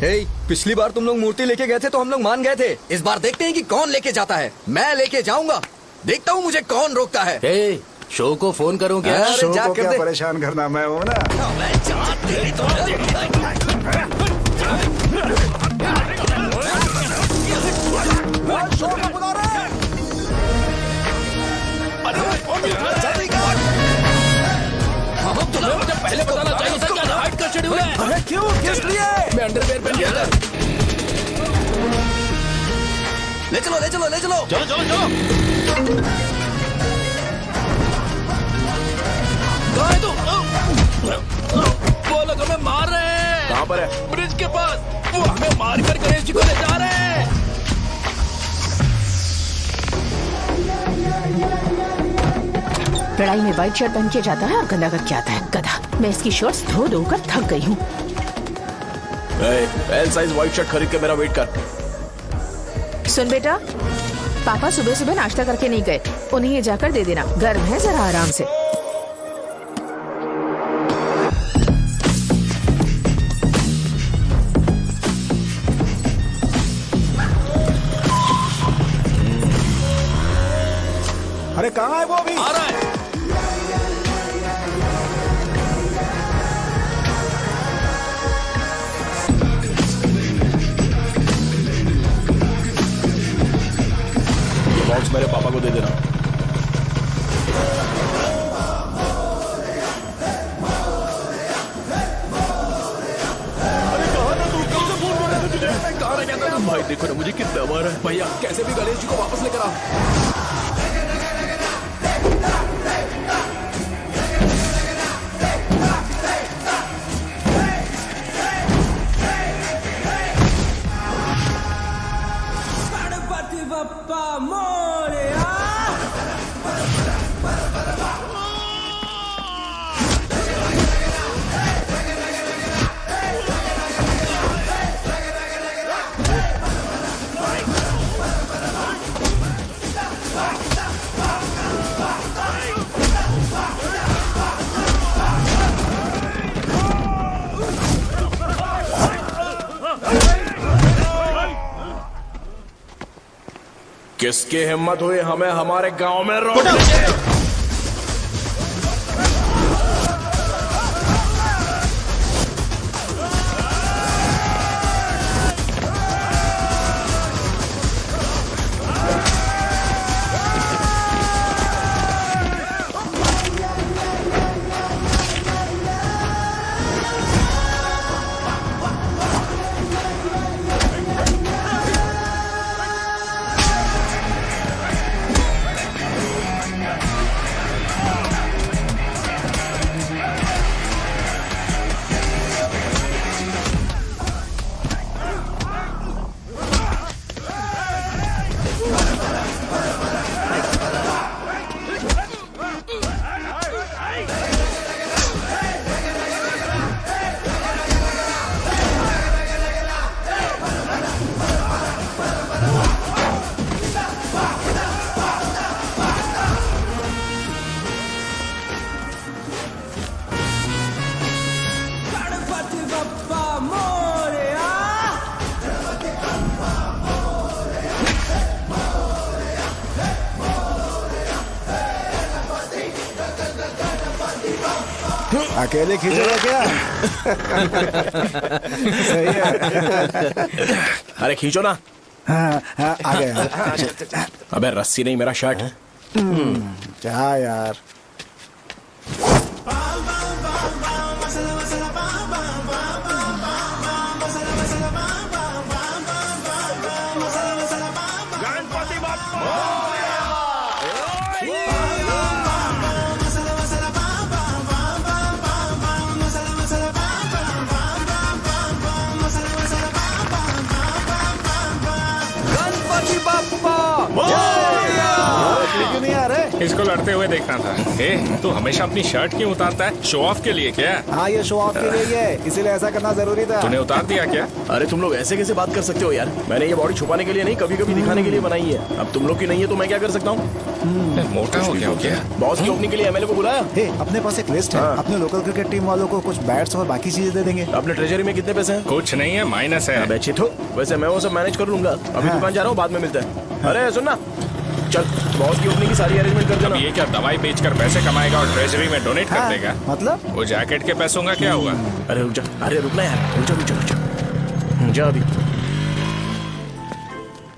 हे, पिछली बार तुम लोग मूर्ति लेके गए थे तो हम लोग मान गए थे। इस बार देखते हैं कि कौन लेके जाता है। मैं लेके जाऊंगा, देखता हूँ मुझे कौन रोकता है। हे, शो को फोन करूं क्या? शो को क्या परेशान करना, मैं हूँ ना। शो को बुला रहे हैं। तुम्हें मुझे पहले बताना चाहिए था कि आज हाइट का शेड्यूल है। अरे क्यों, किस लिए? मैं अंडरवेयर पहन गया था। ले चलो ले चलो ले चलो। चलो चलो चलो। कहाँ तुम? वो लोग हमें मार रहे हैं। कहाँ पर है? ब्रिज के पास। वो हमें मार कर गणेश जी को ले जा रहे हैं। लड़ाई में व्हाइट शर्ट पहन के जाता है और गंदा करके आता है, गधा। मैं इसकी शर्ट्स धो धो कर थक गई हूँ। एल साइज व्हाइट शर्ट खरीद के मेरा वेट कर। सुन बेटा, पापा सुबह सुबह नाश्ता करके नहीं गए, उन्हें ये जाकर दे देना। गर्म है, जरा आराम से। अरे कहाँ है वो अभी? आ रहा है। ये बॉक्स मेरे पापा को दे देना। भाई देखो ना मुझे कितना मारा है। भैया कैसे भी गणेश जी को वापस लेकर आओ। किसकी हिम्मत हुई हमें हमारे गांव में रोक? अकेले खींचोगे क्या? सही है। अरे खींचो ना। हाँ, हाँ, आ गया। अबे रस्सी नहीं, मेरा शर्ट। क्या यार? क्यों नहीं आ रहे? इसको लड़ते हुए देखना था। ए, तू हमेशा अपनी शर्ट क्यों उतारता है? शो ऑफ के लिए क्या? हाँ ये शो ऑफ के लिए ही है, इसीलिए ऐसा करना जरूरी था। तूने उतार दिया क्या? अरे तुम लोग ऐसे कैसे बात कर सकते हो यार? मैंने ये बॉडी छुपाने के लिए नहीं, कभी कभी दिखाने के लिए बनाई है। अब तुम लोग की नहीं है तो मैं क्या कर सकता हूँ? मोटा हो गया क्या? बॉस की ओपनिंग के लिए एमएलए को बुलाया। हे, अपने पास एक लिस्ट है। अपने लोकल क्रिकेट टीम वालों को कुछ बैट्स और बाकी चीजें दे देंगे। अपने ट्रेजरी में कितने पैसे हैं? कुछ नहीं है, माइनस है। अबे चिथो, वैसे मैं वो सब मैनेज कर लूंगा। अभी दुकान जा रहा हूँ, बाद में मिलते हैं। अरे सुन ना, चल बॉस की ओपनिंग की सारी अरेंजमेंट कर देना। अब ये क्या दवाई बेचकर पैसे कमाएगा और ट्रेजरी में डोनेट कर देगा? मतलब वो जैकेट के पैसों का क्या हुआ? अरे रुक जा, अरे रुकना यार, रुक जा अभी।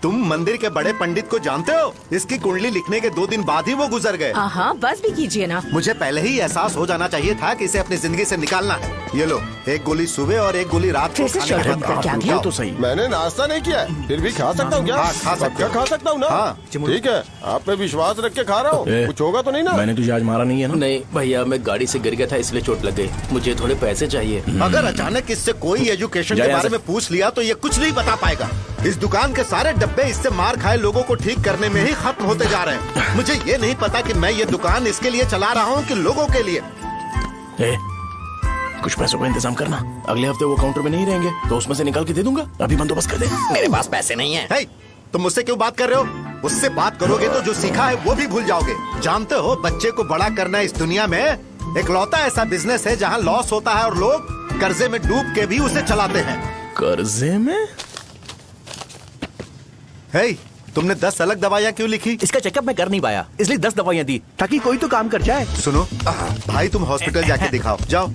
तुम मंदिर के बड़े पंडित को जानते हो? इसकी कुंडली लिखने के 2 दिन बाद ही वो गुजर गए। हाँ, बस भी कीजिए ना। मुझे पहले ही एहसास हो जाना चाहिए था कि इसे अपनी जिंदगी से निकालना है। ये लो, एक गोली सुबह और एक गोली रात को फिर से खाने के शर्ट बाद अंदर क्या आप गया? जाओ। तो सही। मैंने नाश्ता नहीं किया है, फिर भी खा सकता हूँ क्या? हाँ, खा सकते क्या हो। खा सकता हूँ ना? हाँ। ठीक है, आप पे विश्वास रख के खा रहा हूँ। ए, कुछ होगा तो नहीं ना? मैंने तुझे आज मारा नहीं है ना? नहीं भैया, मैं गाड़ी से गिर गया था इसलिए चोट लग गई। मुझे थोड़े पैसे चाहिए। अगर अचानक इससे कोई एजुकेशन जा के यहाँ बारे से। में पूछ लिया तो ये कुछ नहीं बता पाएगा। इस दुकान के सारे डब्बे इससे मार खाए लोगों को ठीक करने में ही खत्म होते जा रहे हैं। मुझे ये नहीं पता कि मैं ये दुकान इसके लिए चला रहा हूँ कि लोगों के लिए। ए, कुछ पैसों का इंतजाम करना। अगले हफ्ते वो काउंटर में नहीं रहेंगे तो उसमें से निकाल के दे दूंगा। अभी बंदोबस्त कर दे। मेरे पास पैसे नहीं है। हे, तुम मुझसे क्यों बात कर रहे हो? उससे बात करोगे तो जो सीखा है वो भी भूल जाओगे। जानते हो, बच्चे को बड़ा करना इस दुनिया में एकलौता ऐसा बिजनेस है जहाँ लॉस होता है और लोग कर्जे में डूब के भी उसे चलाते हैं। कर्जे में? हे, तुमने 10 अलग दवाइयाँ क्यों लिखी? इसका चेकअप मैं कर नहीं पाया, इसलिए 10 दवाइयाँ दी ताकि कोई तो काम कर जाए। सुनो भाई, तुम हॉस्पिटल जाके दिखाओ, जाओ।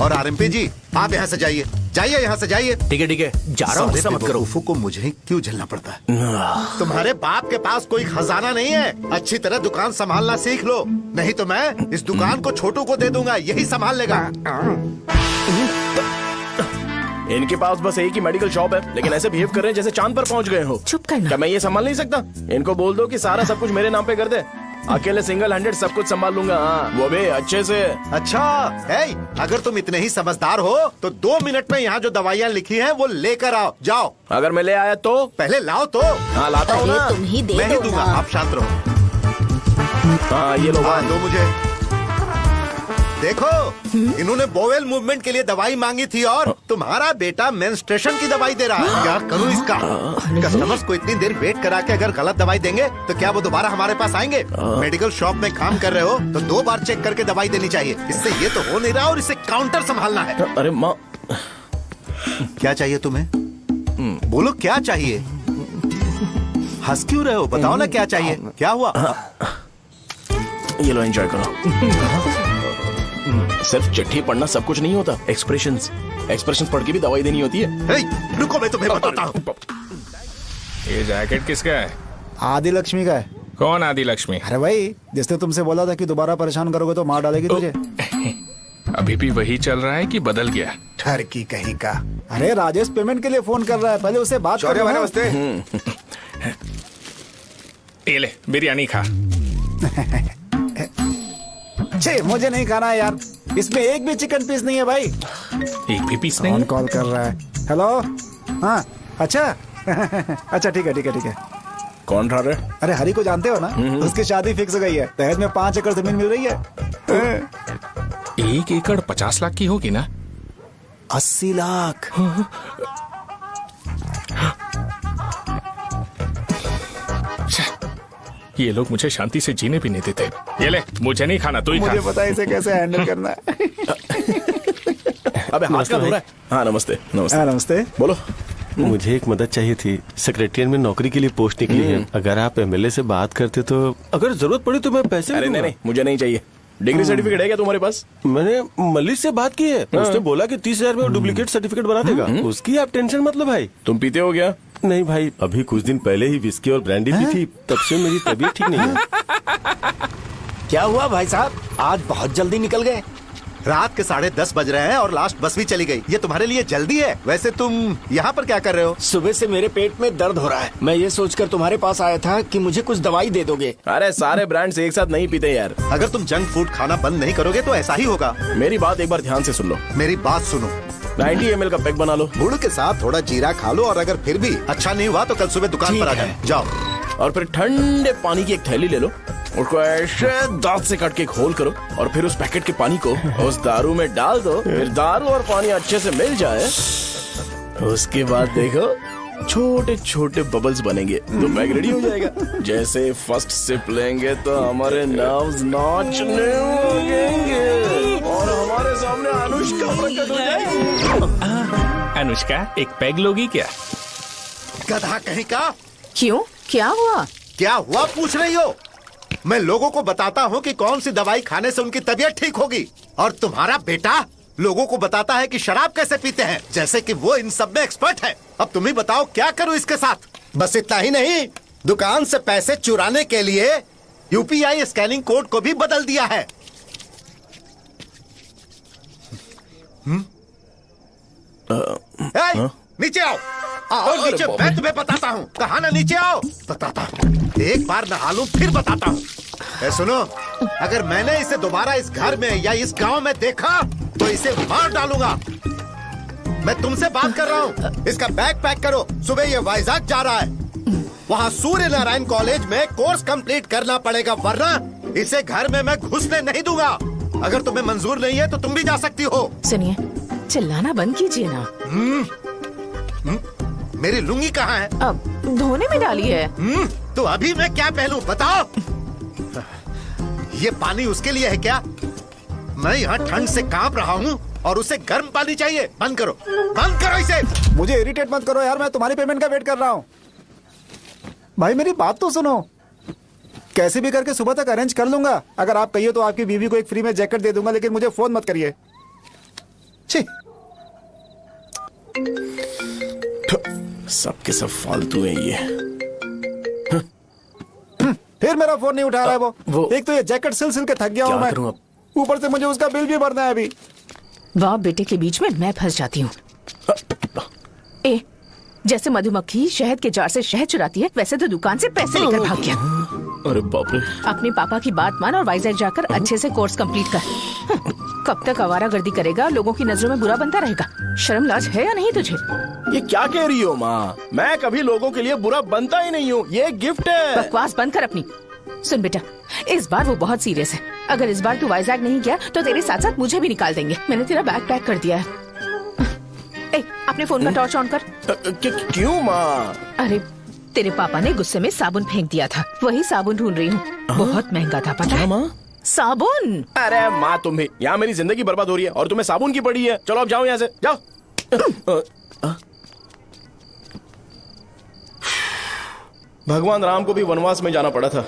और आरएमपी जी, आप यहाँ से जाइए, जाइए यहाँ से जाइए। ठीक है जा रहा हूँ, गुस्सा मत करो। बेवकूफों को मुझे ही क्यों झेलना पड़ता है? तुम्हारे बाप के पास कोई खजाना नहीं है। अच्छी तरह दुकान संभालना सीख लो, नहीं तो मैं इस दुकान को छोटू को दे दूंगा, यही संभाल लेगा। इनके पास बस एक ही मेडिकल शॉप है, लेकिन ऐसे बिहेव कर रहे हैं जैसे चांद पर पहुंच गए हो। चुप करना। क्या मैं ये संभाल नहीं सकता? इनको बोल दो कि सारा सब कुछ मेरे नाम पे कर दे। अकेले सिंगल हैंडेड सब कुछ संभाल लूंगा। हाँ, वो भी अच्छे से। अच्छा है, अगर तुम इतने ही समझदार हो तो 2 मिनट में यहाँ जो दवाइयाँ लिखी हैं वो लेकर आओ, जाओ। अगर मैं ले आया तो? पहले लाओ तो। हाँ लाता हूँ ना। तुम ही दे मैं ही दो दूंगा, ना। आप शांत रहो। हाँ ये लो। हाँ, दो मुझे। देखो, इन्होंने बोवेल मूवमेंट के लिए दवाई मांगी थी और तुम्हारा बेटा मेंस्ट्रुएशन की दवाई दे रहा है। क्या करूं इसका? कस्टमर्स को इतनी देर वेट करा के अगर गलत दवाई देंगे तो क्या वो दोबारा हमारे पास आएंगे? मेडिकल शॉप में काम कर रहे हो तो 2 बार चेक करके दवाई देनी चाहिए। इससे ये तो हो नहीं रहा और इसे काउंटर संभालना है। अरे माँ, क्या चाहिए तुम्हें? बोलो क्या चाहिए? हंस क्यों रहे हो? बताओ ना क्या चाहिए? क्या हुआ? ये लो एंजॉय करो। सिर्फ चिट्ठी पढ़ना सब कुछ नहीं होता। एक्सप्रेशंस पढ़ के भी दवाई देनी होती है। हे, रुको मैं तुम्हें बताता हूँ। ये जैकेट किसका है? आदि लक्ष्मी का है। कौन आदि लक्ष्मी? अरे भाई, जिसने तुमसे बोला था कि दोबारा परेशान करोगे तो मार डालेगी तुझे। अभी भी वही चल रहा है कि बदल गया? ठरकी कहीं का। अरे राजेश पेमेंट के लिए फोन कर रहा है, पहले उससे बात शौर्य भाई करो। नमस्ते। ये ले बिरयानी खा। छे, मुझे नहीं खाना है यार, इसमें एक भी चिकन पीस नहीं है भाई। एक भी पीस कौन नहीं? कॉल कर रहा है? हेलो, हाँ अच्छा। अच्छा ठीक है। कौन रहा रे? अरे हरी को जानते हो ना, उसकी शादी फिक्स हो गई है। दहेज में 5 एकड़ जमीन मिल रही है। 1 एकड़ 50 लाख की होगी ना? 80 लाख। ये लोग मुझे शांति से जीने भी नहीं देते। ये ले, मुझे नहीं खाना, तू ही खा। मुझे पता है इसे कैसे हैंडल करना है। अबे हाथ का धो रहा है। हाँ नमस्ते। नमस्ते। बोलो। मुझे एक मदद चाहिए थी। सेक्रेटरिएट में नौकरी के लिए पोस्ट निकली है। अगर आप एमएलए से बात करते तो अगर जरूरत पड़ी तो मैं पैसे अरे नहीं, मुझे नहीं चाहिए। डिग्री सर्टिफिकेट है क्या तुम्हारे पास? मैंने मलिक से बात की है। उसने बोला कि 30,000 में वो डुप्लीकेट सर्टिफिकेट बना देगा। उसकी आप टेंशन मत लो भाई। तुम पीते हो क्या? नहीं भाई, अभी कुछ दिन पहले ही विस्की और ब्रांडी पी थी, तब से मेरी तबीयत ठीक नहीं है। क्या हुआ भाई साहब, आज बहुत जल्दी निकल गए? रात के 10:30 बज रहे हैं और लास्ट बस भी चली गई। ये तुम्हारे लिए जल्दी है? वैसे तुम यहाँ पर क्या कर रहे हो? सुबह से मेरे पेट में दर्द हो रहा है। मैं ये सोचकर तुम्हारे पास आया था कि मुझे कुछ दवाई दे दोगे। अरे सारे ब्रांड्स एक साथ नहीं पीते यार। अगर तुम जंक फूड खाना बंद नहीं करोगे तो ऐसा ही होगा। मेरी बात एक बार ध्यान से सुन लो। मेरी बात सुनो। 90 ml का पैक बना लो। गुड़ के साथ थोड़ा जीरा खा लो और अगर फिर भी अच्छा नहीं हुआ तो कल सुबह दुकान पर आ जाओ। और फिर ठंडे पानी की एक थैली ले लो, उसको ऐसे दांत से काट के एक होल करो और फिर उस पैकेट के पानी को उस दारू में डाल दो। फिर दारू और पानी अच्छे से मिल जाए, उसके बाद देखो छोटे छोटे बबल्स बनेंगे तो पैक रेडी हो जाएगा। जैसे फर्स्ट सिप लेंगे तो हमारे नर्व्स नाचने लगेंगे और हमारे सामने अनुष्का प्रकट हो जाएगी। अनुष्का, एक पैग लोगी क्या? गधा कहीं का। क्यों, क्या हुआ? क्या हुआ पूछ रही हो? मैं लोगों को बताता हूँ कि कौन सी दवाई खाने से उनकी तबीयत ठीक होगी, और तुम्हारा बेटा लोगों को बताता है कि शराब कैसे पीते हैं, जैसे कि वो इन सब में एक्सपर्ट है। अब तुम ही बताओ क्या करूं इसके साथ। बस इतना ही नहीं, दुकान से पैसे चुराने के लिए यूपीआई स्कैनिंग कोड को भी बदल दिया है। नीचे आओ, आओ नीचे, मैं तुम्हें बताता हूँ। कहा ना नीचे आओ, बताता हूँ। एक बार नहा लूं फिर बताता हूँ। सुनो, अगर मैंने इसे दोबारा इस घर में या इस गांव में देखा तो इसे मार डालूंगा। मैं तुमसे बात कर रहा हूँ। इसका बैग पैक करो, सुबह ये वाइजाग जा रहा है। वहाँ सूर्य नारायण कॉलेज में कोर्स कंप्लीट करना पड़ेगा, वरना इसे घर में मैं घुसने नहीं दूंगा। अगर तुम्हें मंजूर नहीं है तो तुम भी जा सकती हो। सुनिए, चिल्लाना बंद कीजिए ना। मेरी लुंगी कहाँ है? अब धोने में डाली है। तो अभी मैं क्या पहनूं बताओ? ये पानी उसके लिए है क्या? मैं यहाँ ठंड से कांप रहा हूँ और उसे गर्म पानी चाहिए। बंद करो, बंद करो इसे। मुझे इरिटेट मत करो यार, मैं तुम्हारी पेमेंट का वेट कर रहा हूँ। भाई मेरी बात तो सुनो, कैसे भी करके सुबह तक अरेंज कर लूंगा। अगर आप कहिए तो आपकी बीवी को एक फ्री में जैकेट दे दूंगा, लेकिन मुझे फोन मत करिए। छी, सबके सब फालतू है ये। फिर मेरा फोन नहीं उठा रहा है वो। एक तो ये जैकेट सिल सिल के थक गया हूँ मैं, ऊपर से मुझे उसका बिल भी भरना है अभी। वाह, बेटे के बीच में मैं फंस जाती हूँ। ए, जैसे मधुमक्खी शहद के जार से शहद चुराती है, वैसे तो दुकान से पैसे लेकर भाग गया। अरे बाप रे। अपने पापा की बात मान और वाइजैक जाकर अच्छे से कोर्स कंप्लीट कर। कब तक आवारागर्दी करेगा, लोगों की नजरों में बुरा बनता रहेगा। शर्म लाज है या नहीं तुझे? ये क्या कह रही हो माँ? मैं कभी लोगों के लिए बुरा बनता ही नहीं हूँ, ये गिफ्ट है। बकवास बंद कर अपनी। सुन बेटा, इस बार वो बहुत सीरियस है। अगर इस बार तू वाइजैक नहीं गया तो तेरे साथ साथ मुझे भी निकाल देंगे। मैंने तेरा बैग पैक कर दिया है। ए, अपने फोन का टॉर्च ऑन कर। क्यों माँ? अरे तेरे पापा ने गुस्से में साबुन फेंक दिया था, वही साबुन ढूंढ रही हूँ। बहुत महंगा था, पता है माँ? साबुन। अरे माँ, तुम भी यहाँ मेरी जिंदगी बर्बाद हो रही है और तुम्हें साबुन की पड़ी है। चलो अब जाओ यहाँ से, जाओ। भगवान राम को भी वनवास में जाना पड़ा था।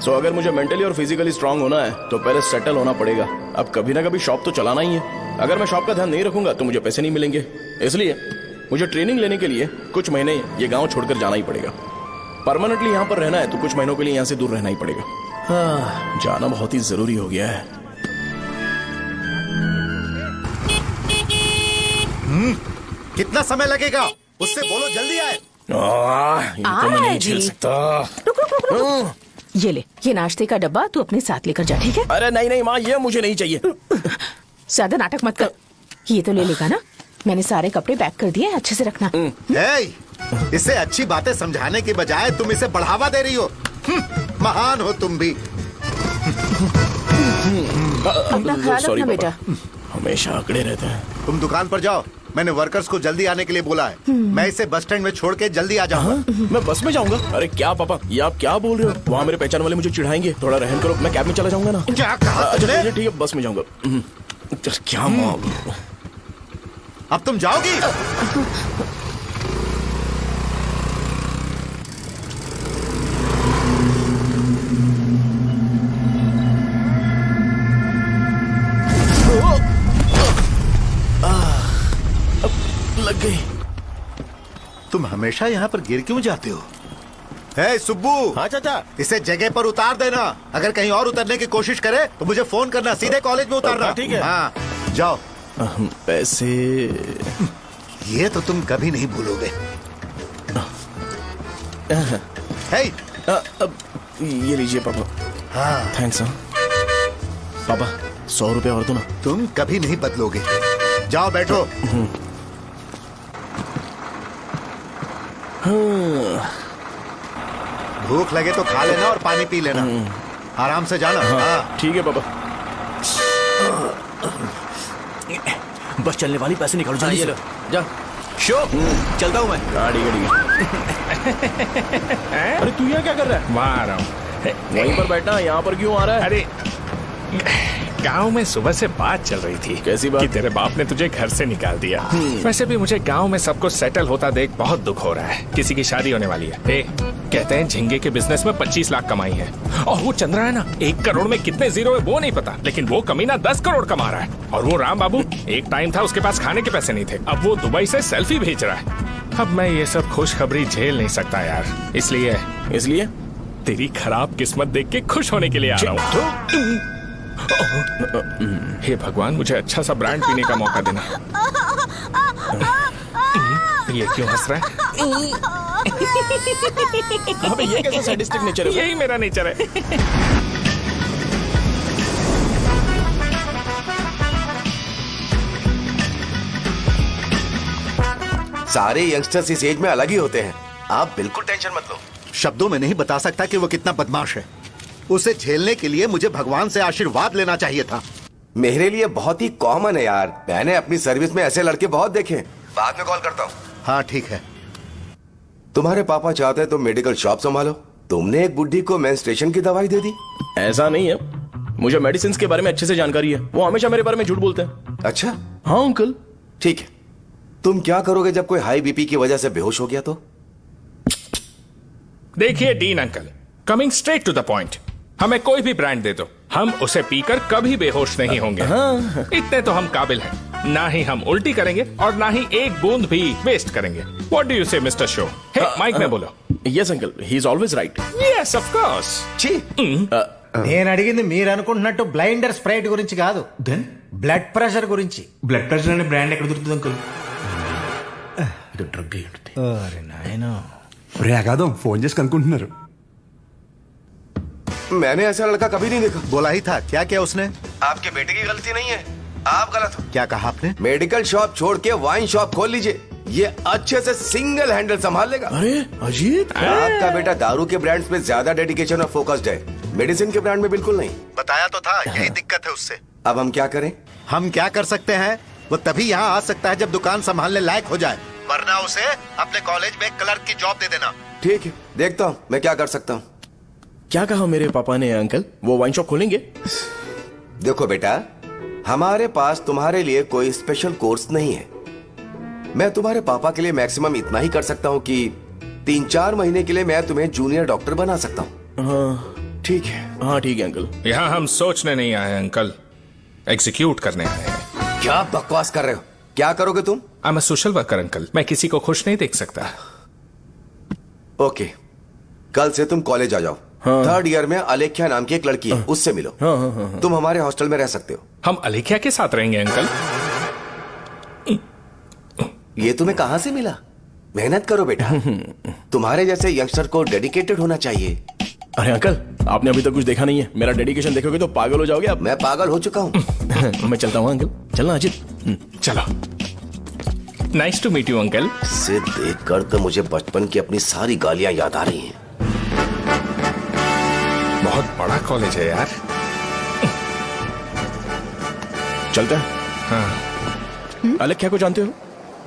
सो अगर मुझे मेंटली और फिजिकली स्ट्रांग होना है तो पहले सेटल होना पड़ेगा। अब कभी ना कभी शॉप तो चलाना ही है। अगर मैं शॉप का ध्यान नहीं रखूंगा तो मुझे पैसे नहीं मिलेंगे। इसलिए मुझे ट्रेनिंग लेने के लिए कुछ महीने ये गांव छोड़कर जाना ही पड़ेगा। परमानेंटली यहाँ पर रहना है तो कुछ महीनों के लिए यहाँ से दूर रहना ही पड़ेगा। हाँ, जाना बहुत ही जरूरी हो गया है। कितना समय लगेगा? उससे बोलो जल्दी आए। ये तो मैं नहीं झेल सकता। रुक रुक रुक रुक। ये ले, ये नाश्ते का डब्बा तू अपने साथ लेकर जा, ठीक है? अरे नहीं नहीं माँ, ये मुझे नहीं चाहिए। ज्यादा नाटक मत कर। ये तो ले लेगा ना? मैंने सारे कपड़े पैक कर दिए, अच्छे से रखना। इसे अच्छी बातें समझाने के बजाय तुम इसे बढ़ावा दे रही हो। महान हो तुम भी। अपना ख्याल रखना बेटा। हमेशा अकड़े रहते हैं। तुम दुकान पर जाओ, मैंने वर्कर्स को जल्दी आने के लिए बोला है। मैं इसे बस स्टैंड में छोड़ के जल्दी आ जाऊंगा। मैं बस में जाऊंगा? अरे क्या पापा, ये आप क्या बोल रहे हो? वहाँ मेरे पहचान वाले मुझे चिढ़ाएंगे। थोड़ा रहम करो, मैं कैब में चला जाऊंगा ना। क्या कहा? अच्छा ठीक है, बस में जाऊंगा। क्या माँ, अब तुम जाओगी? लग गई। तुम हमेशा यहाँ पर गिर क्यों जाते हो? हे सुब्बू। हाँ चाचा। इसे जगह पर उतार देना। अगर कहीं और उतरने की कोशिश करे तो मुझे फोन करना, सीधे कॉलेज में उतारना। ठीक है। हाँ, जाओ। पैसे? ये तो तुम कभी नहीं भूलोगे। हे, ये लीजिए पापा। हाँ थैंक्स। पापा 100 रुपए और दो ना। तुम कभी नहीं बदलोगे। जाओ बैठो। भूख लगे तो खा लेना और पानी पी लेना। आराम से जाना। हाँ। ठीक है पापा। बस चलने वाली, पैसे निकालो जल्दी से। जा शो चलता हूँ मैं। गाड़ी गाड़ी। अरे तू यहाँ क्या कर रहा है? वहाँ आ रहा हूँ। वहीं पर बैठना, यहाँ पर क्यों आ रहा है? अरे गांव में सुबह से बात चल रही थी। कैसी बात? कि तेरे बाप ने तुझे घर से निकाल दिया। वैसे भी मुझे गांव में सब कुछ सेटल होता देख बहुत दुख हो रहा है। किसी की शादी होने वाली है। कहते हैं झींगे के बिजनेस में 25 लाख कमाई है, और वो चंद्रा है ना, 1 करोड़ में कितने जीरो है वो नहीं पता, लेकिन वो कमीना 10 करोड़ कमा रहा है। और वो राम बाबू, एक टाइम था उसके पास खाने के पैसे नहीं थे, अब वो दुबई से सेल्फी भेज रहा है। अब मैं ये सब खुशखबरी झेल नहीं सकता यार, इसलिए तेरी खराब किस्मत देख के खुश होने के लिए आ रहा हूँ। हे भगवान, मुझे अच्छा सा ब्रांड पीने का मौका देना। ये क्यों हंस रहा है? अबे ये कैसा सैडिस्टिक नेचर है? यही मेरा नेचर है। सारे यंगस्टर्स इस एज में अलग ही होते हैं, आप बिल्कुल टेंशन मत लो। शब्दों में नहीं बता सकता कि वो कितना बदमाश है। उसे झेलने के लिए मुझे भगवान से आशीर्वाद लेना चाहिए था। मेरे लिए बहुत ही कॉमन है यार, मैंने अपनी सर्विस में ऐसे लड़के बहुत देखे। बाद में कॉल करता हूँ। हाँ ठीक है। तुम्हारे पापा चाहते हैं तुम मेडिकल शॉप संभालो, तुमने एक बुढ़ी को मेंस्ट्रुएशन की दवाई दे दी। ऐसा नहीं है, मुझे मेडिसिन के बारे में अच्छे से जानकारी है। वो हमेशा मेरे बारे में झूठ बोलते हैं। अच्छा हाँ अंकल। ठीक है, तुम क्या करोगे जब कोई हाई बीपी की वजह से बेहोश हो गया तो? देखिए Dean uncle, coming straight to the point, हमें कोई भी ब्रांड दे दो, हम उसे पीकर कभी बेहोश नहीं होंगे। हाँ। इतने तो हम काबिल हैं। ना ही हम उल्टी करेंगे और ना ही एक बूंद भी वेस्ट करेंगे। व्हाट डू यू से मिस्टर शो? हे माइक में बोलो। Yes uncle, he is always right. Yes of course. నేను అడిగింది మీరు అనుకుంటున్నట్టు బ్లైండర్ స్ప్రైట్ గురించి కాదు, బ్లడ్ ప్రెషర్ గురించి. బ్లడ్ ప్రెషర్ అనే బ్రాండ్ ఎక్కడ దొరుకుతుంది అంకుల్? ఇది డ్రగ్ అయి ఉంటుంది. అరే నాయనా, రే అగాదం ఫోన్ చేసి కనుక్కుంటున్నారు. मैंने ऐसा लड़का कभी नहीं देखा। बोला ही था। क्या किया उसने? आपके बेटे की गलती नहीं है, आप गलत हो। क्या कहा आपने? मेडिकल शॉप छोड़ के वाइन शॉप खोल लीजिए, ये अच्छे से सिंगल हैंडल संभाल लेगा। अरे अजीत, आपका बेटा दारू के ब्रांड्स में ज्यादा डेडिकेशन और फोकस्ड है, मेडिसिन के ब्रांड में बिल्कुल नहीं। बताया तो था, यही दिक्कत है उससे। अब हम क्या करें? हम क्या कर सकते हैं? वो तभी यहाँ आ सकता है जब दुकान संभालने लायक हो जाए, वरना उसे अपने कॉलेज में क्लर्क की जॉब दे देना। ठीक है, देखता हूँ मैं क्या कर सकता हूँ। क्या कहा मेरे पापा ने अंकल? वो वाइन शॉप खोलेंगे? देखो बेटा, हमारे पास तुम्हारे लिए कोई स्पेशल कोर्स नहीं है। मैं तुम्हारे पापा के लिए मैक्सिमम इतना ही कर सकता हूँ कि 3-4 महीने के लिए मैं तुम्हें जूनियर डॉक्टर बना सकता हूँ। हाँ ठीक है। हाँ ठीक है अंकल। यहाँ हम सोचने नहीं आए अंकल, एग्जीक्यूट करने आए हैं। क्या बकवास कर रहे हो? क्या करोगे तुम? I am a social worker uncle, मैं किसी को खुश नहीं देख सकता। ओके, कल से तुम कॉलेज आ जाओ। हाँ। 3rd ईयर में अलेख्या नाम की एक लड़की है, उससे मिलो। हाँ, हाँ, हाँ, हाँ। तुम हमारे हॉस्टल में रह सकते हो। हम अलेख्या के साथ रहेंगे अंकल। ये तुम्हें कहां से मिला? मेहनत करो बेटा, तुम्हारे जैसे यंगस्टर को डेडिकेटेड होना चाहिए। अरे अंकल, आपने अभी तक कुछ देखा नहीं है, मेरा डेडिकेशन देखोगे तो पागल हो जाओगे आप। मैं पागल हो चुका हूँ। मैं चलता हूँ अंकल। चलना अजीत। चलो। Nice to meet you uncle. से देखकर तो मुझे बचपन की अपनी सारी गालियां याद आ रही हैं। बहुत बड़ा कॉलेज है यार। चलते हैं। हाँ। अलेख्या को जानते हो?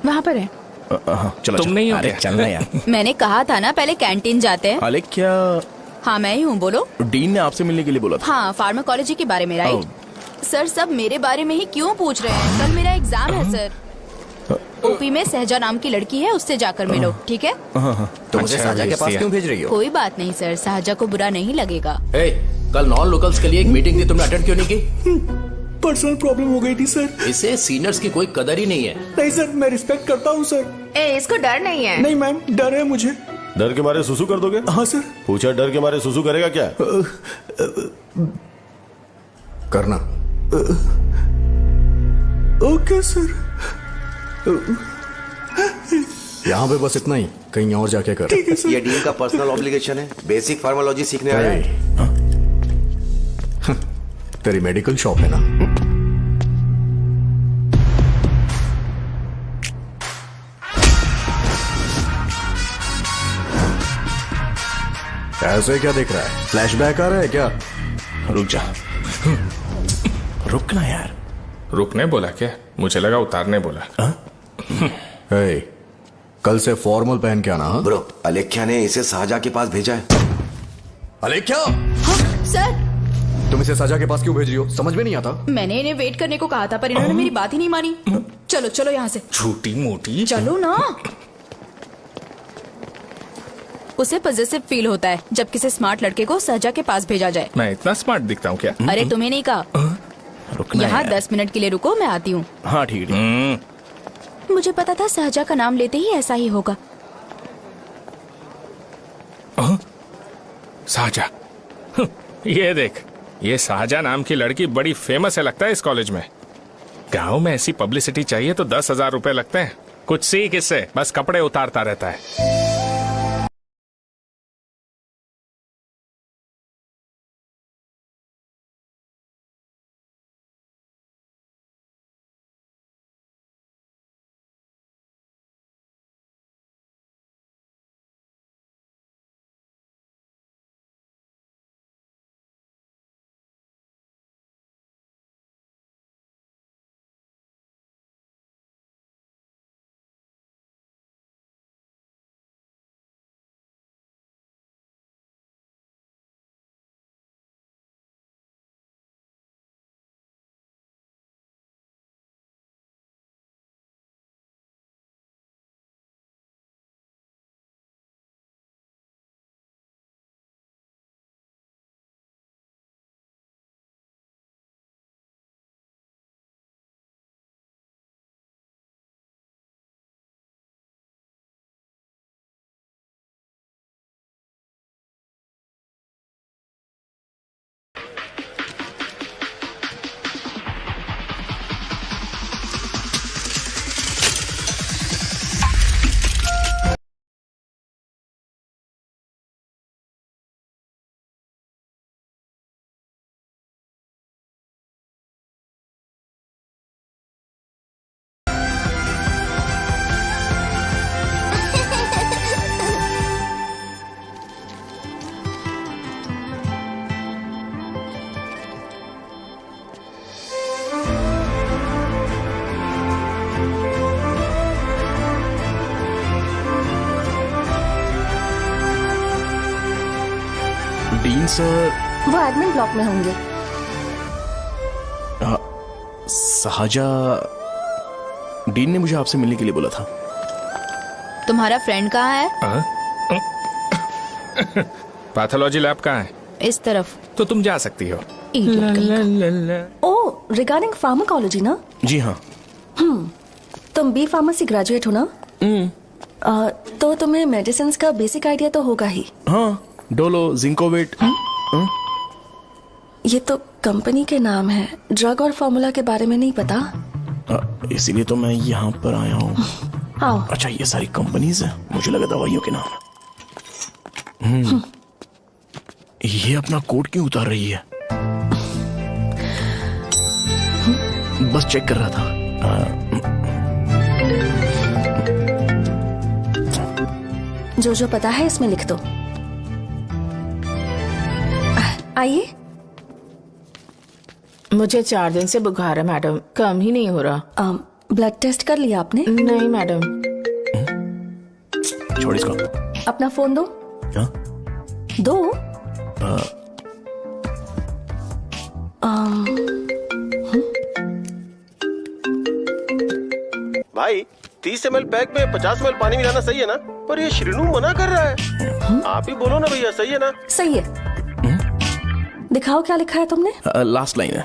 वहाँ पर है। हाँ, चलो तुम नहीं हो अरे क्या? चलना यार। मैंने कहा था ना पहले कैंटीन जाते हैं। अलेख्या, हाँ मैं ही हूँ, बोलो। डीन ने आपसे मिलने के लिए बोला था। हाँ, फार्माकोलॉजी के बारे में, राइट? सर सब मेरे बारे में ही क्यों पूछ रहे हैं? कल मेरा एग्जाम है सर। ओपी में सहजा नाम की लड़की है, उससे जाकर मिलो, ठीक है? तुम मुझे साजा के पास क्यों भेज रही हो? कोई बात नहीं सर, सहजा को बुरा नहीं लगेगा। कल नॉन लोकल्स के लिए एक मीटिंग थी, तुमने अटेंड क्यों नहीं की? पर्सनल प्रॉब्लम हो गई थी सर। इसे सीनियर्स की कोई कदर ही नहीं है। नहीं सर, मैं रिस्पेक्ट करता हूँ सर। इसको डर नहीं है। नहीं मैम, डर है मुझे। डर के मारे सुसु कर दोगे? हाँ सर। पूछा डर के मारे सुसु करेगा क्या? करना। Okay sir. यहाँ पे बस इतना ही, कहीं और जाके कर। ये डीन का पर्सनल ऑब्लिगेशन है, बेसिक फार्माकोलॉजी सीखने आया है। तेरी मेडिकल शॉप है ना? ऐसे क्या देख रहा है? फ्लैशबैक आ रहा है क्या? रुक जा, रुकना यार। रुकने बोला क्या? मुझे लगा उतारने बोला। हे, कल से फॉर्मल पहन के आना। हाँ? ब्रो, अलेख्या ने इसे शाहजहां के पास भेजा है। अलेख्या, हाँ, सर तुम इसे शाहजहां के पास क्यों भेज रही हो? समझ में नहीं आता। मैंने इन्हें वेट करने को कहा था पर इन्होंने मेरी बात ही नहीं मानी। चलो चलो यहाँ से, छोटी मोटी। चलो ना। उसे पॉजिटिव फील होता है जब किसी स्मार्ट लड़के को शाहजहां के पास भेजा जाए। मैं इतना स्मार्ट दिखता हूँ क्या? अरे तुम्हें नहीं कहा। रुकना यहाँ यार। 10 मिनट के लिए रुको, मैं आती हूँ। हाँ ठीक है। मुझे पता था शाहजहां का नाम लेते ही ऐसा ही होगा। शाहजहां, ये देख, ये शाहजहां नाम की लड़की बड़ी फेमस है लगता है इस कॉलेज में। गांव में ऐसी पब्लिसिटी चाहिए तो 10,000 रुपए लगते हैं। कुछ सीख इससे, बस कपड़े उतारता रहता है। डीन सर, वो एडमिन ब्लॉक में होंगे। शाहजहां, डीन ने मुझे आपसे मिलने के लिए बोला था। तुम्हारा फ्रेंड कहाँ है? पैथोलॉजी लैब कहाँ है? इस तरफ। तो तुम जा सकती हो। ओ, रिगार्डिंग फार्माकोलॉजी ना? जी हाँ। तुम बी फार्मेसी ग्रेजुएट हो ना? तो तुम्हें मेडिसिन का बेसिक आइडिया तो होगा ही। हाँ, डोलो, जिंकोवेट। ये तो कंपनी के नाम है, ड्रग और फॉर्मूला के बारे में नहीं पता। इसीलिए तो मैं यहाँ पर आया हूँ। आओ। अच्छा, ये सारी कंपनीज है, मुझे लगा दवाइयों के नाम है। ये अपना कोट क्यों उतार रही है? बस चेक कर रहा था। जो जो पता है इसमें लिख दो। आइए। मुझे 4 दिन से बुखार है मैडम, कम ही नहीं हो रहा। ब्लड टेस्ट कर लिया आपने? नहीं मैडम। छोड़ इसको। अपना फोन दो। क्या? दो। भाई 30 ml पैक में 50 ml पानी मिलाना सही है ना? पर ये श्रीनू मना कर रहा है। आप ही बोलो ना भैया, सही है ना? सही है। दिखाओ क्या लिखा है तुमने? लास्ट लाइन है।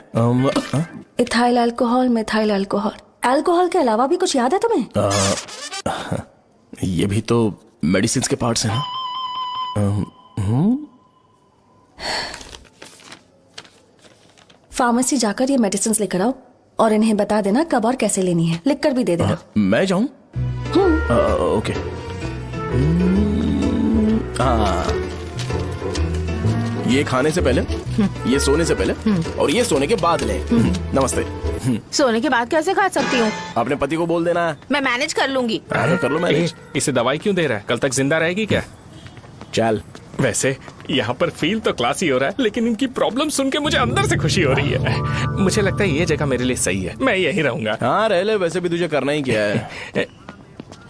Ethyl alcohol, methyl alcohol. Alcohol के अलावा भी कुछ याद है तुम्हें? ये भी तो मेडिसिन के पार्ट्स हैं ना? फार्मेसी जाकर ये मेडिसिन लेकर आओ और इन्हें बता देना कब और कैसे लेनी है। लिख कर भी दे देना। मैं जाऊं? ओके। ये खाने से पहले, ये सोने से पहले और ये सोने के बाद ले। नमस्ते। सोने के बाद कैसे खा सकती हूँ? अपने पति को बोल देना। मैं मैनेज कर लूंगी। कर लो मैनेज। इसे दवाई क्यों दे रहा है? कल तक जिंदा रहेगी क्या? चल। वैसे यहाँ पर फील तो क्लासी हो रहा है, लेकिन इनकी प्रॉब्लम सुन के मुझे अंदर से खुशी हो रही है। मुझे लगता है ये जगह मेरे लिए सही है, मैं यहीं रहूंगा। हाँ रह ले, वैसे भी तुझे करना ही क्या है।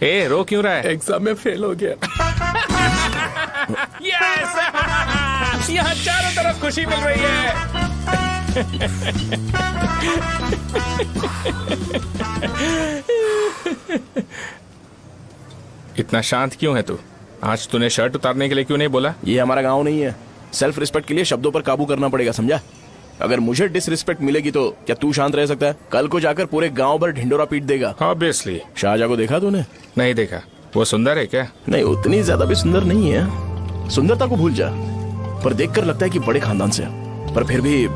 ए रो क्यों रहा है? एग्जाम में फेल हो गया। यस! यहाँ चारों तरफ खुशी मिल रही है। इतना शांत क्यों है तू? आज तूने शर्ट उतारने के लिए क्यों नहीं बोला? ये हमारा गांव नहीं है। सेल्फ रिस्पेक्ट के लिए शब्दों पर काबू करना पड़ेगा, समझा? अगर मुझे डिसरिस्पेक्ट मिलेगी तो क्या तू शांत रह सकता है? कल को जाकर पूरे गांव भर ढिंडोरा पीट देगा। ऑब्वियसली। शाहजहां को देखा तूने? नहीं देखा। वो सुंदर है क्या? नहीं, उतनी ज्यादा भी सुंदर नहीं है। सुंदरता को भूल जा, पर देखकर लगता है कि बड़े खानदान से है। पर फिर भी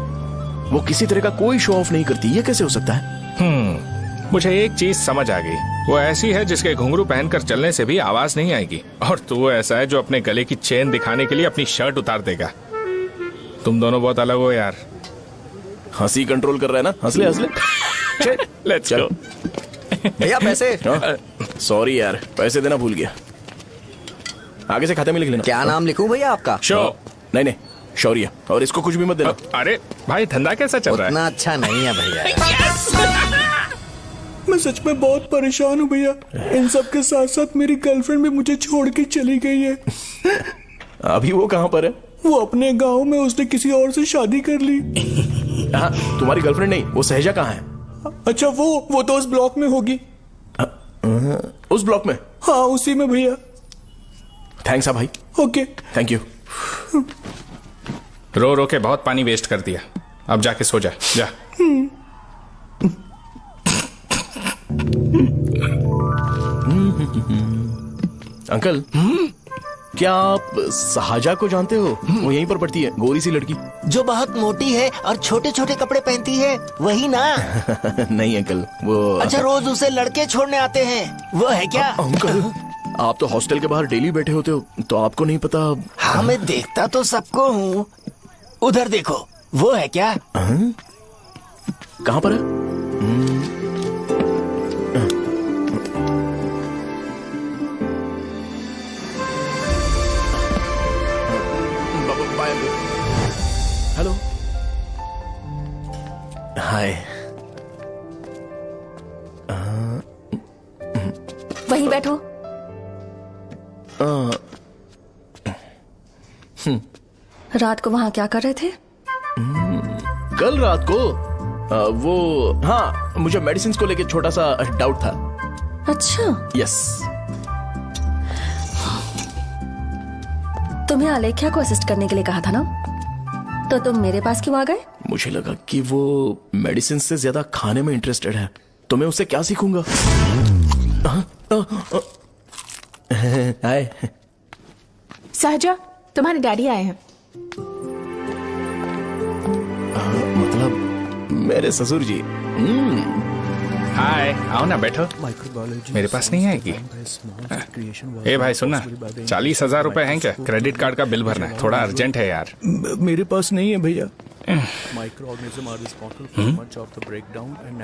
वो किसी तरह का कोई शो ऑफ नहीं करती। ये कैसे हो सकता है? मुझे एक चीज समझ आ गई। वो ऐसी है जिसके घुंघरू पहनकर चलने से भी आवाज नहीं आएगी, और तू ऐसा है जो अपने गले की चेन दिखाने के लिए अपनी शर्ट उतार देगा। तुम दोनों बहुत अलग हो यार। हंसी कंट्रोल कर रहा है ना? हंस ले हंस ले। Let's go. भैया पैसे। सॉरी यार, पैसे देना भूल गया। आगे से खाते में लिख लेना। क्या नाम लिखूं भैया आपका? शो। नहीं, शौर्य। और इसको कुछ भी मत देना। अरे भाई, धंधा कैसा चल रहा है? उतना अच्छा नहीं है भैया। मैं सच में बहुत परेशान हूँ भैया। इन सब के साथ साथ मेरी गर्लफ्रेंड भी मुझे छोड़ के चली गई है। अभी वो कहाँ पर है? वो अपने गांव में, उसने किसी और से शादी कर ली। हाँ, तुम्हारी गर्लफ्रेंड नहीं, वो सहजा कहाँ है? अच्छा, वो तो उस ब्लॉक में होगी। उस ब्लॉक में? हाँ, उसी में भैया। थैंक्स भाई। Okay, thank you. रो रो के बहुत पानी वेस्ट कर दिया, अब जाके सो जा। जा। अंकल, क्या आप शाहजहां को जानते हो? वो यहीं पर पढ़ती है, गोरी सी लड़की जो बहुत मोटी है और छोटे छोटे कपड़े पहनती है, वही ना? नहीं अंकल, वो अच्छा, रोज उसे लड़के छोड़ने आते हैं, वो है क्या? अंकल, आप तो हॉस्टल के बाहर डेली बैठे होते हो, तो आपको नहीं पता? हाँ, मैं देखता तो सबको हूँ। उधर देखो, वो है क्या? कहाँ पर है? हेलो, हाय। वहीं बैठो। रात को वहां क्या कर रहे थे? कल रात को वो, हाँ, मुझे मेडिसिन को लेके छोटा सा डाउट था। अच्छा। यस। तुम्हें आलेख्या को असिस्ट करने के लिए कहा था ना, तो तुम मेरे पास क्यों आ गए? मुझे लगा कि वो मेडिसिन से ज्यादा खाने में इंटरेस्टेड है, तो मैं उससे क्या सीखूंगा। हाय। सहजा, तुम्हारे डैडी आए हैं। मतलब मेरे ससुर जी। हाय, आओ ना, बैठो। मेरे पास नहीं आएगी। ए भाई सुनना, 40,000 रुपए हैं क्या? क्रेडिट कार्ड का बिल भरना है, थोड़ा अर्जेंट है यार। मेरे पास नहीं है भैया।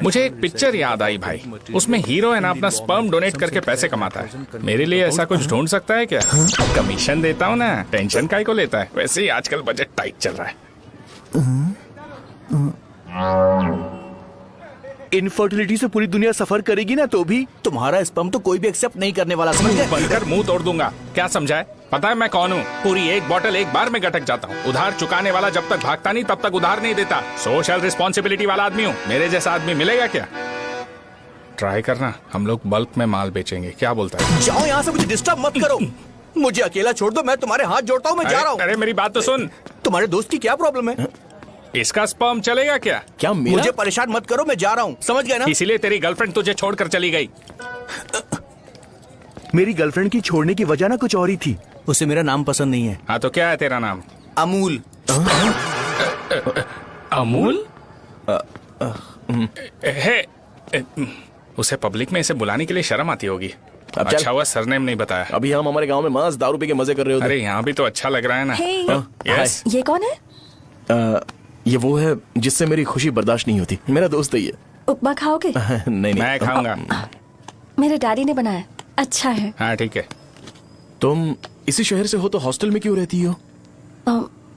मुझे एक पिक्चर याद आई भाई, उसमें हीरो है ना अपना स्पर्म डोनेट करके पैसे कमाता है। मेरे लिए ऐसा कुछ ढूंढ सकता है क्या? कमीशन देता हूँ ना, टेंशन काहे को लेता है? वैसे ही आजकल बजट टाइट चल रहा है। इनफर्टिलिटी से पूरी दुनिया सफर करेगी ना, तो भी तुम्हारा स्पर्म तो कोई भी एक्सेप्ट नहीं करने वाला, समझ गए? बनकर मुंह तोड़ दूंगा। क्या समझा है? पता है मैं कौन हूँ? पूरी एक बोतल एक बार में गटक जाता हूँ। उधार चुकाने वाला जब तक भागता नहीं तब तक उधार नहीं देता। सोशल रिस्पॉन्सिबिलिटी वाला आदमी हूँ। मेरे जैसा आदमी मिलेगा क्या? ट्राई करना, हम लोग बल्क में माल बेचेंगे। क्या बोलता है? जाओ यहाँ से, मुझे डिस्टर्ब मत करो। मुझे अकेला छोड़ दो, मैं तुम्हारे हाथ जोड़ता हूँ, मैं जा रहा हूँ। अरे मेरी बात तो सुन। तुम्हारे दोस्त की क्या प्रॉब्लम है? इसका स्पर्म चलेगा क्या? क्या मेरा? मुझे परेशान मत करो, मैं जा रहा हूँ, समझ गए ना? इसीलिए तेरी गर्लफ्रेंड तुझे छोड़कर चली गई। मेरी गर्लफ्रेंड की छोड़ने की वजह ना कुछ और ही थी। उसे मेरा नाम पसंद नहीं है। हाँ तो क्या है तेरा नाम? अमूल। अमूल? उसे पब्लिक में इसे बुलाने के लिए शर्म आती होगी। अच्छा हुआ सरनेम नहीं बताया। अभी हम हमारे गांव में मस्त दारू पी के मजे कर रहे होते। अरे यहाँ भी तो अच्छा लग रहा है ना। यस। ये कौन है? ये वो है जिससे मेरी खुशी बर्दाश्त नहीं होती। मेरा दोस्त ही है। उपमा खाओगे? नहीं, मैं खाऊंगा। मेरे डैडी ने बनाया, अच्छा है। हाँ ठीक है। तुम इसी शहर से हो तो हॉस्टल में क्यों रहती हो?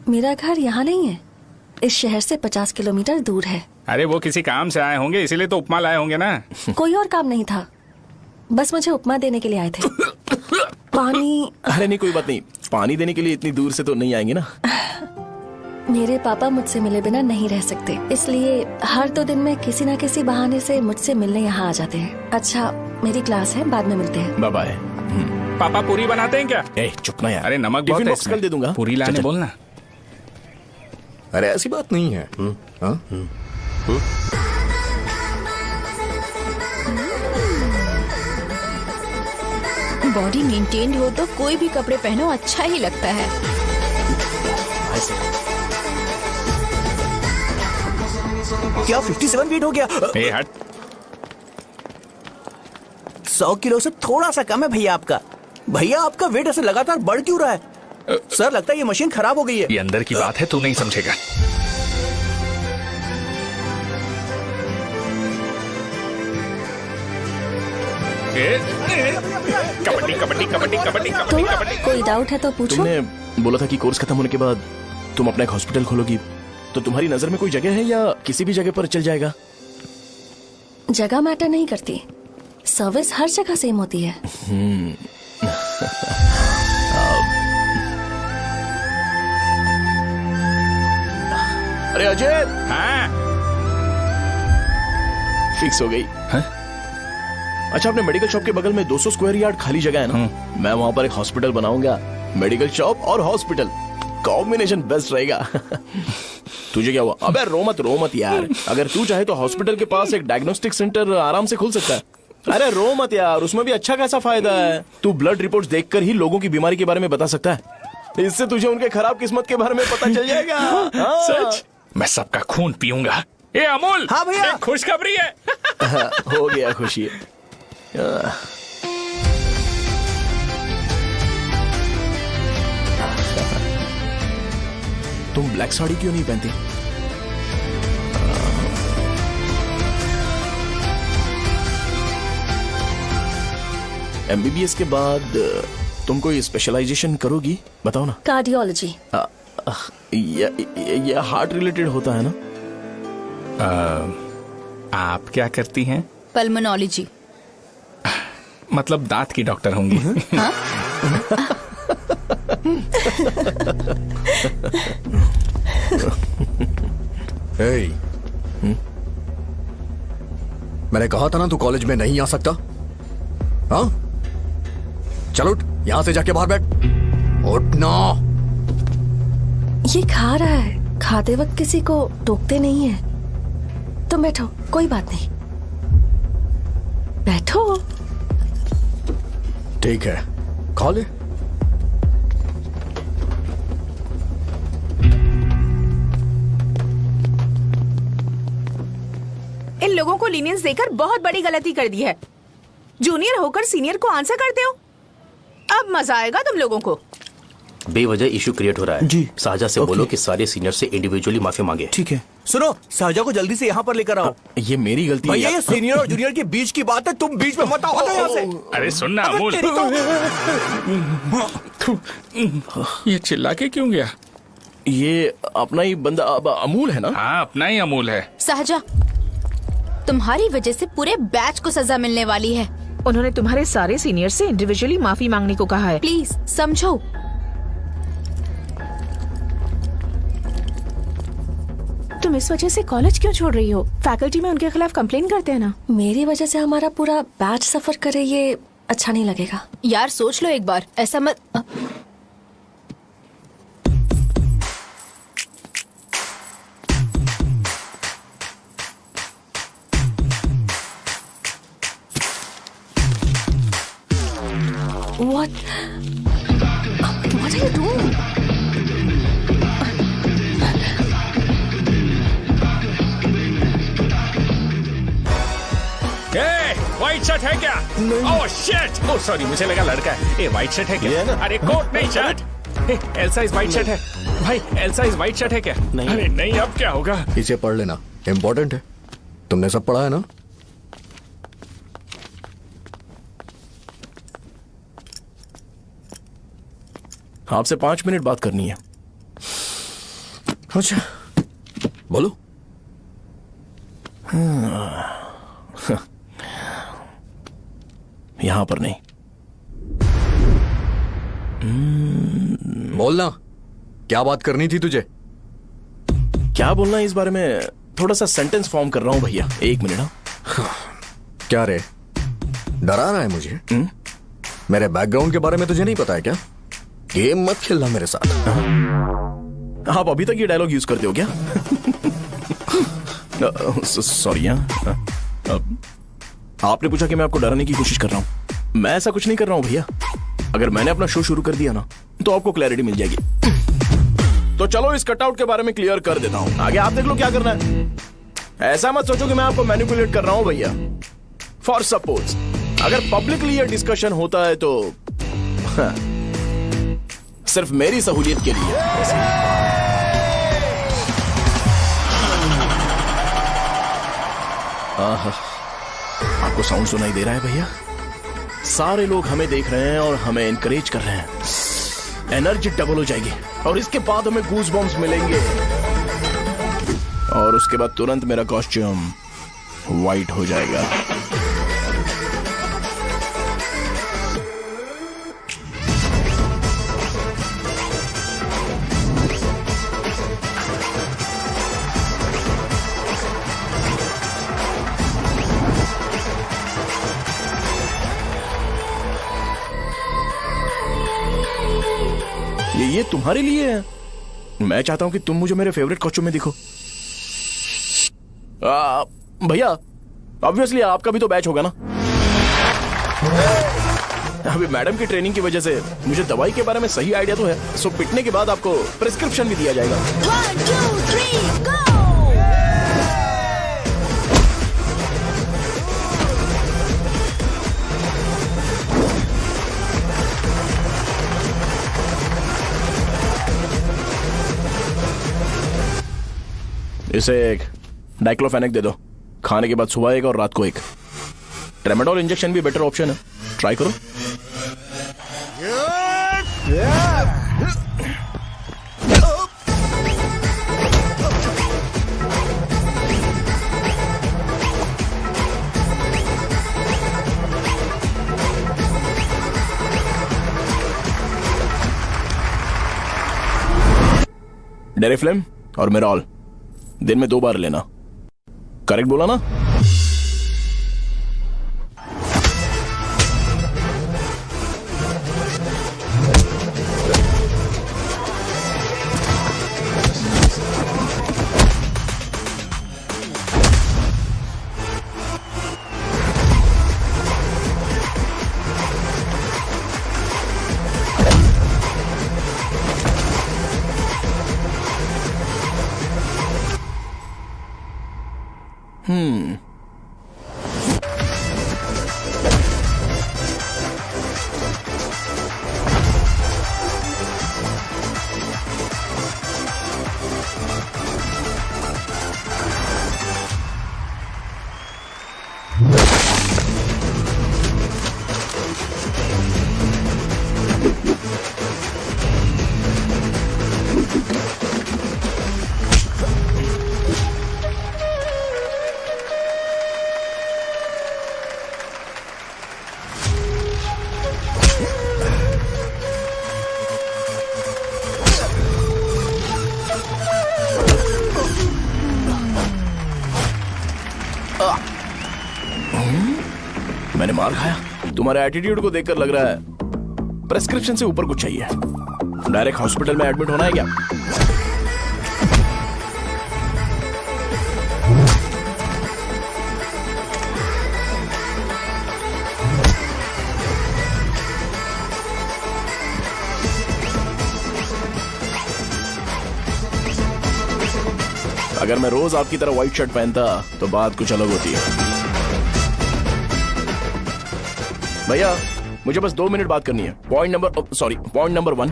मेरा घर यहाँ नहीं है, इस शहर से 50 किलोमीटर दूर है। अरे वो किसी काम से आए होंगे, इसीलिए तो उपमा लाए होंगे ना। कोई और काम नहीं था, बस मुझे उपमा देने के लिए आए थे। पानी। अरे नहीं, कोई बात नहीं, पानी देने के लिए इतनी दूर से तो नहीं आएंगे ना। मेरे पापा मुझसे मिले बिना नहीं रह सकते, इसलिए हर 2 दिन में किसी न किसी बहाने से मुझसे मिलने यहाँ आ जाते हैं। अच्छा, मेरी क्लास है, बाद में मिलते हैं। Bye bye. पापा पूरी बनाते हैं क्या? चुप ना यार। अरे नमक बहुत टिफिन है बॉक्स कल दे दूंगा। पूरी लाने चल। बोलना। अरे ऐसी बात नहीं है। हाँ? बॉडी मेंटेन्ड हो तो कोई भी कपड़े पहनो अच्छा ही लगता है। क्या 57 फीट हो गया? ए हट। 100 किलो से थोड़ा सा कम है भैया आपका। भैया आपका वेट ऐसे लगातार बढ़ क्यों रहा है? सर लगता है ये मशीन खराब हो गई है। ये अंदर की बात है, तू नहीं समझेगा। कबड्डी कबड्डी कबड्डी कबड्डी कबड्डी कबड्डी। कोई डाउट है तो पूछो। तुमने बोला था कि कोर्स खत्म होने के बाद तुम अपना एक हॉस्पिटल खोलोगी, तो तुम्हारी नजर में कोई जगह है या किसी भी जगह पर चल जाएगा? जगह मैटर नहीं करती, सर्विस हर जगह सेम होती है। अरे अजय। हाँ? फिक्स हो गई। हाँ? अच्छा, अपने मेडिकल शॉप के बगल में 200 स्क्वायर यार्ड खाली जगह है ना? मैं वहां पर एक हॉस्पिटल बनाऊंगा। मेडिकल शॉप और हॉस्पिटल, कॉम्बिनेशन बेस्ट रहेगा। तुझे क्या हुआ? अबे रो मत यार। अगर तू चाहे तो हॉस्पिटल के पास एक डायग्नोस्टिक सेंटर आराम से खुल सकता है। अरे रो मत यार, उसमें भी अच्छा खासा फायदा है। तू ब्लड रिपोर्ट्स देखकर ही लोगों की बीमारी के बारे में बता सकता है। इससे तुझे उनके खराब किस्मत के बारे में पता चल जाएगा। सच? मैं सबका खून पीऊंगा। ए अमूल। हाँ भैया। एक खुशखबरी है। हो गया खुशी। तुम ब्लैक साड़ी क्यों नहीं पहनती? MBBS के बाद तुम कोई स्पेशलाइजेशन करोगी? बताओ ना। कार्डियोलॉजी। ये हार्ट रिलेटेड होता है ना? आप क्या करती हैं? पल्मोनोलॉजी। मतलब दांत की डॉक्टर होंगी। हाँ? hey. मैंने कहा था ना तू कॉलेज में नहीं आ सकता। हाँ? चल उठ, यहां से जाके बाहर बैठ। उठ ना। ये खा रहा है, खाते वक्त किसी को टोकते नहीं है। तुम बैठो, कोई बात नहीं, बैठो। ठीक है, खा ले। इन लोगों को लीनियंस देकर बहुत बड़ी गलती कर दी है। जूनियर होकर सीनियर को आंसर करते हो। अब मजा आएगा तुम लोगों को। बेवजह इशू क्रिएट हो रहा है जी। साजा से बोलो कि सारे सीनियर से इंडिविजुअली माफी मांगे। ठीक है। सुनो, साजा को जल्दी से यहाँ पर लेकर आओ। ये मेरी गलती है। भैया ये सीनियर और जूनियर के बीच की बात है, तुम बीच में मत आओ। हटो यहाँ से। अरे सुन ना अमूल। ये चिल्ला के क्यों गया? ये अपना ही बंदा अमूल है ना? हाँ, अपना ही अमूल है। सहजा, तुम्हारी वजह से पूरे बैच को सजा मिलने वाली है। उन्होंने तुम्हारे सारे सीनियर से इंडिविजुअली माफी मांगने को कहा है। प्लीज समझो। तुम इस वजह से कॉलेज क्यों छोड़ रही हो? फैकल्टी में उनके खिलाफ कंप्लेन करते हैं ना। मेरी वजह से हमारा पूरा बैच सफर करे, ये अच्छा नहीं लगेगा। यार सोच लो एक बार, ऐसा मत। What are you doing? White shirt है क्या? Oh shit! ओह सॉरी, मुझे लगा लड़का है। ए व्हाइट शर्ट है क्या? अरे कोट नहीं, shirt. L size white shirt है भाई। एल साइज व्हाइट शर्ट है क्या? अरे नहीं, अब क्या होगा? इसे पढ़ लेना, इम्पोर्टेंट है। तुमने सब पढ़ा है ना? आपसे 5 मिनट बात करनी है। अच्छा बोलो। यहां पर नहीं। बोलना, क्या बात करनी थी तुझे? क्या बोलना है इस बारे में? थोड़ा सा सेंटेंस फॉर्म कर रहा हूं भैया, 1 मिनट। क्या रे, डरा रहा है मुझे? मेरे बैकग्राउंड के बारे में तुझे नहीं पता है क्या? गेम मत खेलना मेरे साथ। आप अभी तक ये डायलॉग यूज करते हो क्या? सॉरी। आपने पूछा कि मैं आपको डराने की कोशिश कर रहा हूं। मैं ऐसा कुछ नहीं कर रहा हूं भैया। अगर मैंने अपना शो शुरू कर दिया ना तो आपको क्लैरिटी मिल जाएगी। तो चलो इस कटआउट के बारे में क्लियर कर देता हूं, आगे आप देख लो क्या करना है। ऐसा मत सोचो कि मैं आपको मैनिपुलेट कर रहा हूं भैया। फॉर सपोज अगर पब्लिकली ये डिस्कशन होता है तो सिर्फ मेरी सहूलियत के लिए। आपको साउंड सुनाई दे रहा है भैया? सारे लोग हमें देख रहे हैं और हमें एनकरेज कर रहे हैं। एनर्जी डबल हो जाएगी और इसके बाद हमें गूज बम्स मिलेंगे और उसके बाद तुरंत मेरा कॉस्ट्यूम वाइट हो जाएगा। ये तुम्हारे लिए है। मैं चाहता हूं कि तुम मुझे मेरे फेवरेट कॉस्ट्यूम में दिखो। भैया ऑब्वियसली आपका भी तो बैच होगा ना। अभी मैडम की ट्रेनिंग की वजह से मुझे दवाई के बारे में सही आइडिया तो है। सो पिटने के बाद आपको प्रिस्क्रिप्शन भी दिया जाएगा। 1 2 3 गो। इसे एक डाइक्लोफेनेक दे दो। खाने के बाद सुबह एक और रात को एक। ट्रेमाडोल इंजेक्शन भी बेटर ऑप्शन है, ट्राई करो। डेरिफ्लेम और मेरॉल दिन में 2 बार लेना। करेक्ट बोला ना? मैंने मार खाया। तुम्हारे एटीट्यूड को देखकर लग रहा है प्रेस्क्रिप्शन से ऊपर कुछ चाहिए। डायरेक्ट हॉस्पिटल में एडमिट होना है क्या? अगर मैं रोज आपकी तरह व्हाइट शर्ट पहनता तो बात कुछ अलग होती है। भैया मुझे बस 2 मिनट बात करनी है। पॉइंट नंबर 1,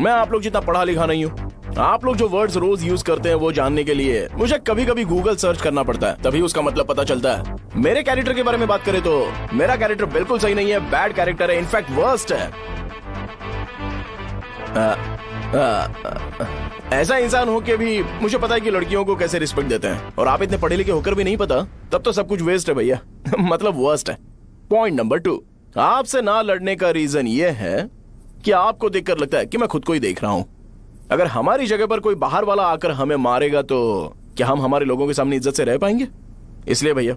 मैं आप लोग जितना पढ़ा लिखा नहीं हूँ। आप लोग जो वर्ड्स रोज यूज करते हैं वो जानने के लिए मुझे कभी कभी गूगल सर्च करना पड़ता है, तभी उसका मतलब पता चलता है। मेरे कैरेक्टर के बारे में बात करें तो मेरा कैरेक्टर बिल्कुल सही नहीं है, बैड कैरेक्टर है, इनफैक्ट वर्स्ट है। ऐसा इंसान हो के भी मुझे पता है कि लड़कियों को कैसे रिस्पेक्ट देते हैं, और आप इतने पढ़े लिखे होकर भी नहीं पता, तब तो सब कुछ वेस्ट है भैया। मतलब वर्स्ट है। पॉइंट नंबर 2, आपसे ना लड़ने का रीजन ये है कि आपको देखकर लगता है कि मैं खुद को ही देख रहा हूं। अगर हमारी जगह पर कोई बाहर वाला आकर हमें मारेगा तो क्या हम हमारे लोगों के सामने इज्जत से रह पाएंगे? इसलिए भैया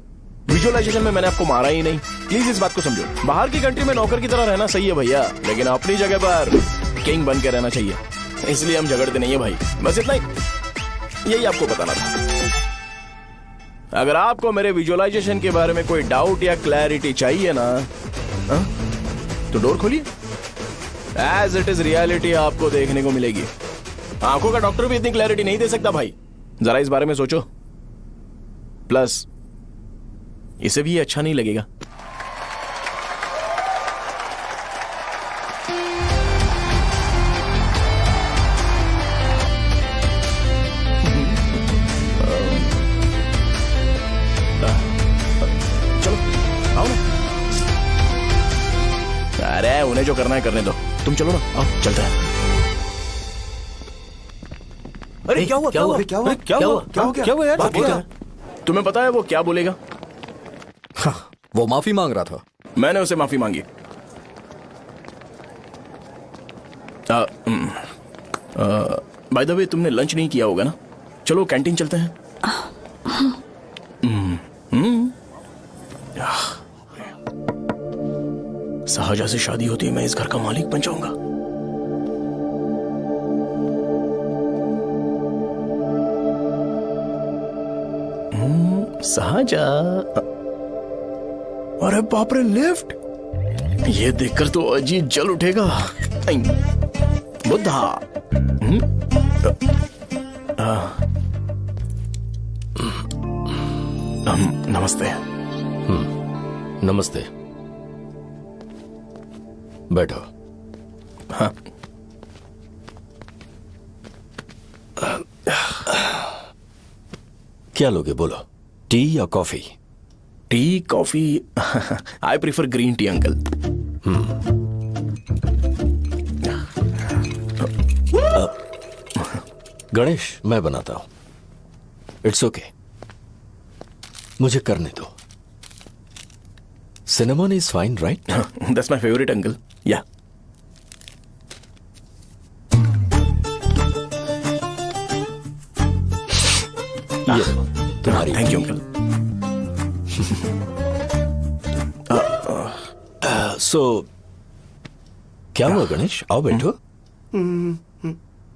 विजुअलाइजेशन में मैंने आपको मारा ही नहीं। प्लीज इस बात को समझो। बाहर की कंट्री में नौकर की तरह रहना सही है भैया, लेकिन अपनी जगह पर किंग बन के रहना चाहिए। इसलिए हम झगड़ते नहीं है भाई, बस इतना ही, यही आपको बताना था। अगर आपको मेरे विजुअलाइजेशन के बारे में कोई डाउट या क्लैरिटी चाहिए ना, तो डोर खोलिए। एज इट इज रियलिटी आपको देखने को मिलेगी। आंखों का डॉक्टर भी इतनी क्लैरिटी नहीं दे सकता भाई, जरा इस बारे में सोचो। प्लस इसे भी अच्छा नहीं लगेगा। चलो आओ ना। अरे उन्हें जो करना है करने दो, तुम चलो ना, आओ चलते हैं। अरे क्या हुआ? क्या हुआ? क्या हुआ? क्या हुआ? क्या हुआ यार? तुम्हें पता है वो क्या बोलेगा? वो माफी मांग रहा था। मैंने उसे माफी मांगी। बाय द वे तुमने लंच नहीं किया होगा ना? चलो कैंटीन चलते हैं। सहजा से शादी होती है, मैं इस घर का मालिक बन जाऊंगा। सहजा, अरे बाप रे, लिफ्ट! ये देखकर तो अजीत जल उठेगा। बुद्धा। नमस्ते। नमस्ते, बैठो। हाँ। क्या लोगे बोलो, टी या coffee? T, coffee? I prefer green tea uncle. Ganesh, मैं बनाता हूं। इट्स ओके, मुझे करने दो। Cinnamon is fine, right? That's my favourite uncle. या तुम्हारी। Thank you uncle. सो क्या हुआ गणेश? आओ बैठो।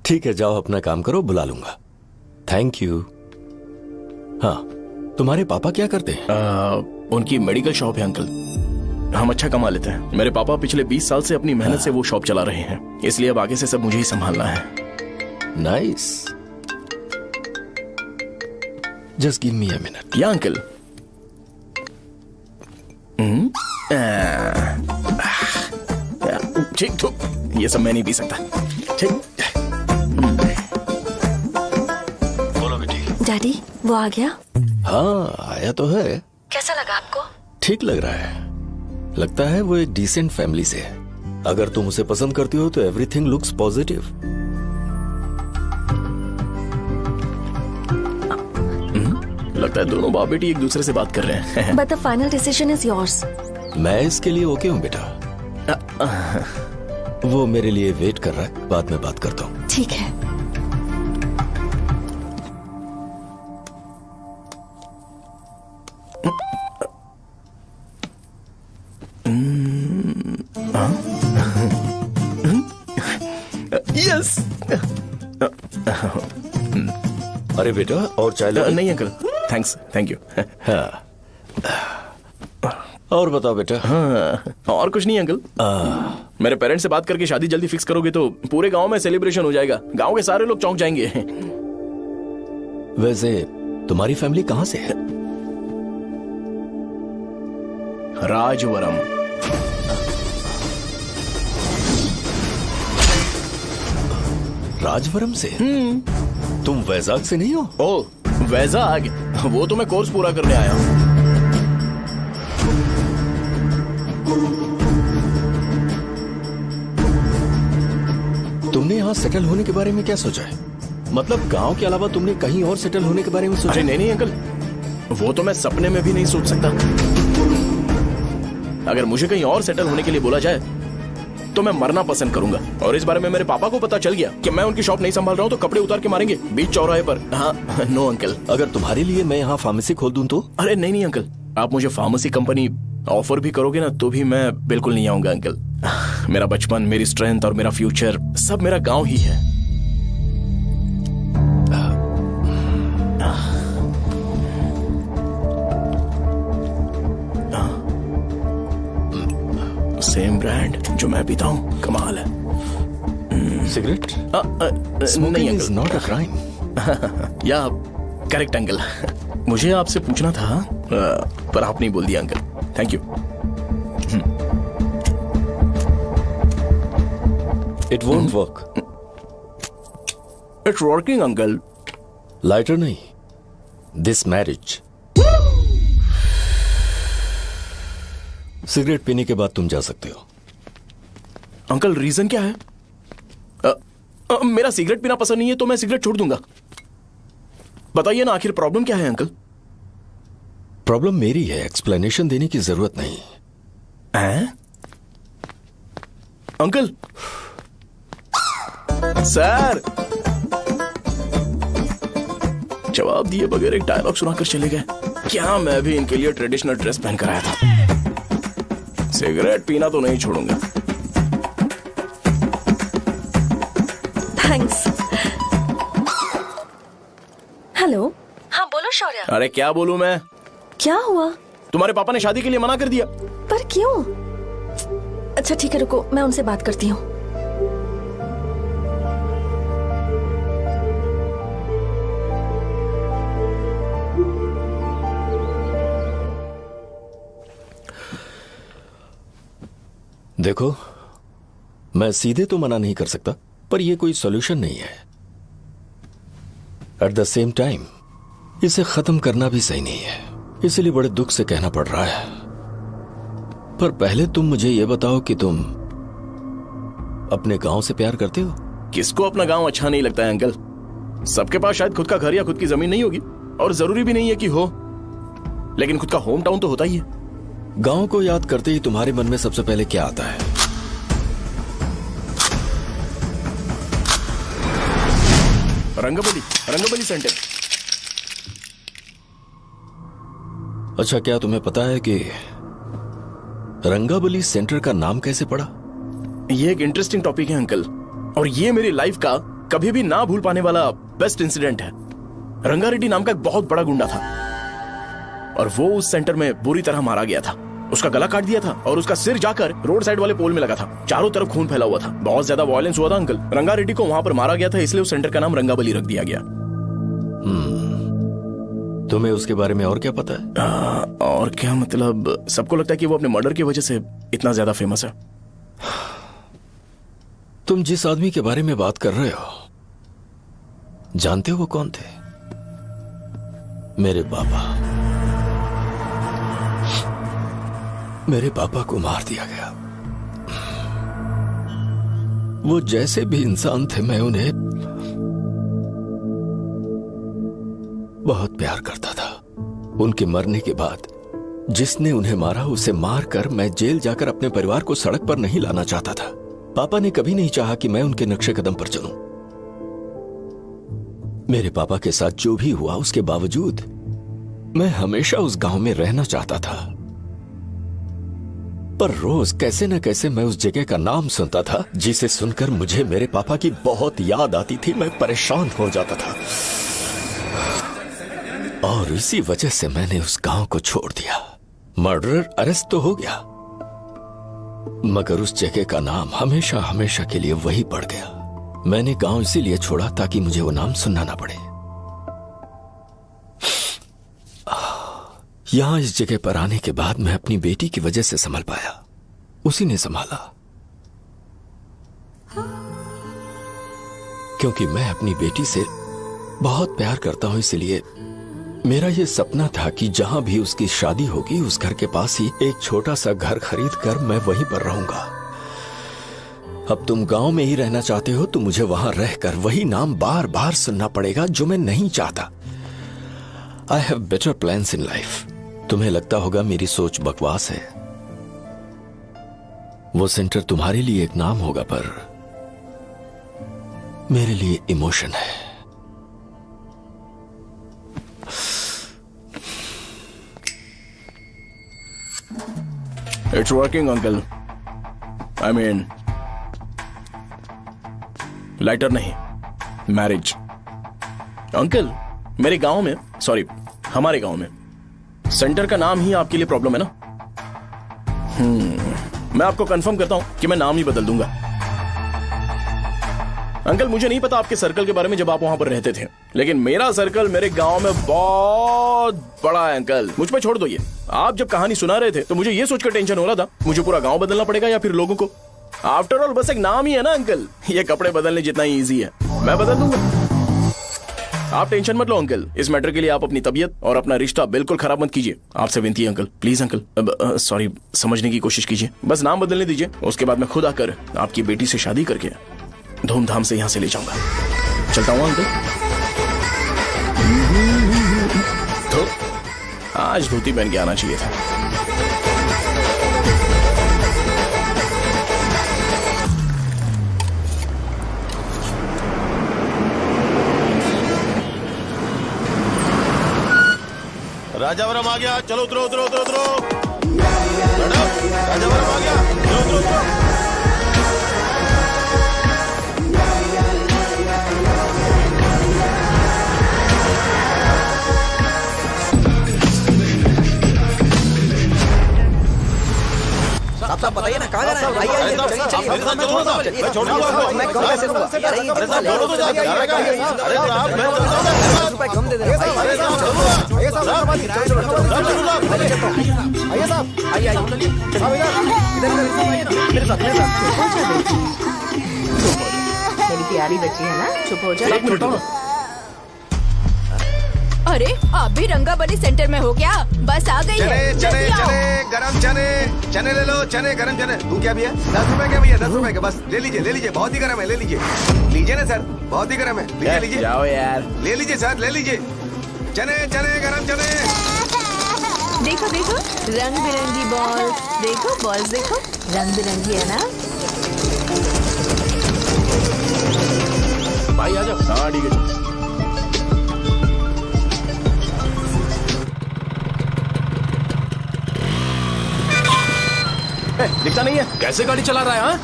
ठीक है, जाओ अपना काम करो, बुला लूंगा। Thank you. हाँ, तुम्हारे पापा क्या करते हैं? उनकी मेडिकल शॉप है अंकल। हम अच्छा कमा लेते हैं। मेरे पापा पिछले 20 साल से अपनी मेहनत से वो शॉप चला रहे हैं, इसलिए अब आगे से सब मुझे ही संभालना है। Nice. Just give me a minute. या अंकल। ठीक तो ये सब मैं नहीं पी सकता। ठीक। बोलो बेटी। डैडी, वो आ गया? हाँ, आया तो है। कैसा लगा आपको? ठीक लग रहा है। लगता है वो एक डिसेंट फैमिली से है। अगर तुम उसे पसंद करती हो तो एवरीथिंग लुक्स पॉजिटिव। लगता है दोनों बाप बेटी एक दूसरे से बात कर रहे हैं। But the final decision is yours. मैं इसके लिए ओके हूँ बेटा। वो मेरे लिए वेट कर रहा है, बाद में बात करता हूँ। ठीक है। यस। अरे बेटा, और चाय लो? नहीं अंकल, थैंक्स, थैंक यू। हाँ। और बताओ बेटा। हाँ, और कुछ नहीं अंकल। मेरे पेरेंट्स से बात करके शादी जल्दी फिक्स करोगे तो पूरे गांव में सेलिब्रेशन हो जाएगा। गांव के सारे लोग चौंक जाएंगे। वैसे तुम्हारी फैमिली कहाँ से है? राजवरम। राजवरम से? तुम वैजाग से नहीं हो? ओ, वैजाग? वो तो मैं कोर्स पूरा करने आया हूँ। तुमने यहाँ सेटल होने के बारे में क्या सोचा है? मतलब गांव के अलावा तुमने कहीं और सेटल होने के बारे में सोचा? अरे नहीं अंकल, वो तो मैं सपने में भी नहीं सोच सकता। अगर मुझे कहीं और सेटल होने के लिए बोला जाए तो मैं मरना पसंद करूंगा। और इस बारे में मेरे पापा को पता चल गया कि मैं उनकी शॉप नहीं संभाल रहा हूँ तो कपड़े उतार के मारेंगे बीच चौराहे पर। हाँ नो अंकल। अगर तुम्हारे लिए मैं यहाँ फार्मेसी खोल दूं तो? अरे नहीं अंकल, आप मुझे फार्मेसी कंपनी ऑफर भी करोगे ना तो भी मैं बिल्कुल नहीं आऊंगा अंकल। मेरा बचपन, मेरी स्ट्रेंथ और मेरा फ्यूचर सब मेरा गांव ही है। सेम ब्रांड जो मैं पीता हूँ, कमाल है। सिगरेट? नहीं इज नॉट अ क्राइम। या करेक्ट अंकल। मुझे आपसे पूछना था पर आप नहीं बोल दिया uncle. Thank you. It won't work. It's working uncle. Lighter नहीं, दिस मैरिज। सिगरेट पीने के बाद तुम जा सकते हो। अंकल रीजन क्या है? मेरा सिगरेट पीना पसंद नहीं है तो मैं सिगरेट छोड़ दूंगा। बताइए ना आखिर प्रॉब्लम क्या है अंकल? प्रॉब्लम मेरी है, एक्सप्लेनेशन देने की जरूरत नहीं है। अंकल सर जवाब दिए बगैर एक डायलॉग सुनाकर चले गए। क्या मैं भी इनके लिए ट्रेडिशनल ड्रेस पहन कर आया था। सिगरेट पीना तो नहीं छोड़ूंगा। थैंक्स। हेलो। हाँ बोलो शौर्य। अरे क्या बोलूं मैं? क्या हुआ? तुम्हारे पापा ने शादी के लिए मना कर दिया। पर क्यों? अच्छा ठीक है रुको, मैं उनसे बात करती हूँ। देखो, मैं सीधे तो मना नहीं कर सकता, पर यह कोई सॉल्यूशन नहीं है। एट द सेम टाइम इसे खत्म करना भी सही नहीं है, इसलिए बड़े दुख से कहना पड़ रहा है। पर पहले तुम मुझे यह बताओ कि तुम अपने गांव से प्यार करते हो? किसको अपना गांव अच्छा नहीं लगता है अंकल? सबके पास शायद खुद का घर या खुद की जमीन नहीं होगी, और जरूरी भी नहीं है कि हो, लेकिन खुद का होम टाउन तो होता ही है। गांव को याद करते ही तुम्हारे मन में सबसे पहले क्या आता है? रंगबली सेंटर। अच्छा, क्या तुम्हें पता है कि रंगाबली सेंटर का नाम कैसे पड़ा? ये एक इंटरेस्टिंग टॉपिक है अंकल, और ये मेरी लाइफ का कभी भी ना भूल पाने वाला बेस्ट इंसिडेंट है। रंगारेड्डी नाम का एक बहुत बड़ा गुंडा था, और वो उस सेंटर में बुरी तरह मारा गया था। उसका गला काट दिया था और उसका सिर जाकर रोड साइड वाले पोल में लगा था। चारों तरफ खून फैला हुआ था, बहुत ज्यादा वायलेंस हुआ था अंकल। रंगारेड्डी को वहां पर मारा गया था, इसलिए उस सेंटर का नाम रंगाबली रख दिया गया। तुम्हें उसके बारे में और क्या पता है? और क्या मतलब, सबको लगता है कि वो अपने मर्डर की वजह से इतना ज्यादा फेमस है। तुम जिस आदमी के बारे में बात कर रहे हो, जानते हो वो कौन थे? मेरे पापा। मेरे पापा को मार दिया गया। वो जैसे भी इंसान थे, मैं उन्हें बहुत प्यार करता था। उनके मरने के बाद जिसने उन्हें मारा उसे मारकर मैं जेल जाकर अपने परिवार को सड़क पर नहीं लाना चाहता था। पापा ने कभी नहीं चाहा कि मैं उनके नक्शे कदम पर चलूं। मेरे पापा के साथ जो भी हुआ उसके बावजूद मैं हमेशा उस गांव में रहना चाहता था। पर रोज कैसे न कैसे मैं उस जगह का नाम सुनता था, जिसे सुनकर मुझे मेरे पापा की बहुत याद आती थी। मैं परेशान हो जाता था, और इसी वजह से मैंने उस गांव को छोड़ दिया। मर्डरर अरेस्ट तो हो गया, मगर उस जगह का नाम हमेशा हमेशा के लिए वही पड़ गया। मैंने गांव इसीलिए छोड़ा ताकि मुझे वो नाम सुनना ना पड़े। यहां इस जगह पर आने के बाद मैं अपनी बेटी की वजह से संभल पाया, उसी ने संभाला। क्योंकि मैं अपनी बेटी से बहुत प्यार करता हूं, इसलिए मेरा यह सपना था कि जहां भी उसकी शादी होगी उस घर के पास ही एक छोटा सा घर खरीद कर मैं वहीं पर रहूंगा। अब तुम गांव में ही रहना चाहते हो तो मुझे वहां रहकर वही नाम बार बार सुनना पड़ेगा जो मैं नहीं चाहता। I have better plans in life. तुम्हें लगता होगा मेरी सोच बकवास है। वो सेंटर तुम्हारे लिए एक नाम होगा पर मेरे लिए इमोशन है। It's working uncle. I mean lighter नहीं, मैरिज। अंकल मेरे गांव में, सॉरी हमारे गांव में सेंटर का नाम ही आपके लिए प्रॉब्लम है ना? मैं आपको कंफर्म करता हूं कि मैं नाम ही बदल दूंगा। अंकल मुझे नहीं पता आपके सर्कल के बारे में जब आप वहां पर रहते थे, लेकिन मेरा सर्कल मेरे गांव में बहुत बड़ा है अंकल। मुझ पे छोड़ दो ये। आप जब कहानी सुना रहे थे तो मुझे ये सोचकर टेंशन हो रहा था मुझे पूरा गांव बदलना पड़ेगा या फिर लोगों को। आफ्टर ऑल बस एक नाम ही है ना अंकल, ये कपड़े बदलने जितना ही ईजी है, मैं बदल दूंगा। आप टेंशन मत लो अंकल, इस मैटर के लिए आप अपनी तबीयत और अपना रिश्ता बिल्कुल खराब मत कीजिए। आपसे विनती है अंकल, प्लीज अंकल। सॉरी, समझने की कोशिश कीजिए, बस नाम बदलने दीजिए। उसके बाद मैं खुद आकर आपकी बेटी से शादी करके धूमधाम से यहां से ले जाऊंगा। चलता हूं अंकल। तो आज धोती पहन के आना चाहिए था। राजावरम आ गया, चलो उतरो उतरो उतरो उतरो। राजावरम आ गया, चलो उतरो उतरो। साहब बताइए ना कहाँ जाना है? आइए मैं छोड़ दूंगा। मैं कम पैसे दूंगा। ₹10 कम दे देना भाई। आइए साहब, आइए मेरे साथ मेरी प्यारी बच्ची है ना, चुप हो जाओ। अरे आप भी रंगाबली सेंटर में हो क्या? बस आ गई है। चने गरम चने ले लो, चने गरम चने। तू क्या भैया? 10 रुपए के भैया, 10 रुपए के बस। ले लीजिए, बहुत ही गरम है, ले लीजिए ना सर, बहुत ही गरम है। लीजिए जाओ यार, ले लीजिए सर, ले लीजिए। चने गरम चने। देखो रंग बिरंगी बॉल्स, देखो रंग बिरंगी है ना। भाई आ जाओ। हाँ ठीक है। दिखता नहीं है, कैसे गाड़ी चला रहा है? हाँ?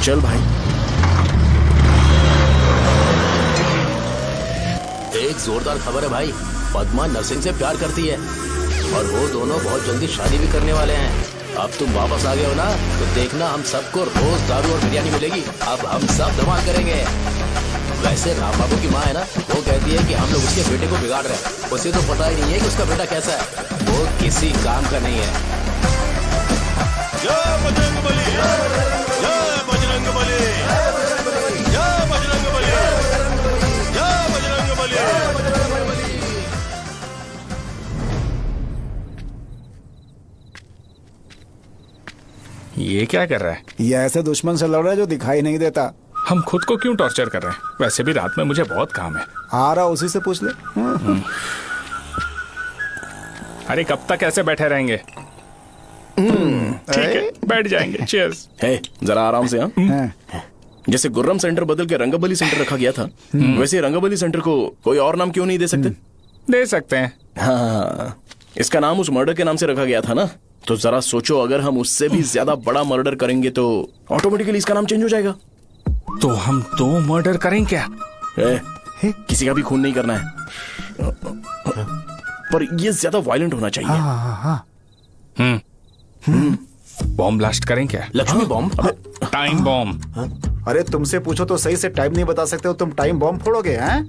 चल भाई। एक जोरदार खबर है भाई, पद्मा नरसिंह से प्यार करती है और वो दोनों बहुत जल्दी शादी भी करने वाले हैं। अब तुम वापस आ गए हो ना, तो देखना हम सबको रोज दारू और बिरयानी मिलेगी। अब हम सब धमाल करेंगे। वैसे राम बाबू की माँ है ना, वो कहती है कि हम लोग उसके बेटे को बिगाड़ रहे हैं। उसे तो पता ही नहीं है कि उसका बेटा कैसा है, वो किसी काम का नहीं है। जय बजरंगबली, जय बजरंगबली, जय बजरंगबली, जय बजरंगबली। ये क्या कर रहा है? ये ऐसे दुश्मन से लड़ रहा है जो दिखाई नहीं देता। हम खुद को क्यों टॉर्चर कर रहे हैं? वैसे भी रात में मुझे बहुत काम है। आ रहा उसी से पूछ ले। अरे कब तक ऐसे बैठे रहेंगे? ठीक है, बैठ जाएंगे। चीयर्स। जरा आराम से। हाँ, जैसे गुर्रम सेंटर बदल के रंगाबली सेंटर रखा गया था, वैसे रंगाबली सेंटर को कोई और नाम क्यों नहीं दे सकते? दे सकते हैं। हाँ, इसका नाम उस मर्डर के नाम से रखा गया था ना, तो जरा सोचो अगर हम उससे भी ज्यादा बड़ा मर्डर करेंगे तो ऑटोमेटिकली इसका नाम चेंज हो जाएगा। तो हम 2 मर्डर करें क्या? किसी का भी खून नहीं करना है, पर ये ज्यादा वायलेंट होना चाहिए। बॉम्ब ब्लास्ट करें क्या? Lakshmi bomb, time bomb. अरे तुमसे पूछो तो सही से टाइम नहीं बता सकते हो, तुम टाइम बॉम्ब फोड़ोगे? हैं?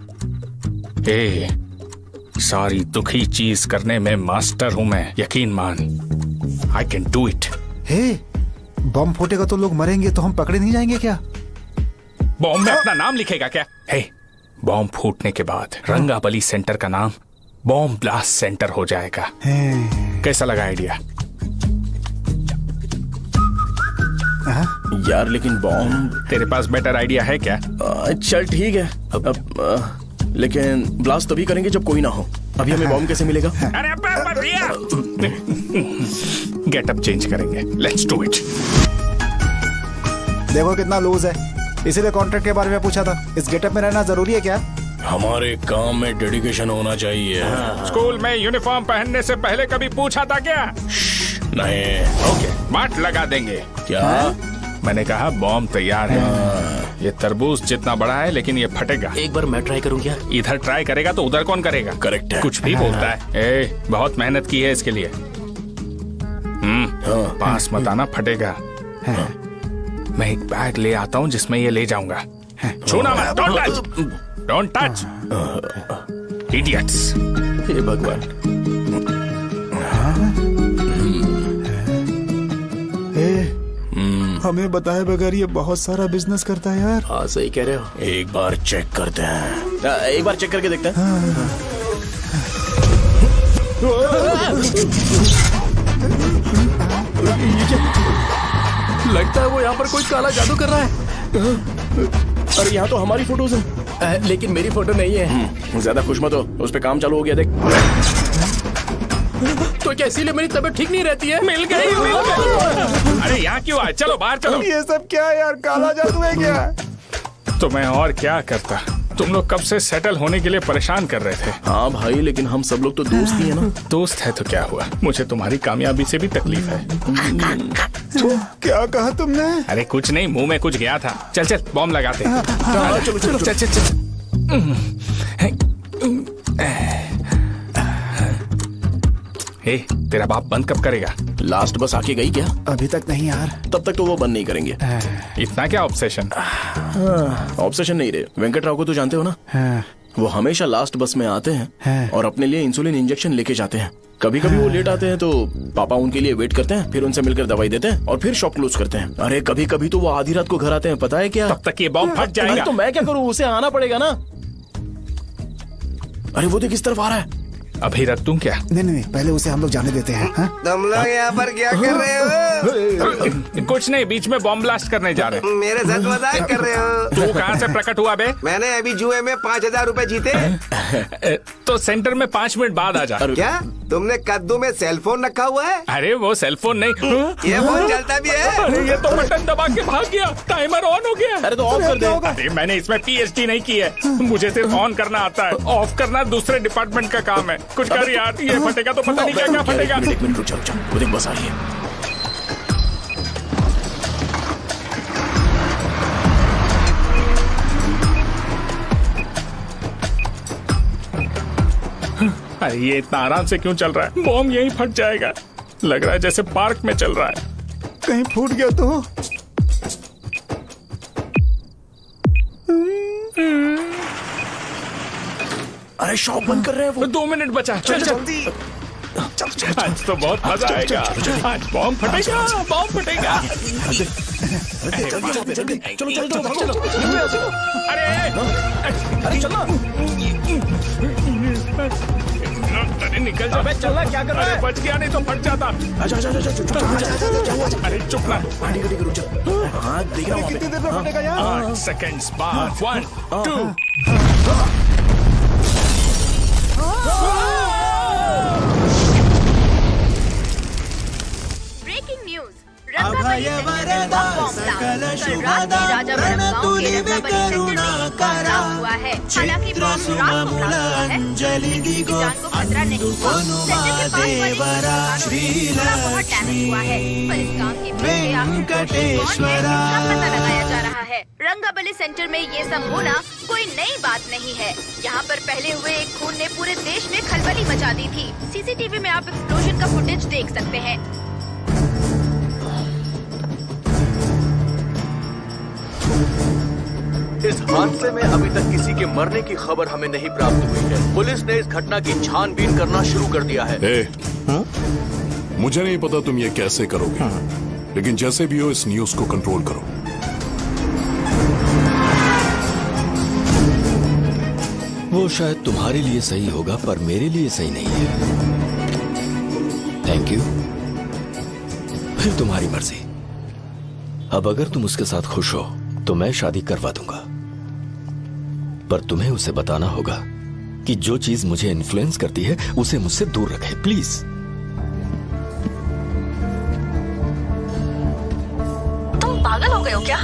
सारी दुखी चीज करने में मास्टर हूं मैं, यकीन मान। I can do it. Bomb फूटेगा तो लोग मरेंगे, तो हम पकड़े नहीं जाएंगे क्या? बॉम्ब में अपना नाम लिखेगा क्या? बॉम्ब फूटने के बाद रंगाबली सेंटर का नाम बॉम्ब ब्लास्ट सेंटर हो जाएगा। कैसा लगा आइडिया? यार लेकिन बॉम्ब। तेरे पास बेटर आइडिया है क्या? चल ठीक है, लेकिन ब्लास्ट तभी करेंगे जब कोई ना हो। अभी हमें बॉम्ब कैसे मिलेगा? अरे भैया गेटअप चेंज करेंगे, लेट्स डू इट। देखो कितना लूज है, इसीलिए कॉन्ट्रैक्ट के बारे में पूछा था। इस गेटअप में रहना जरूरी है क्या? हमारे काम में डेडिकेशन होना चाहिए। स्कूल में यूनिफॉर्म पहनने से पहले कभी पूछा था क्या? नहीं। ओके, मार्ट लगा देंगे। क्या? मैंने कहा बॉम्ब तैयार है। ये तरबूज जितना बड़ा है लेकिन ये फटेगा। एक बार मैं ट्राई करूं क्या? इधर ट्राई करेगा तो उधर कौन करेगा? करेक्ट है। कुछ भी बोलता है। बहुत मेहनत की है इसके लिए। पास मत आना, फटेगा। मैं एक बैग ले आता हूँ जिसमें ये ले जाऊंगा। छूना मत, don't touch, don't touch, idiots. हे भगवान। हमें बताए बगैर ये बहुत सारा बिजनेस करता है यार। हाँ सही कह रहे हो। एक बार चेक करते हैं। एक बार चेक करके देखते हैं। लगता है वो यहाँ पर कोई काला जादू कर रहा है। अरे यहाँ तो हमारी फोटोज हैं, लेकिन मेरी फोटो नहीं है। ज्यादा खुश मत हो, उस पे काम चालू हो गया। देख तो क्या इसीलिए मेरी तबीयत ठीक नहीं रहती है? मिल गई। अरे यहाँ क्यों आए? चलो बाहर चलो। ये सब क्या है यार? काला जादू है क्या? तो मैं और क्या करता? तुम लोग कब से सेटल होने के लिए परेशान कर रहे थे। हाँ भाई, लेकिन हम सब लोग तो दोस्त ही है ना। दोस्त है तो क्या हुआ? मुझे तुम्हारी कामयाबी से भी तकलीफ है। क्या कहा तुमने? अरे कुछ नहीं, मुंह में कुछ गया था। चल चल बॉम्ब लगाते। चलो चलो चल चल चल। ए, तेरा बाप बंद कब करेगा? लास्ट बस आके गई क्या? अभी तक नहीं यार। तब तक तो वो बंद नहीं करेंगे। इतना क्या ऑब्सेशन? ऑब्सेशन नहीं रे। वेंकट राव को तो जानते हो ना? वो हमेशा लास्ट बस में आते हैं और अपने लिए इंसुलिन इंजेक्शन लेके जाते हैं। कभी कभी वो लेट आते हैं तो पापा उनके लिए वेट करते हैं, फिर उनसे मिलकर दवाई देते हैं और फिर शॉप क्लोज करते हैं। अरे कभी कभी तो वो आधी रात को घर आते हैं, पता है क्या? तब तक ये बॉम्ब फट जाएगा। अरे तो मैं क्या करूँ? उसे आना पड़ेगा ना। अरे वो देख किस तरफ आ रहा है। अभी रख दूं क्या? नहीं, पहले उसे हम लोग जाने देते हैं। तुम लोग यहाँ पर क्या कर रहे हो? कुछ नहीं, बीच में बॉम्ब ब्लास्ट करने जा रहे हैं। मेरे साथ मजाक कर रहे हो? तू कहाँ से प्रकट हुआ बे? मैंने अभी जुए में 5,000 रुपए जीते। तो सेंटर में 5 मिनट बाद आ जा। क्या तुमने कद्दू में सेलफोन रखा हुआ है? अरे वो सेलफोन नहीं, ये फोन चलता भी है। अरे ये तो बटन दबा के भाग गया, टाइमर ऑन हो गया। अरे तो ऑफ कर दे। अरे मैंने इसमें PhD नहीं की है, मुझे सिर्फ ऑन करना आता है। ऑफ करना दूसरे डिपार्टमेंट का काम है। कुछ कर यार, ये फटेगा तो पता नहीं क्या क्या फटेगा। एक मिनट रुक जाओ, वो देख बस आ रही है। अरे ये इतना आराम से क्यों चल रहा है? बॉम्ब यहीं फट जाएगा। लग रहा है जैसे पार्क में चल रहा है। कहीं फूट गया तो? अरे शॉप बंद कर रहे हैं वो। 2 मिनट बचा। चल जल्दी। आज तो बहुत मजा आएगा। आज बॉम्ब फटेगा, बॉम्ब फटेगा। चलो। अरे चलना। अरे निकल जा। अबे चलना, क्या कर रहा है? बच गया, नहीं तो फट जाता। अरे चुप ना। हाँ देख रहा हूँ। कितनी देर में फटेगा यार? 8 सेकंड्स बाद 1 2। Breaking news. अभय वरदा सकल शुभदा प्रणतुरि करुणाकरा चित्र सुममूल अंजलि दिगो अनुमादेवरा श्रीलक्ष्मी वेंकटेश्वरा। लगाया जा रहा है। रंगाबली सेंटर में ये सब होना कोई नई बात नहीं है। यहाँ पर पहले हुए एक खून ने पूरे देश में खलबली मचा दी थी। CCTV में आप एक्सप्लोजन का फुटेज देख सकते हैं। इस हादसे में अभी तक किसी के मरने की खबर हमें नहीं प्राप्त हुई है। पुलिस ने इस घटना की छानबीन करना शुरू कर दिया है। मुझे नहीं पता तुम ये कैसे करोगे, लेकिन जैसे भी हो इस न्यूज को कंट्रोल करो। वो शायद तुम्हारे लिए सही होगा पर मेरे लिए सही नहीं है। Thank you. फिर तुम्हारी मर्जी। अब अगर तुम उसके साथ खुश हो तो मैं शादी करवा दूंगा, पर तुम्हें उसे बताना होगा कि जो चीज मुझे इन्फ्लुएंस करती है उसे मुझसे दूर रखे, प्लीज। तुम पागल हो गए हो क्या?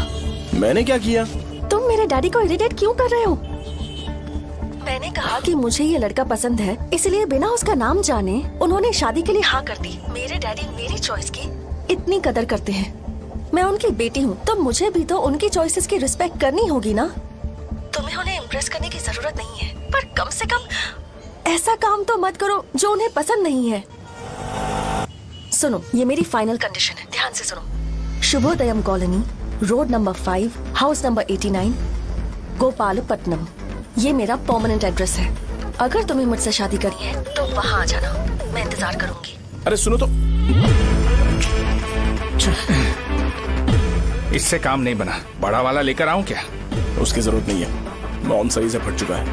मैंने क्या किया? तुम मेरे डैडी को इरिटेट क्यों कर रहे हो? मैंने कहा कि मुझे ये लड़का पसंद है, इसलिए बिना उसका नाम जाने उन्होंने शादी के लिए हाँ कर दी। मेरे डैडी मेरी चॉइस की इतनी कदर करते हैं। मैं उनकी बेटी हूँ, तो मुझे भी तो उनकी चॉइसेस की रिस्पेक्ट करनी होगी ना। तुम्हें उन्हें इम्प्रेस करने की जरूरत नहीं है, पर कम से कम ऐसा काम तो मत करो जो उन्हें पसंद नहीं है। सुनो, ये मेरी फाइनल कंडीशन है, ध्यान से सुनो। Shubhodayam colony, road number 5, house number 89, Gopalapatnam. ये मेरा परमानेंट एड्रेस है। अगर तुम्हें मुझसे शादी करनी है तो वहाँ आ जाना, मैं इंतजार करूंगी। अरे सुनो तो, इससे काम नहीं बना, बड़ा वाला लेकर आऊं क्या? उसकी जरूरत नहीं है, नॉन सही से फट चुका है।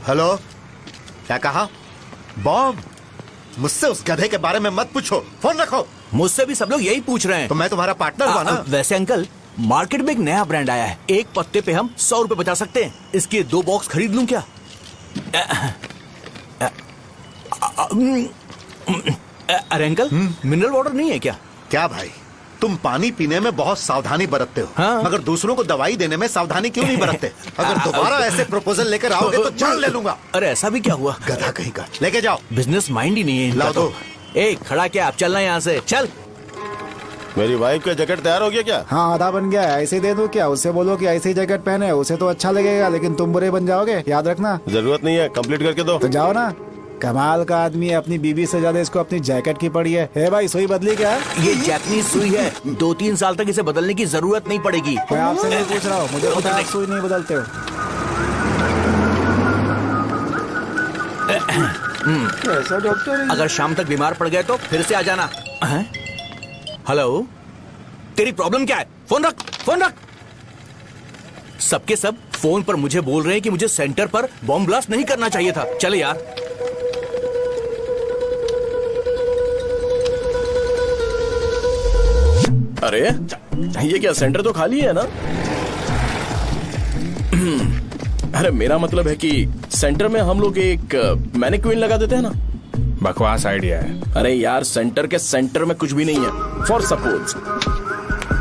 हेलो, क्या कहा? बॉब, मुझसे उस गधे के बारे में मत पूछो, फोन रखो। मुझसे भी सब लोग यही पूछ रहे हैं। तो मैं तुम्हारा पार्टनर हुआ ना। वैसे अंकल, मार्केट में एक नया ब्रांड आया है, एक पत्ते पे हम 100 रुपए बचा सकते हैं। इसके 2 बॉक्स खरीद लूं क्या? अरे अंकल, मिनरल वाटर नहीं है क्या? क्या भाई, तुम पानी पीने में बहुत सावधानी बरतते हो, हाँ? मगर दूसरों को दवाई देने में सावधानी क्यों नहीं बरतते? अगर दोबारा ऐसे प्रपोजल लेकर आओगे तो जान ले लूंगा। अरे ऐसा भी क्या हुआ? गधा कहीं का, लेके जाओ। बिजनेस माइंड ही नहीं है इनका। लाओ दो। ए, खड़ा क्या, आप चलना यहाँ से, चल। मेरी वाइफ का जैकेट तैयार हो गया क्या? हाँ, आधा बन गया है। ऐसे ही दे दो क्या? उससे बोलो कि ऐसे ही जैकेट पहने, उसे तो अच्छा लगेगा, लेकिन तुम बुरे बन जाओगे, याद रखना। जरूरत नहीं है, कंप्लीट करके दो। तो जाओ ना। कमाल का आदमी है, अपनी बीबी से ज्यादा इसको अपनी जैकेट की पड़ी है। हे भाई, सुई बदली क्या? ये जैपनीज सुई है, 2-3 साल तक इसे बदलने की जरूरत नहीं पड़ेगी। मैं आपसे नहीं पूछ रहा हूँ, मुझे पता है आप सुई नहीं बदलते हो। कैसा डॉक्टर है? अगर शाम तक बीमार पड़ गए तो फिर से आ जाना। हेलो, तेरी प्रॉब्लम क्या है? फोन रख, फोन रख। सबके सब फोन पर मुझे बोल रहे हैं कि मुझे सेंटर पर बॉम्ब ब्लास्ट नहीं करना चाहिए था। चले यार। अरे ये क्या, सेंटर तो खाली है ना? अरे मेरा मतलब है कि सेंटर में हम लोग एक मैनिक्विन लगा देते हैं ना। बकवास आइडिया है। अरे यार, सेंटर के सेंटर में कुछ भी नहीं है। फॉर सपोज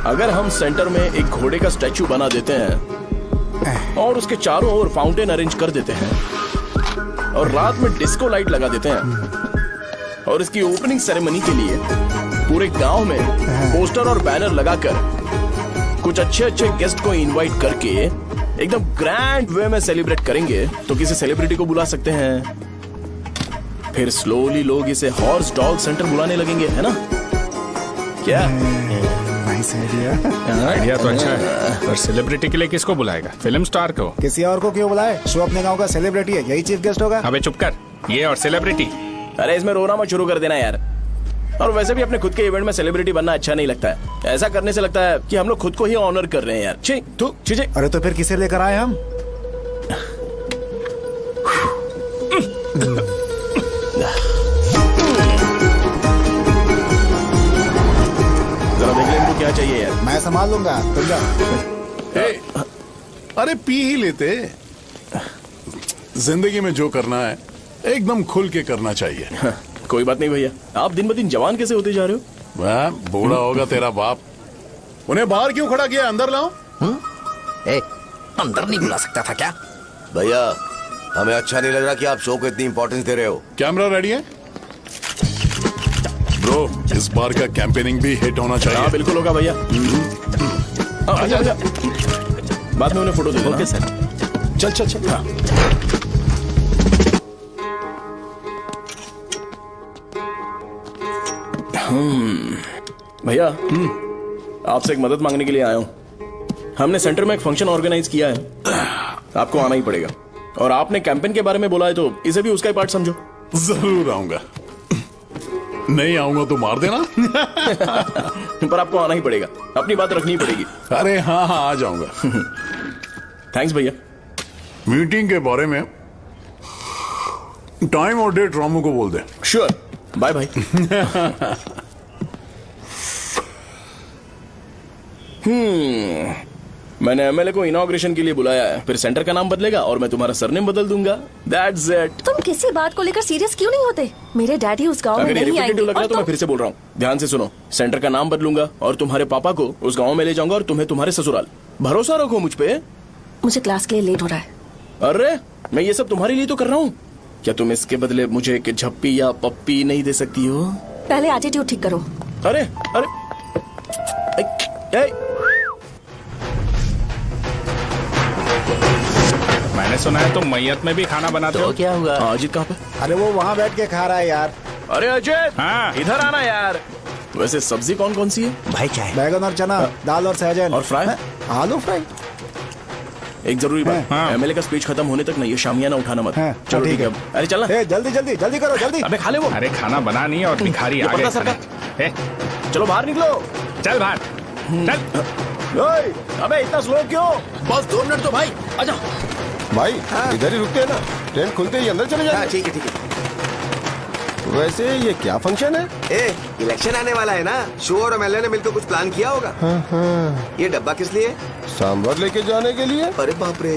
अगर हम सेंटर में एक घोड़े का स्टैचू बना देते हैं और उसके चारों ओर फाउंटेन अरेंज कर देते हैं और रात में डिस्को लाइट लगा देते हैं और इसकी ओपनिंग सेरेमनी के लिए पूरे गांव में पोस्टर और बैनर लगाकर कुछ अच्छे अच्छे गेस्ट को इनवाइट करके एकदम ग्रैंड वे में सेलिब्रेट करेंगे, तो किसी सेलिब्रिटी को बुला सकते हैं। फिर स्लोली लोग इसे हॉर्स डॉग सेंटर बुलाने लगेंगे, है ना? क्या? Nice idea. आइडिया तो अच्छा है, पर सेलिब्रिटी के लिए किसको बुलाएगा? फिल्म स्टार को। किसी और को क्यों बुलाए? शो अपने गांव का सेलिब्रिटी है, यही चीफ गेस्ट होगा। अबे चुप कर, ये और सेलिब्रिटी। अरे इसमें रोना मत शुरू कर देना यार। और वैसे भी अपने खुद के इवेंट में सेलिब्रिटी बनना अच्छा नहीं लगता है। ऐसा करने से लगता है कि हम लोग खुद को ही ऑनर कर रहे हैं यार। छी, तू छी। अरे तो फिर किसे लेकर आए हम? जरा देख ले इनको क्या चाहिए यार। मैं संभाल लूंगा, तुम जाओ। अरे पी ही लेते। जिंदगी में जो करना है एकदम खुल के करना चाहिए। कोई बात नहीं भैया, आप दिन ब दिन जवान कैसे होते जा रहे हो? वह बूढ़ा होगा तेरा बाप। उन्हें बाहर क्यों खड़ा किया? अंदर लाओ। अंदर नहीं बुला सकता था क्या? भैया, हमें अच्छा नहीं लग रहा कि आप शो को इतनी इंपॉर्टेंस दे रहे हो। कैमरा रेडी है ब्रो? इस बार का कैंपेनिंग भी हिट होना चाहिए। हाँ बिल्कुल होगा भैया। आजा आजा, बाद में उन्हें फोटो दे देना। Okay sir. चल चल चल। हाँ। भैया, आपसे एक मदद मांगने के लिए आया हूँ। हमने सेंटर में एक फंक्शन ऑर्गेनाइज किया है, आपको आना ही पड़ेगा। और आपने कैंपेन के बारे में बोला है तो इसे भी उसका ही पार्ट समझो। जरूर आऊंगा। नहीं आऊंगा तो मार देना। पर आपको आना ही पड़ेगा, अपनी बात रखनी ही पड़ेगी। अरे हाँ हाँ आ जाऊंगा। थैंक्स भैया। मीटिंग के बारे में टाइम और डेट रामू को बोल दे। Sure, bye bye. मैंने एमएलए को इनॉग्रेशन के लिए बुलाया है, फिर सेंटर का नाम बदलेगा और मैं तुम्हारा सरनेम बदल दूंगा। That's it. तुम किसी बात को लेकर सीरियस क्यों नहीं होते? मेरे डैडी उस गांव में अगर ये नहीं आएंगे। रिपीटेटिव लग रहा है तो मैं फिर से बोल रहा हूँ, ध्यान से सुनो। सेंटर का नाम बदलूंगा और तुम्हारे पापा को उस गाँव में ले जाऊंगा और तुम्हें तुम्हारे ससुराल। भरोसा रखो मुझ पे। मुझे क्लास के लिए लेट हो रहा है। अरे मैं ये सब तुम्हारे लिए तो कर रहा हूँ, क्या तुम इसके बदले मुझे एक झप्पी या पप्पी नहीं दे सकती हो? पहले एटीट्यूड ठीक करो। अरे अरे मैंने सुना है तुम मैयत में भी खाना बनाते हो। क्या हुआ? अजीत कहाँ पे? अरे वो वहाँ बैठ के खा रहा है यार। अरे अजय, हाँ इधर आना यार। वैसे सब्जी कौन कौन सी है भाई? क्या है? बैगन और चना, दाल और सहजन और फ्राई, आलू फ्राई। एक जरूरी बात, एमएलए का स्पीच खत्म होने तक ना ये शामियाना उठाना मत। चलो ठीक है। अरे चलना। जल्दी जल्दी जल्दी करो जल्दी। अबे खा ले वो। अरे खाना बना नहीं और भिखारी आ गए। चलो बाहर निकलो। चल बाहर चल। अबे इतना स्लो क्यों? बस 2 मिनट तो भाई, आजा। भाई इधर ही रुकते हैं ना, ट्रेन खुलते ही अंदर चले जाएंगे। ठीक है ठीक है। वैसे ये क्या फंक्शन है? इलेक्शन आने वाला है ना, शो और एमएलए ने मिलकर कुछ प्लान किया होगा। ये डब्बा किस लिए? सांभर लेके जाने के लिए। अरे बाप रे।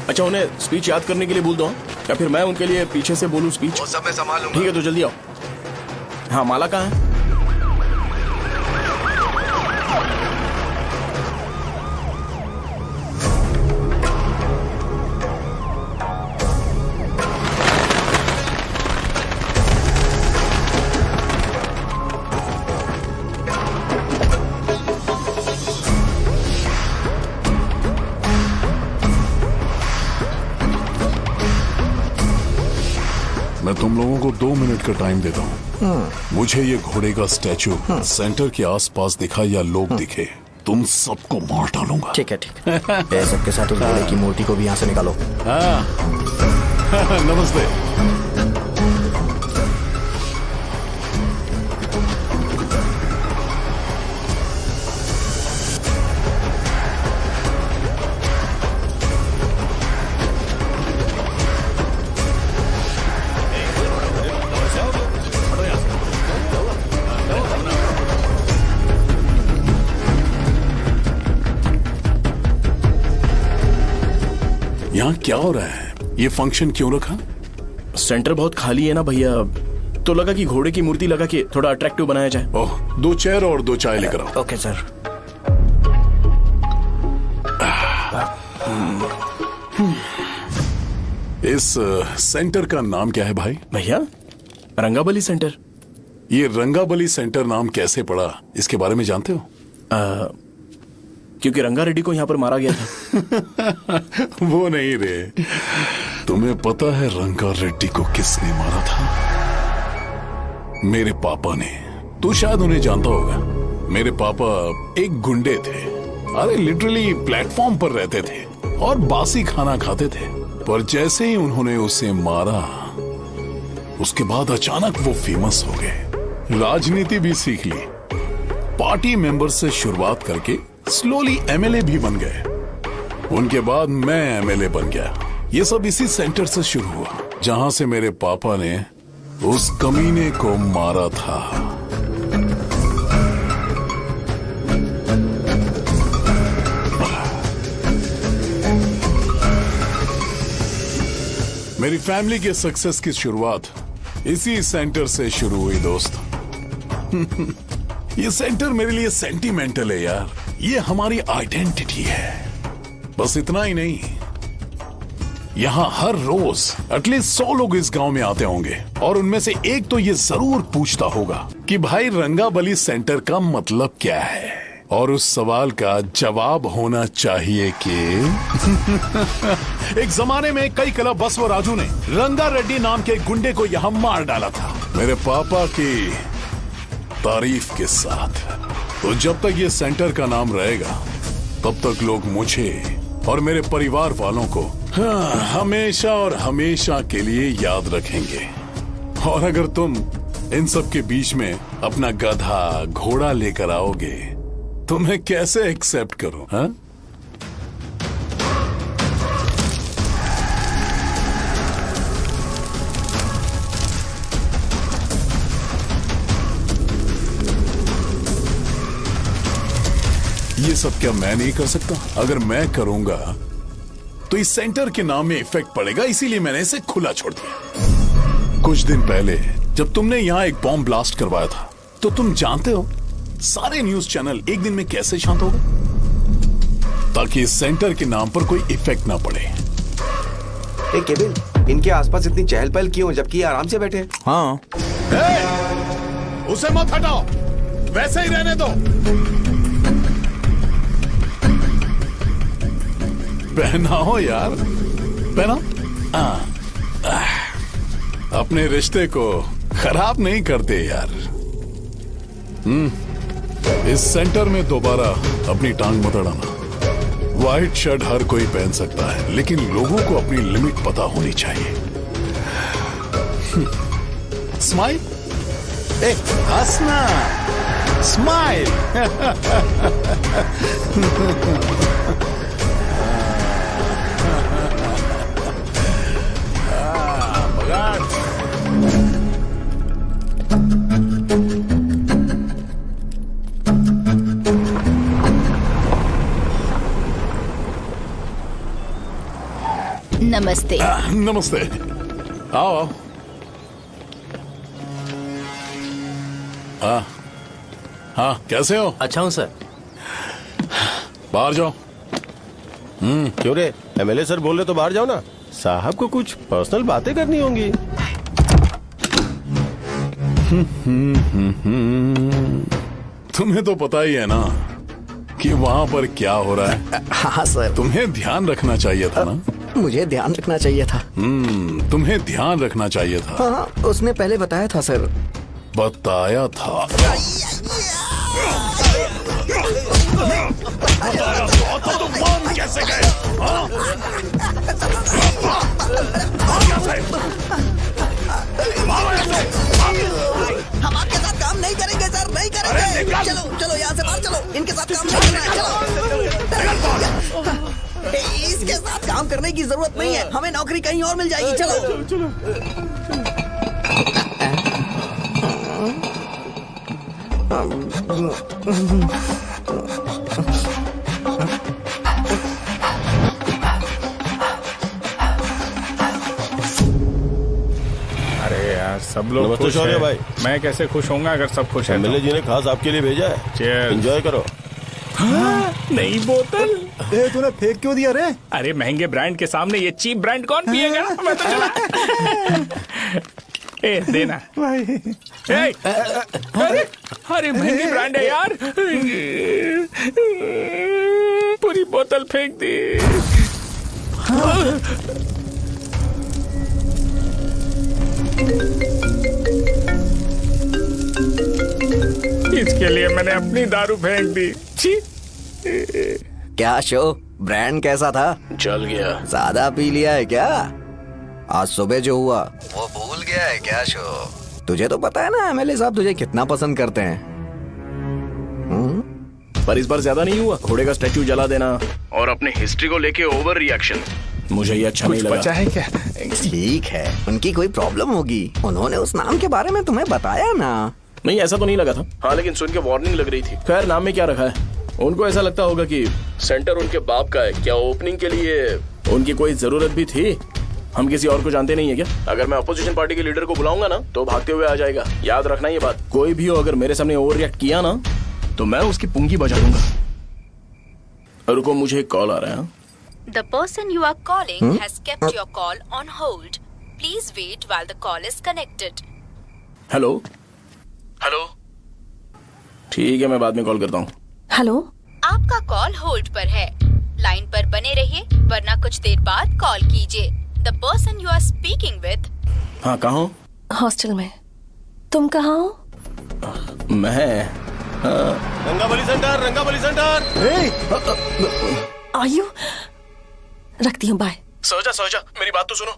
अच्छा उन्हें स्पीच याद करने के लिए बोल दो, या फिर मैं उनके लिए पीछे से बोलूं स्पीच? वो सब मैं संभाल लूंगा। ठीक है तो जल्दी आओ। हाँ माला कहाँ है? मैं तुम लोगों को 2 मिनट का टाइम देता हूँ। मुझे ये घोड़े का स्टैचू सेंटर के आसपास दिखा या लोग दिखे, तुम सबको मार डालूंगा। ठीक है ठीक है। सबके साथ उस घोड़े की मूर्ति को भी यहाँ से निकालो। हाँ नमस्ते। यहाँ क्या हो रहा है? ये फंक्शन क्यों रखा? सेंटर बहुत खाली है ना भैया, तो लगा कि घोड़े की मूर्ति लगा के थोड़ा अट्रैक्टिव बनाया जाए। ओह 2 चेयर और 2 चाय लेकर आओ। Okay sir. इस सेंटर का नाम क्या है भाई? भैया रंगाबली सेंटर। ये रंगाबली सेंटर नाम कैसे पड़ा, इसके बारे में जानते हो? क्योंकि रंगा रेड्डी को यहाँ पर मारा गया था। वो नहीं रे, तुम्हें पता है रंगा रेड्डी को किसने मारा था? मेरे पापा ने। तू शायद उन्हें जानता होगा। मेरे पापा एक गुंडे थे। अरे लिटरली प्लेटफॉर्म पर रहते थे और बासी खाना खाते थे, पर जैसे ही उन्होंने उसे मारा उसके बाद अचानक वो फेमस हो गए। राजनीति भी सीख ली, पार्टी मेंबर से शुरुआत करके स्लोली एमएलए भी बन गए। उनके बाद मैं एमएलए बन गया। ये सब इसी सेंटर से शुरू हुआ, जहां से मेरे पापा ने उस कमीने को मारा था। मेरी फैमिली के सक्सेस की शुरुआत इसी सेंटर से शुरू हुई दोस्त। ये सेंटर मेरे लिए सेंटिमेंटल है यार, ये हमारी आइडेंटिटी है। बस इतना ही नहीं, यहाँ हर रोज एटलीस्ट 100 लोग इस गांव में आते होंगे और उनमें से एक तो ये जरूर पूछता होगा कि भाई रंगाबली सेंटर का मतलब क्या है, और उस सवाल का जवाब होना चाहिए कि एक जमाने में कई क्लब बसव राजू ने रंगा रेड्डी नाम के गुंडे को यहाँ मार डाला था, मेरे पापा की तारीफ के साथ। तो जब तक ये सेंटर का नाम रहेगा तब तक लोग मुझे और मेरे परिवार वालों को हमेशा और हमेशा के लिए याद रखेंगे। और अगर तुम इन सब के बीच में अपना गधा घोड़ा लेकर आओगे तो मैं कैसे एक्सेप्ट करूं? हाँ? ये सब क्या मैं नहीं कर सकता? अगर मैं करूंगा तो इस सेंटर के नाम में इफेक्ट पड़ेगा, इसीलिए मैंने इसे खुला छोड़ दिया। कुछ दिन पहले जब तुमने यहां एक बॉम्ब ब्लास्ट करवाया था तो तुम जानते हो सारे न्यूज चैनल एक दिन में कैसे शांत हो गए? ताकि इस सेंटर के नाम पर कोई इफेक्ट ना पड़े। केविन, इनके आसपास इतनी चहल पहल क्यों जबकि आराम से बैठे? हाँ। उसे मत हटाओ, वैसे ही रहने दो। पहनाओ यार, पहनाओ। अपने रिश्ते को खराब नहीं करते यार। इस सेंटर में दोबारा अपनी टांग मत अड़ाना। व्हाइट शर्ट हर कोई पहन सकता है, लेकिन लोगों को अपनी लिमिट पता होनी चाहिए। स्माइल, हंसना, स्माइल। नमस्ते। नमस्ते, आओ। हाँ, कैसे हो? अच्छा हूँ सर। बाहर जाओ। क्यों रे? एमएलए सर बोल रहे तो बाहर जाओ ना। साहब को कुछ पर्सनल बातें करनी होंगी। तुम्हें तो पता ही है ना कि वहाँ पर क्या हो रहा है। हाँ सर। तुम्हें ध्यान रखना चाहिए था ना। मुझे ध्यान रखना चाहिए था। तुम्हें ध्यान रखना चाहिए था। हाँ, उसने पहले बताया था सर। बताया था। तो तुम मान कैसे गए? हम आपके साथ काम नहीं करेंगे सर, नहीं करेंगे। चलो चलो यहाँ से बाहर चलो, इनके साथ काम नहीं करना है। चलो, इसके साथ काम करने की जरूरत नहीं है, हमें नौकरी कहीं और मिल जाएगी। चलो। अरे यार, सब लोग नमस्ते खुश शौर्य हैं। भाई। मैं कैसे खुश होऊंगा अगर सब खुश हैं? एमएलए जी ने खास आपके लिए भेजा है। Cheers। एंजॉय करो। नई बोतल। तूने फेंक क्यों दिया रे? अरे महंगे ब्रांड के सामने ये चीप ब्रांड कौन पिएगा? मैं तो चला। ए देना भाई। अरे महंगी ब्रांड है यार। पूरी बोतल फेंक दी। इसके लिए मैंने अपनी दारू फेंक दी। छी। क्या शो, ब्रांड कैसा था? चल गया। ज्यादा पी लिया है क्या? आज सुबह जो हुआ वो भूल गया है क्या शो? तुझे तो पता है ना एमएलए साहब तुझे कितना पसंद करते हैं। पर इस बार ज्यादा नहीं हुआ। घोड़े का स्टैचू जला देना और अपने हिस्ट्री को लेके ओवर रिएक्शन, मुझे ये अच्छा नहीं लगा। बचा है क्या? ठीक है, उनकी कोई प्रॉब्लम होगी। उन्होंने उस नाम के बारे में तुम्हें बताया ना? नहीं, ऐसा तो नहीं लगा था। हाँ, लेकिन सुन के वार्निंग लग रही थी। खैर, नाम में क्या रखा है? उनको ऐसा लगता होगा कि सेंटर उनके बाप का है। क्या ओपनिंग के लिए उनकी कोई जरूरत भी थी? हम किसी और को जानते नहीं है क्या? अगर मैं अपोजिशन पार्टी के लीडर को बुलाऊंगा ना तो भागते हुए आ जाएगा। याद रखना ये बात। कोई भी हो अगर मेरे सामने ओवर रिएक्ट किया ना तो मैं उसकी पुंगी बजा दूंगा। रुको, मुझे एक कॉल आ रहा है। The person you are calling has kept your call on hold. Please wait while the call is connected. Hello hello, ठीक है, मैं बाद में कॉल करता हूँ। हेलो, आपका कॉल होल्ड पर है। लाइन पर बने रहिए वरना कुछ देर बाद कॉल कीजिए। The person you are speaking with। हाँ, कहाँ हो? हॉस्टल में। तुम कहाँ हो? मैं रंगाबली सेंटर, रंगाबली सेंटर। आयु, रखती हूँ, बाय। सोचा, मेरी बात तो सुनो।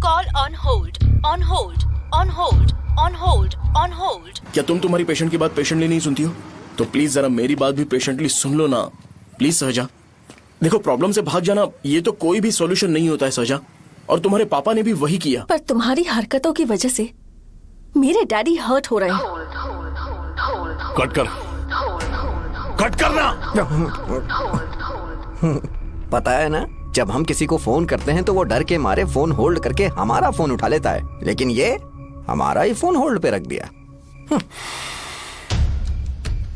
Call on hold, on hold, on hold, on hold on hold. क्या तुम तुम्हारी पेशेंट की बात पेशेंटली नहीं सुनती हो? तो प्लीज जरा मेरी बात भी पेशेंटली सुन लो ना। प्लीज सहजा, देखो प्रॉब्लम से भाग जाना ये तो कोई भी सॉल्यूशन नहीं होता है सहजा, और तुम्हारे पापा ने भी वही किया। पर तुम्हारी हरकतों की वजह से मेरे डैडी हर्ट हो रहे हैं। कट कर, कट करना। पता है ना, जब हम किसी को फोन करते हैं तो वो डर के मारे फोन होल्ड करके हमारा फोन उठा लेता है, लेकिन ये हमारा ही फोन होल्ड पे रख दिया।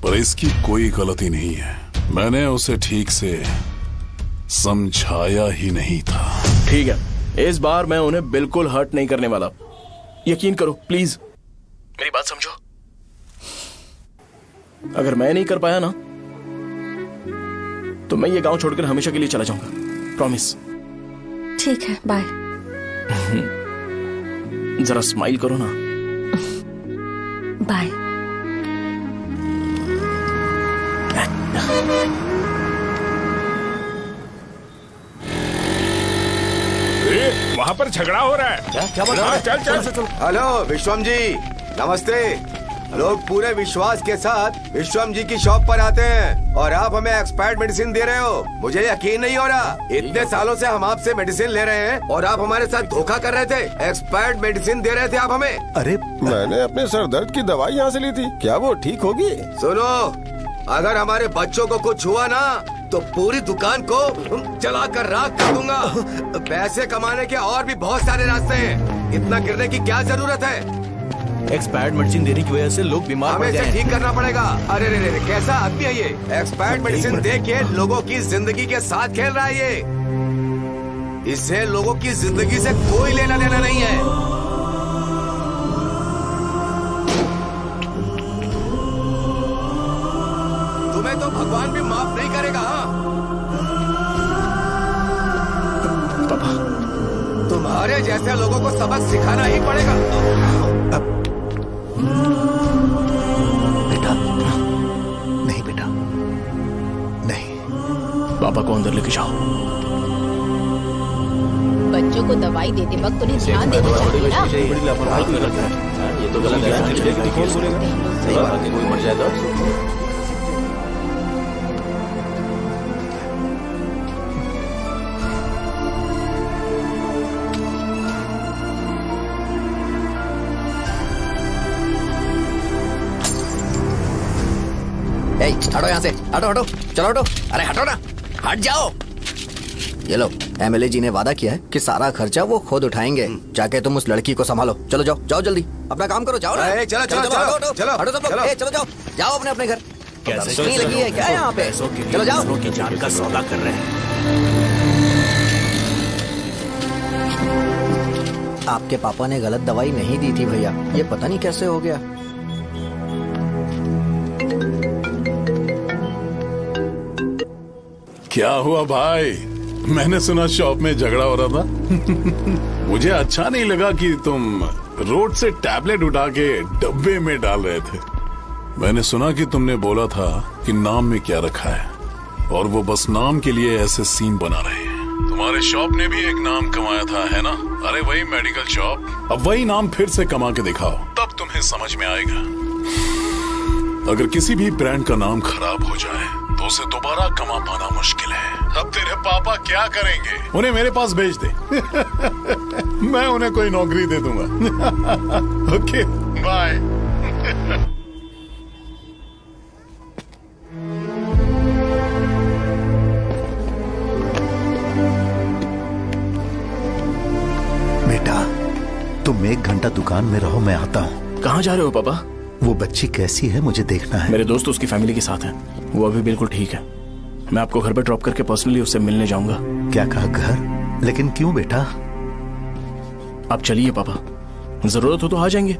पर इसकी कोई गलती नहीं है, मैंने उसे ठीक से समझाया ही नहीं था। ठीक है, इस बार मैं उन्हें बिल्कुल हर्ट नहीं करने वाला, यकीन करो प्लीज, मेरी बात समझो। अगर मैं नहीं कर पाया ना तो मैं ये गांव छोड़कर हमेशा के लिए चला जाऊंगा, प्रॉमिस। ठीक है, बाय। जरा स्माइल करो ना। बाय। वहाँ पर झगड़ा हो रहा है। क्या बोल रहा है? चल। हेलो विश्वम जी, नमस्ते। लोग पूरे विश्वास के साथ विश्वम जी की शॉप पर आते हैं और आप हमें एक्सपायर्ड मेडिसिन दे रहे हो। मुझे यकीन नहीं हो रहा, इतने सालों से हम आपसे मेडिसिन ले रहे हैं और आप हमारे साथ धोखा कर रहे थे। एक्सपायर्ड मेडिसिन दे रहे थे आप हमें। अरे मैंने अपने सर दर्द की दवाई यहाँ से ली थी, क्या वो ठीक होगी? सुनो, अगर हमारे बच्चों को कुछ हुआ ना तो पूरी दुकान को जला कर राख कर दूंगा। पैसे कमाने के और भी बहुत सारे रास्ते हैं, इतना गिरने की क्या जरूरत है? एक्सपायर्ड मेडिसिन देने की वजह से लोग बीमार पड़ हमें गए इसे ठीक हैं। करना पड़ेगा। अरे रे, कैसा आदमी है ये? एक्सपायर्ड मेडिसिन दे के लोगों की जिंदगी के साथ खेल रहा है ये। इससे लोगों की जिंदगी से कोई लेना देना नहीं है। तुम्हें तो भगवान भी माफ नहीं करेगा। पापा, तुम्हारे जैसे लोगों को सबक सिखाना ही पड़ेगा। बेटा नहीं, बेटा नहीं। पापा को अंदर लेके जाओ। बच्चों को दवाई देते वक्त उन्हें ध्यान देना चाहिए ना। ये तो गलत है। कौन बोलेगा? सही बात है, कोई मर जाए तो। हटो यहाँ से, हटो हटो, चलो हटो। अरे हटो ना, हट जाओ। ये लो, एमएलए जी ने वादा किया है कि सारा खर्चा वो खुद उठाएंगे। जाके तुम उस लड़की को संभालो। चलो जाओ, जाओ जल्दी, अपना काम करो। जाओ ना। चलो हटो सब लोग, चलो जाओ, जाओ अपने अपने घर। नहीं लगी है क्या यहाँ पे? चलो जाओ। की जान का सौदा कर रहे हैं। आपके पापा ने गलत दवाई नहीं दी थी भैया, ये पता नहीं कैसे हो गया। क्या हुआ भाई? मैंने सुना शॉप में झगड़ा हो रहा था। मुझे अच्छा नहीं लगा कि तुम रोड से टैबलेट उठा के डब्बे में डाल रहे थे। मैंने सुना कि तुमने बोला था कि नाम में क्या रखा है, और वो बस नाम के लिए ऐसे सीन बना रहे हैं। तुम्हारे शॉप ने भी एक नाम कमाया था, है ना? अरे वही मेडिकल शॉप। अब वही नाम फिर से कमा के दिखाओ, तब तुम्हें समझ में आएगा। अगर किसी भी ब्रांड का नाम खराब हो जाए तो उसे दोबारा कमा पाना मुश्किल है। अब तेरे पापा क्या करेंगे? उन्हें मेरे पास भेज दे। मैं उन्हें कोई नौकरी दे दूंगा। Okay, bye. बेटा तुम 1 घंटा दुकान में रहो, मैं आता हूँ। कहाँ जा रहे हो पापा? वो बच्ची कैसी है मुझे देखना है। मेरे दोस्त उसकी फैमिली के साथ हैं, वो अभी बिल्कुल ठीक है। मैं आपको घर पे ड्रॉप करके पर्सनली उससे मिलने जाऊंगा। क्या कहा घर? लेकिन क्यों बेटा? आप चलिए पापा, जरूरत हो तो आ जाएंगे।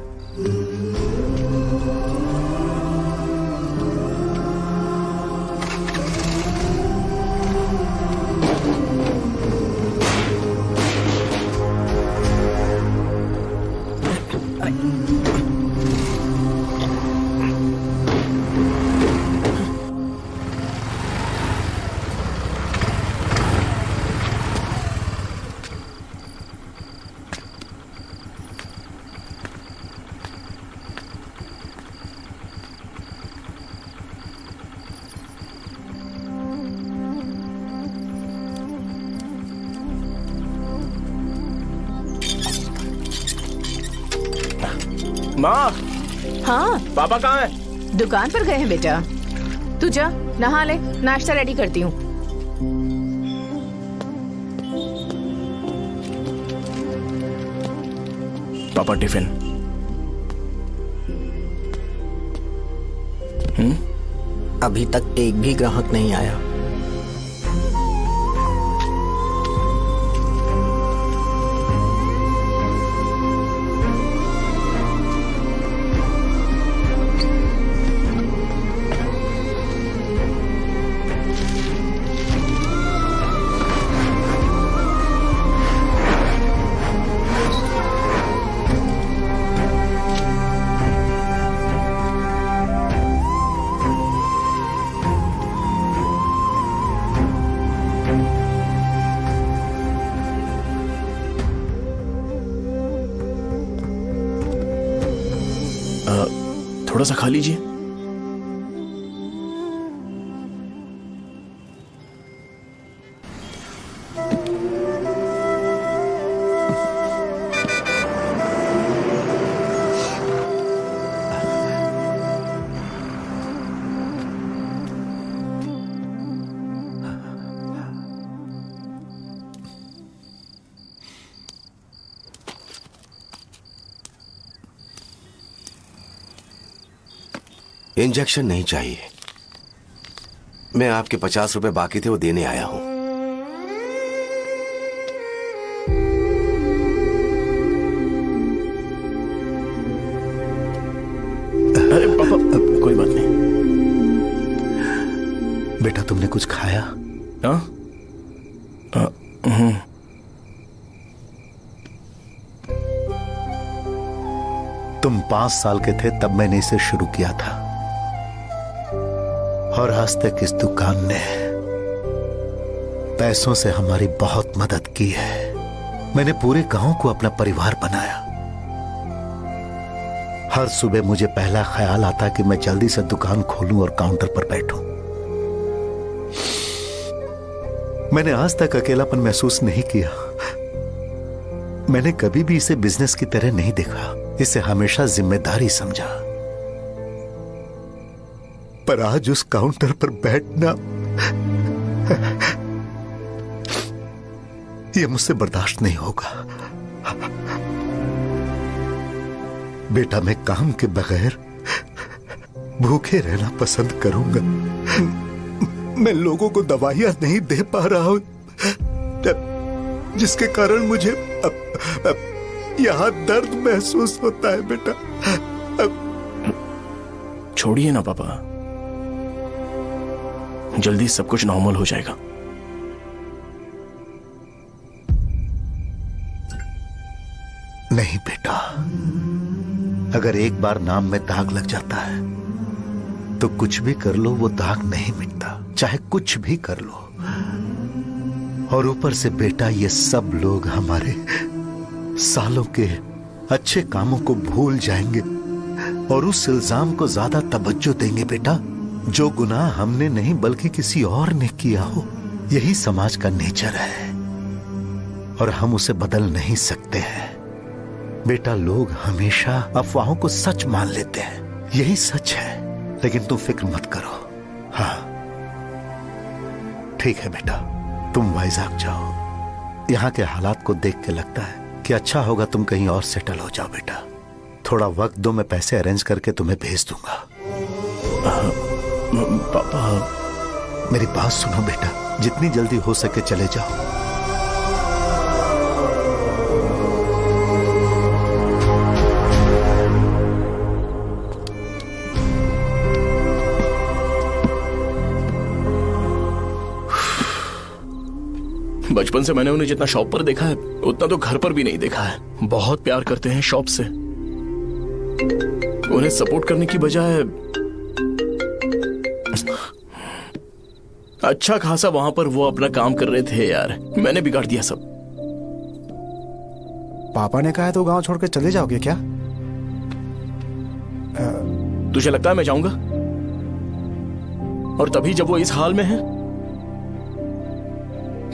माँ, हाँ पापा कहाँ है? दुकान पर गए हैं बेटा। तू जा नहा ले, नाश्ता रेडी करती हूँ। पापा टिफिन। अभी तक एक भी ग्राहक नहीं आया। थोड़ा सा खा लीजिए। इंजेक्शन नहीं चाहिए। मैं आपके 50 रुपए बाकी थे, वो देने आया हूं। अरे पापा, कोई बात नहीं। बेटा तुमने कुछ खाया? हाँ? तुम 5 साल के थे तब मैंने इसे शुरू किया था, और आज तक इस दुकान ने पैसों से हमारी बहुत मदद की है। मैंने पूरे गांव को अपना परिवार बनाया। हर सुबह मुझे पहला ख्याल आता कि मैं जल्दी से दुकान खोलूं और काउंटर पर बैठूं। मैंने आज तक अकेलापन महसूस नहीं किया। मैंने कभी भी इसे बिजनेस की तरह नहीं देखा, इसे हमेशा जिम्मेदारी समझा। पर आज उस काउंटर पर बैठना यह मुझसे बर्दाश्त नहीं होगा। बेटा मैं काम के बगैर भूखे रहना पसंद करूंगा। मैं लोगों को दवाइयां नहीं दे पा रहा हूं, जिसके कारण मुझे यहां दर्द महसूस होता है। बेटा छोड़िए ना पापा, जल्दी सब कुछ नॉर्मल हो जाएगा। नहीं बेटा, अगर एक बार नाम में दाग लग जाता है तो कुछ भी कर लो वो दाग नहीं मिटता, चाहे कुछ भी कर लो। और ऊपर से बेटा ये सब लोग हमारे सालों के अच्छे कामों को भूल जाएंगे और उस इल्जाम को ज्यादा तवज्जो देंगे बेटा, जो गुनाह हमने नहीं बल्कि किसी और ने किया हो। यही समाज का नेचर है और हम उसे बदल नहीं सकते हैं। बेटा लोग हमेशा अफवाहों को सच मान लेते हैं, यही सच है। लेकिन तुम फिक्र मत करो। हाँ ठीक है बेटा, तुम वाइजाग जाओ। यहाँ के हालात को देख के लगता है कि अच्छा होगा तुम कहीं और सेटल हो जाओ। बेटा थोड़ा वक्त दो, मैं पैसे अरेंज करके तुम्हें भेज दूंगा। पापा मेरी बात सुनो बेटा, जितनी जल्दी हो सके चले जाओ। बचपन से मैंने उन्हें जितना शॉप पर देखा है उतना तो घर पर भी नहीं देखा है। बहुत प्यार करते हैं शॉप से। उन्हें सपोर्ट करने की बजाय अच्छा खासा वहां पर वो अपना काम कर रहे थे। यार मैंने बिगाड़ दिया सब। पापा ने कहा है तो गांव छोड़ के चले जाओगे क्या? तुझे लगता है मैं जाऊंगा? और तभी जब वो इस हाल में है,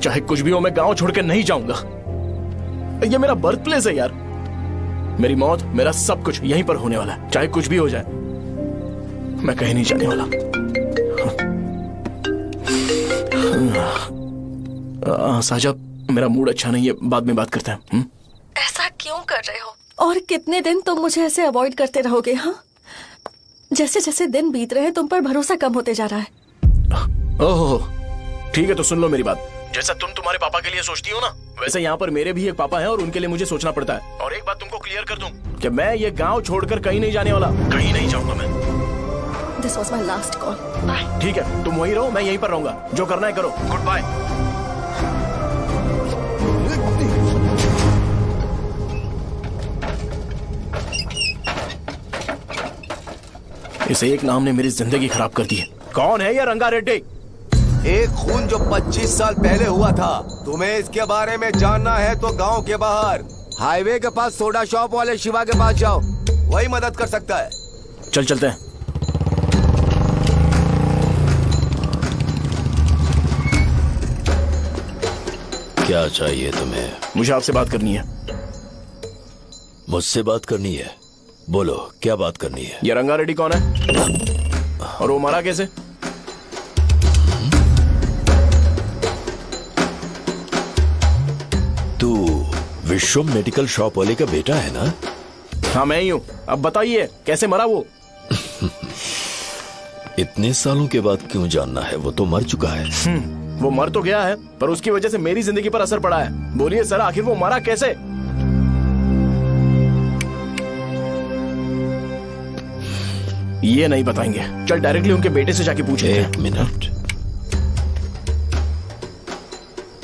चाहे कुछ भी हो मैं गांव छोड़ के नहीं जाऊंगा। ये मेरा बर्थ प्लेस है यार। मेरी मौत, मेरा सब कुछ यहीं पर होने वाला है, चाहे कुछ भी हो जाए। मैं कहीं नहीं जाने वाला। साहब, मेरा मूड अच्छा नहीं है, बाद में बात करते हैं। ऐसा क्यों कर रहे हो? और कितने दिन तुम मुझे ऐसे अवॉइड करते रहोगे? हाँ, जैसे जैसे दिन बीत रहे हैं तुम पर भरोसा कम होते जा रहा है। ओह, ठीक है, तो सुन लो मेरी बात। जैसा तुम तुम्हारे पापा के लिए सोचती हो ना, वैसे यहाँ पर मेरे भी एक पापा हैं और उनके लिए मुझे सोचना पड़ता है। और एक बात तुमको क्लियर कर दूं कि मैं ये गांव छोड़कर कहीं नहीं जाने वाला, कहीं नहीं जाऊंगा मैं। This was my last call. Bye. ठीक है, तुम वहीं रहो, मैं यहीं पर रहूंगा। जो करना है करो। Goodbye. इस एक नाम ने मेरी जिंदगी खराब कर दी है। कौन है ये रंगा रेड्डी? एक खून जो 25 साल पहले हुआ था। तुम्हें इसके बारे में जानना है तो गांव के बाहर हाईवे के पास सोडा शॉप वाले शिवा के पास जाओ, वही मदद कर सकता है। चल चलते हैं। क्या चाहिए तुम्हें? मुझे आपसे बात करनी है। मुझसे बात करनी है? बोलो, क्या बात करनी है? ये रंगा रेड्डी कौन है और वो मरा कैसे? तू विश्वम मेडिकल शॉप वाले का बेटा है ना? हाँ, मैं ही हूँ। अब बताइए कैसे मरा वो? इतने सालों के बाद क्यों जानना है? वो तो मर चुका है। वो मर तो गया है, पर उसकी वजह से मेरी जिंदगी पर असर पड़ा है। बोलिए सर, आखिर वो मरा कैसे? ये नहीं बताएंगे। चल डायरेक्टली उनके बेटे से जाके पूछे। एक मिनट,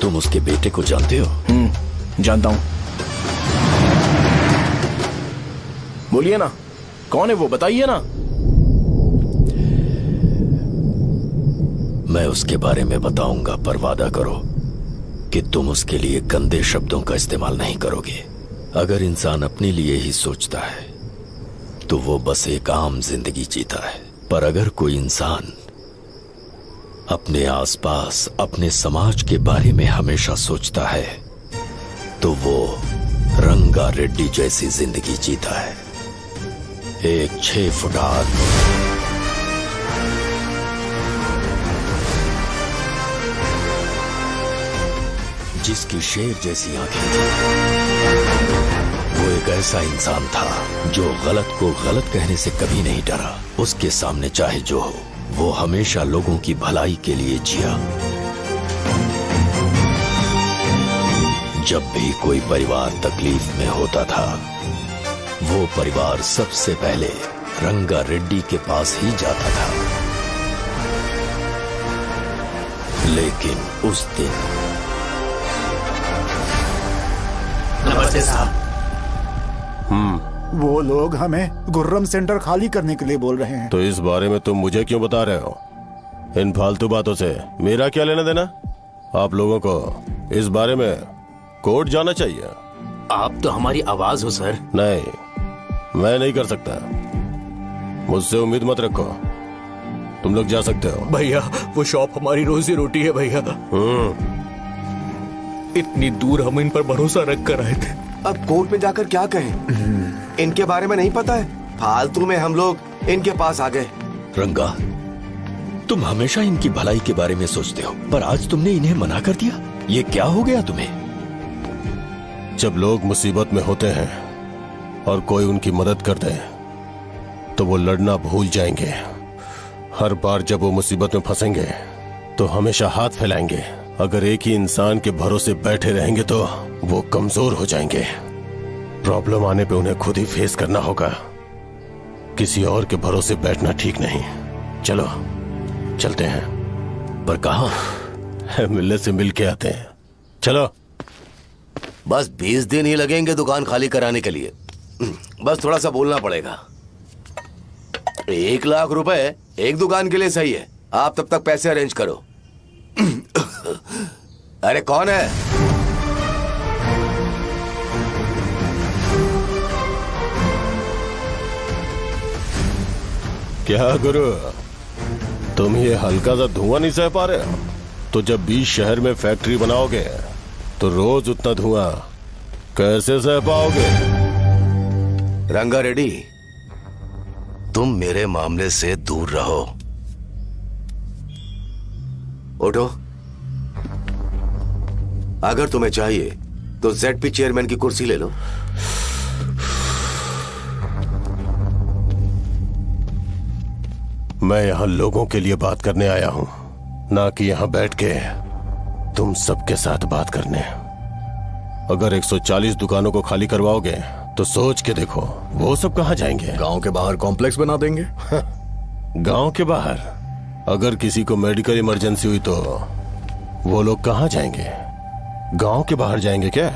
तुम उसके बेटे को जानते हो? जानता हूं। बोलिए ना, कौन है वो? बताइए ना। मैं उसके बारे में बताऊंगा, पर वादा करो कि तुम उसके लिए गंदे शब्दों का इस्तेमाल नहीं करोगे। अगर इंसान अपने लिए ही सोचता है तो वो बस एक आम जिंदगी जीता है, पर अगर कोई इंसान अपने आसपास, अपने समाज के बारे में हमेशा सोचता है तो वो रंगा रेड्डी जैसी जिंदगी जीता है। एक 6 फुट आदमी, जिसकी शेर जैसी आंखें थी। वो एक ऐसा इंसान था जो गलत को गलत कहने से कभी नहीं डरा। उसके सामने चाहे जो हो, वो हमेशा लोगों की भलाई के लिए जिया। जब भी कोई परिवार तकलीफ में होता था, वो परिवार सबसे पहले रंगा रेड्डी के पास ही जाता था। लेकिन उस दिन, नमस्ते साहब। वो लोग हमें गुर्रम सेंटर खाली करने के लिए बोल रहे हैं। तो इस बारे में तुम मुझे क्यों बता रहे हो? इन फालतू बातों से मेरा क्या लेना देना? आप लोगों को इस बारे में कोर्ट जाना चाहिए। आप तो हमारी आवाज हो सर। नहीं, मैं नहीं कर सकता। मुझसे उम्मीद मत रखो। तुम लोग जा सकते हो। भैया, वो शॉप हमारी रोजी रोटी है भैया। इतनी दूर हम इन पर भरोसा रख कर आए थे। अब कोर्ट में जाकर क्या कहें? इनके बारे में नहीं पता है। फालतू में हम लोग इनके पास आ गए। रंगा, तुम हमेशा इनकी भलाई के बारे में सोचते हो, पर आज तुमने इन्हें मना कर दिया। ये क्या हो गया तुम्हें? जब लोग मुसीबत में होते हैं और कोई उनकी मदद कर दे तो वो लड़ना भूल जाएंगे। हर बार जब वो मुसीबत में फंसेंगे तो हमेशा हाथ फैलाएंगे। अगर एक ही इंसान के भरोसे बैठे रहेंगे तो वो कमजोर हो जाएंगे। प्रॉब्लम आने पे उन्हें खुद ही फेस करना होगा। किसी और के भरोसे बैठना ठीक नहीं। चलो चलते हैं। पर कहाँ? मिलने से मिल के आते हैं। चलो। बस 20 दिन ही लगेंगे दुकान खाली कराने के लिए। बस थोड़ा सा बोलना पड़ेगा। 1 लाख रुपए एक दुकान के लिए सही है। आप तब तक पैसे अरेंज करो। अरे कौन है? क्या गुरु, तुम ये हल्का सा धुआं नहीं सह पा रहे हो? तो जब 20 शहर में फैक्ट्री बनाओगे तो रोज उतना धुआं कैसे सह पाओगे? रंगा रेड्डी, तुम मेरे मामले से दूर रहो। उठो। अगर तुम्हें चाहिए तो ZP चेयरमैन की कुर्सी ले लो। मैं यहां लोगों के लिए बात करने आया हूं, ना कि यहां बैठ के तुम सबके साथ बात करने। अगर 140 दुकानों को खाली करवाओगे तो सोच के देखो वो सब कहां जाएंगे। गांव के बाहर कॉम्प्लेक्स बना देंगे। गांव के बाहर अगर किसी को मेडिकल इमरजेंसी हुई तो वो लोग कहां जाएंगे? गांव के बाहर जाएंगे क्या?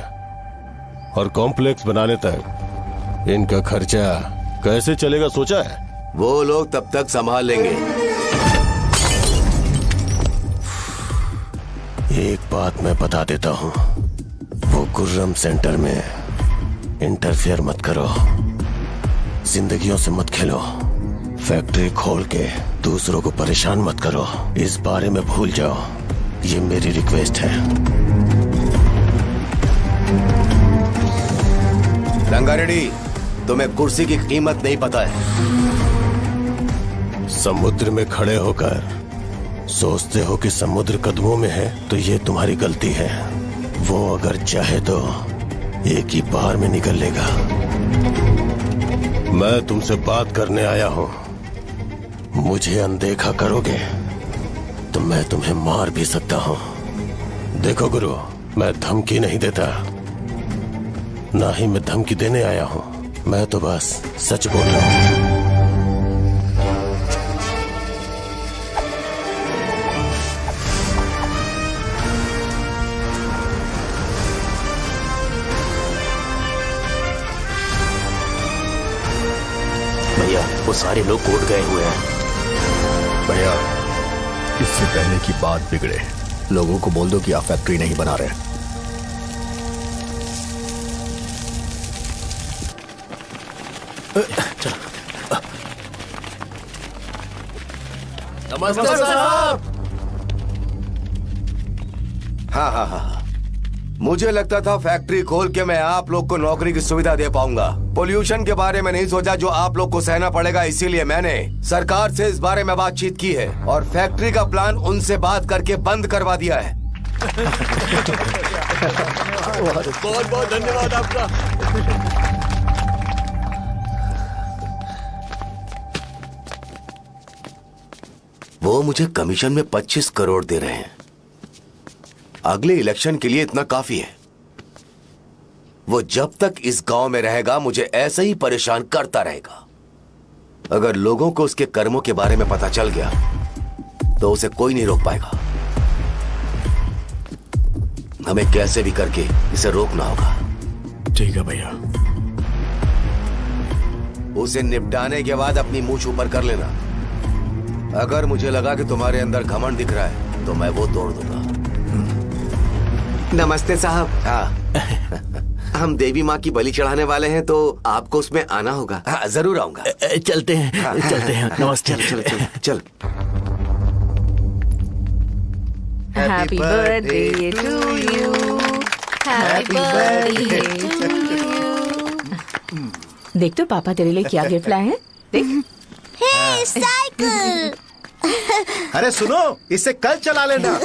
और कॉम्प्लेक्स बनाने तक इनका खर्चा कैसे चलेगा सोचा है? वो लोग तब तक संभाल लेंगे। एक बात मैं बता देता हूं, वो गुर्रम सेंटर में इंटरफेयर मत करो, जिंदगियों से मत खेलो, फैक्ट्री खोल के दूसरों को परेशान मत करो। इस बारे में भूल जाओ, ये मेरी रिक्वेस्ट है। रंगा रेड्डी, तुम्हें कुर्सी की कीमत नहीं पता है। समुद्र में खड़े होकर सोचते हो कि समुद्र कदमों में है तो ये तुम्हारी गलती है। वो अगर चाहे तो एक ही बार में निकल लेगा। मैं तुमसे बात करने आया हूं, मुझे अनदेखा करोगे तो मैं तुम्हें मार भी सकता हूं। देखो गुरु, मैं धमकी नहीं देता, ना ही मैं धमकी देने आया हूं, मैं तो बस सच बोल रहा हूं। भैया, वो सारे लोग कोर्ट गए हुए हैं। भैया, इससे पहले की बात बिगड़े, लोगों को बोल दो कि आप फैक्ट्री नहीं बना रहे। नमस्ते साहब। हाँ, मुझे लगता था फैक्ट्री खोल के मैं आप लोग को नौकरी की सुविधा दे पाऊंगा। पोल्यूशन के बारे में नहीं सोचा जो आप लोग को सहना पड़ेगा, इसीलिए मैंने सरकार से इस बारे में बातचीत की है और फैक्ट्री का प्लान उनसे बात करके बंद करवा दिया है। बहुत बहुत धन्यवाद आपका। वो मुझे कमीशन में 25 करोड़ दे रहे हैं। अगले इलेक्शन के लिए इतना काफी है। वो जब तक इस गांव में रहेगा मुझे ऐसे ही परेशान करता रहेगा। अगर लोगों को उसके कर्मों के बारे में पता चल गया तो उसे कोई नहीं रोक पाएगा। हमें कैसे भी करके इसे रोकना होगा। ठीक है भैया। उसे निपटाने के बाद अपनी मूंछ ऊपर कर लेना। अगर मुझे लगा कि तुम्हारे अंदर घमंड दिख रहा है तो मैं वो तोड़ दूंगा। नमस्ते साहब। हाँ। हम देवी माँ की बलि चढ़ाने वाले हैं तो आपको उसमें आना होगा। हाँ, जरूर आऊंगा। चलते हैं। हाँ, चलते हैं। नमस्ते। चल। Happy birthday to you, happy birthday to you. देख तो पापा तेरे लिए क्या गिफ्ट लाए हैं, देख। हे साइकिल। अरे सुनो, इसे कल चला लेना।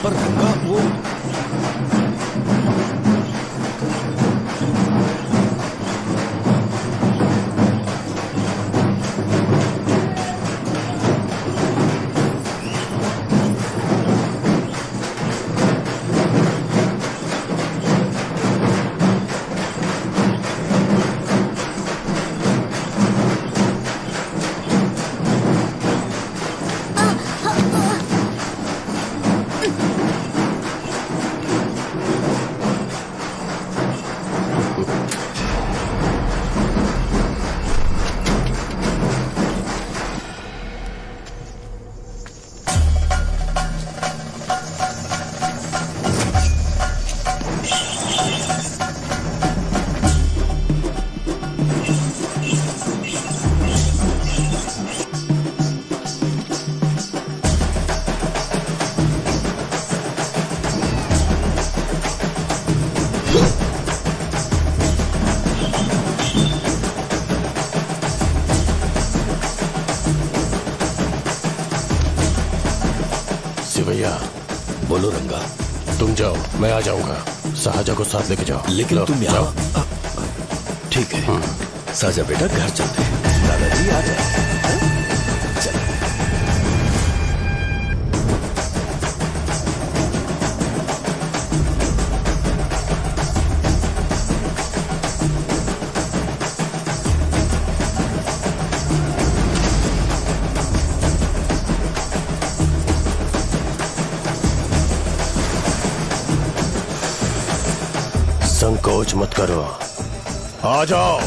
पर रंगा वो जी भैया। बोलो रंगा। तुम जाओ, मैं आ जाऊंगा। साजा को साथ लेके जाओ। लेकिन तुम यहाँ। ठीक है साजा बेटा, घर चलते हैं। दादाजी आ जाओ। चलो। संकोच मत करो, आ जाओ।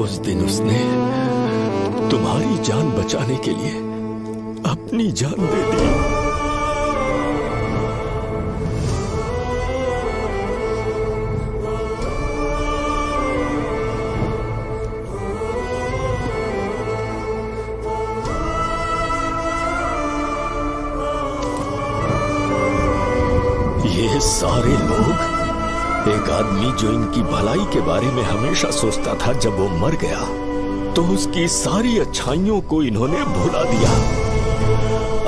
उस दिन उसने तुम्हारी जान बचाने के लिए अपनी जान दे दी। ये सारे लोग, एक आदमी जो इनकी भलाई के बारे में हमेशा सोचता था, जब वो मर गया तो उसकी सारी अच्छाइयों को इन्होंने भुला दिया।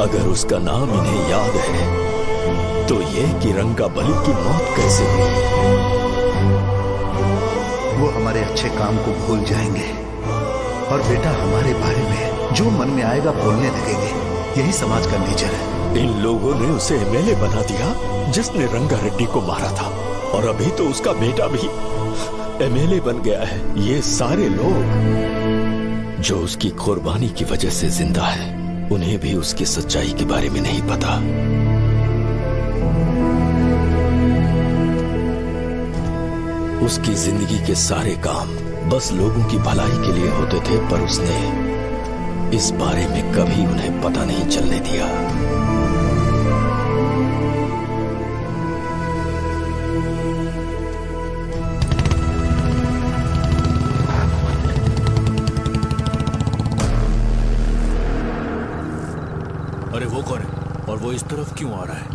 अगर उसका नाम इन्हें याद है तो ये कि रंगाबली की मौत कैसे हुई। वो हमारे अच्छे काम को भूल जाएंगे और बेटा हमारे बारे में जो मन में आएगा बोलने लगेंगे। यही समाज का नेचर है। इन लोगों ने उसे एमएलए बना दिया जिसने रंगा रेड्डी को मारा था, और अभी तो उसका बेटा भी एमएलए बन गया है। ये सारे लोग जो उसकी कुर्बानी की वजह से जिंदा है, उन्हें भी उसकी सच्चाई के बारे में नहीं पता। उसकी जिंदगी के सारे काम बस लोगों की भलाई के लिए होते थे, पर उसने इस बारे में कभी उन्हें पता नहीं चलने दिया। अरे वो कौन है और वो इस तरफ क्यों आ रहा है?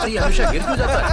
शादी हमेशा गिर क्यों जाता है?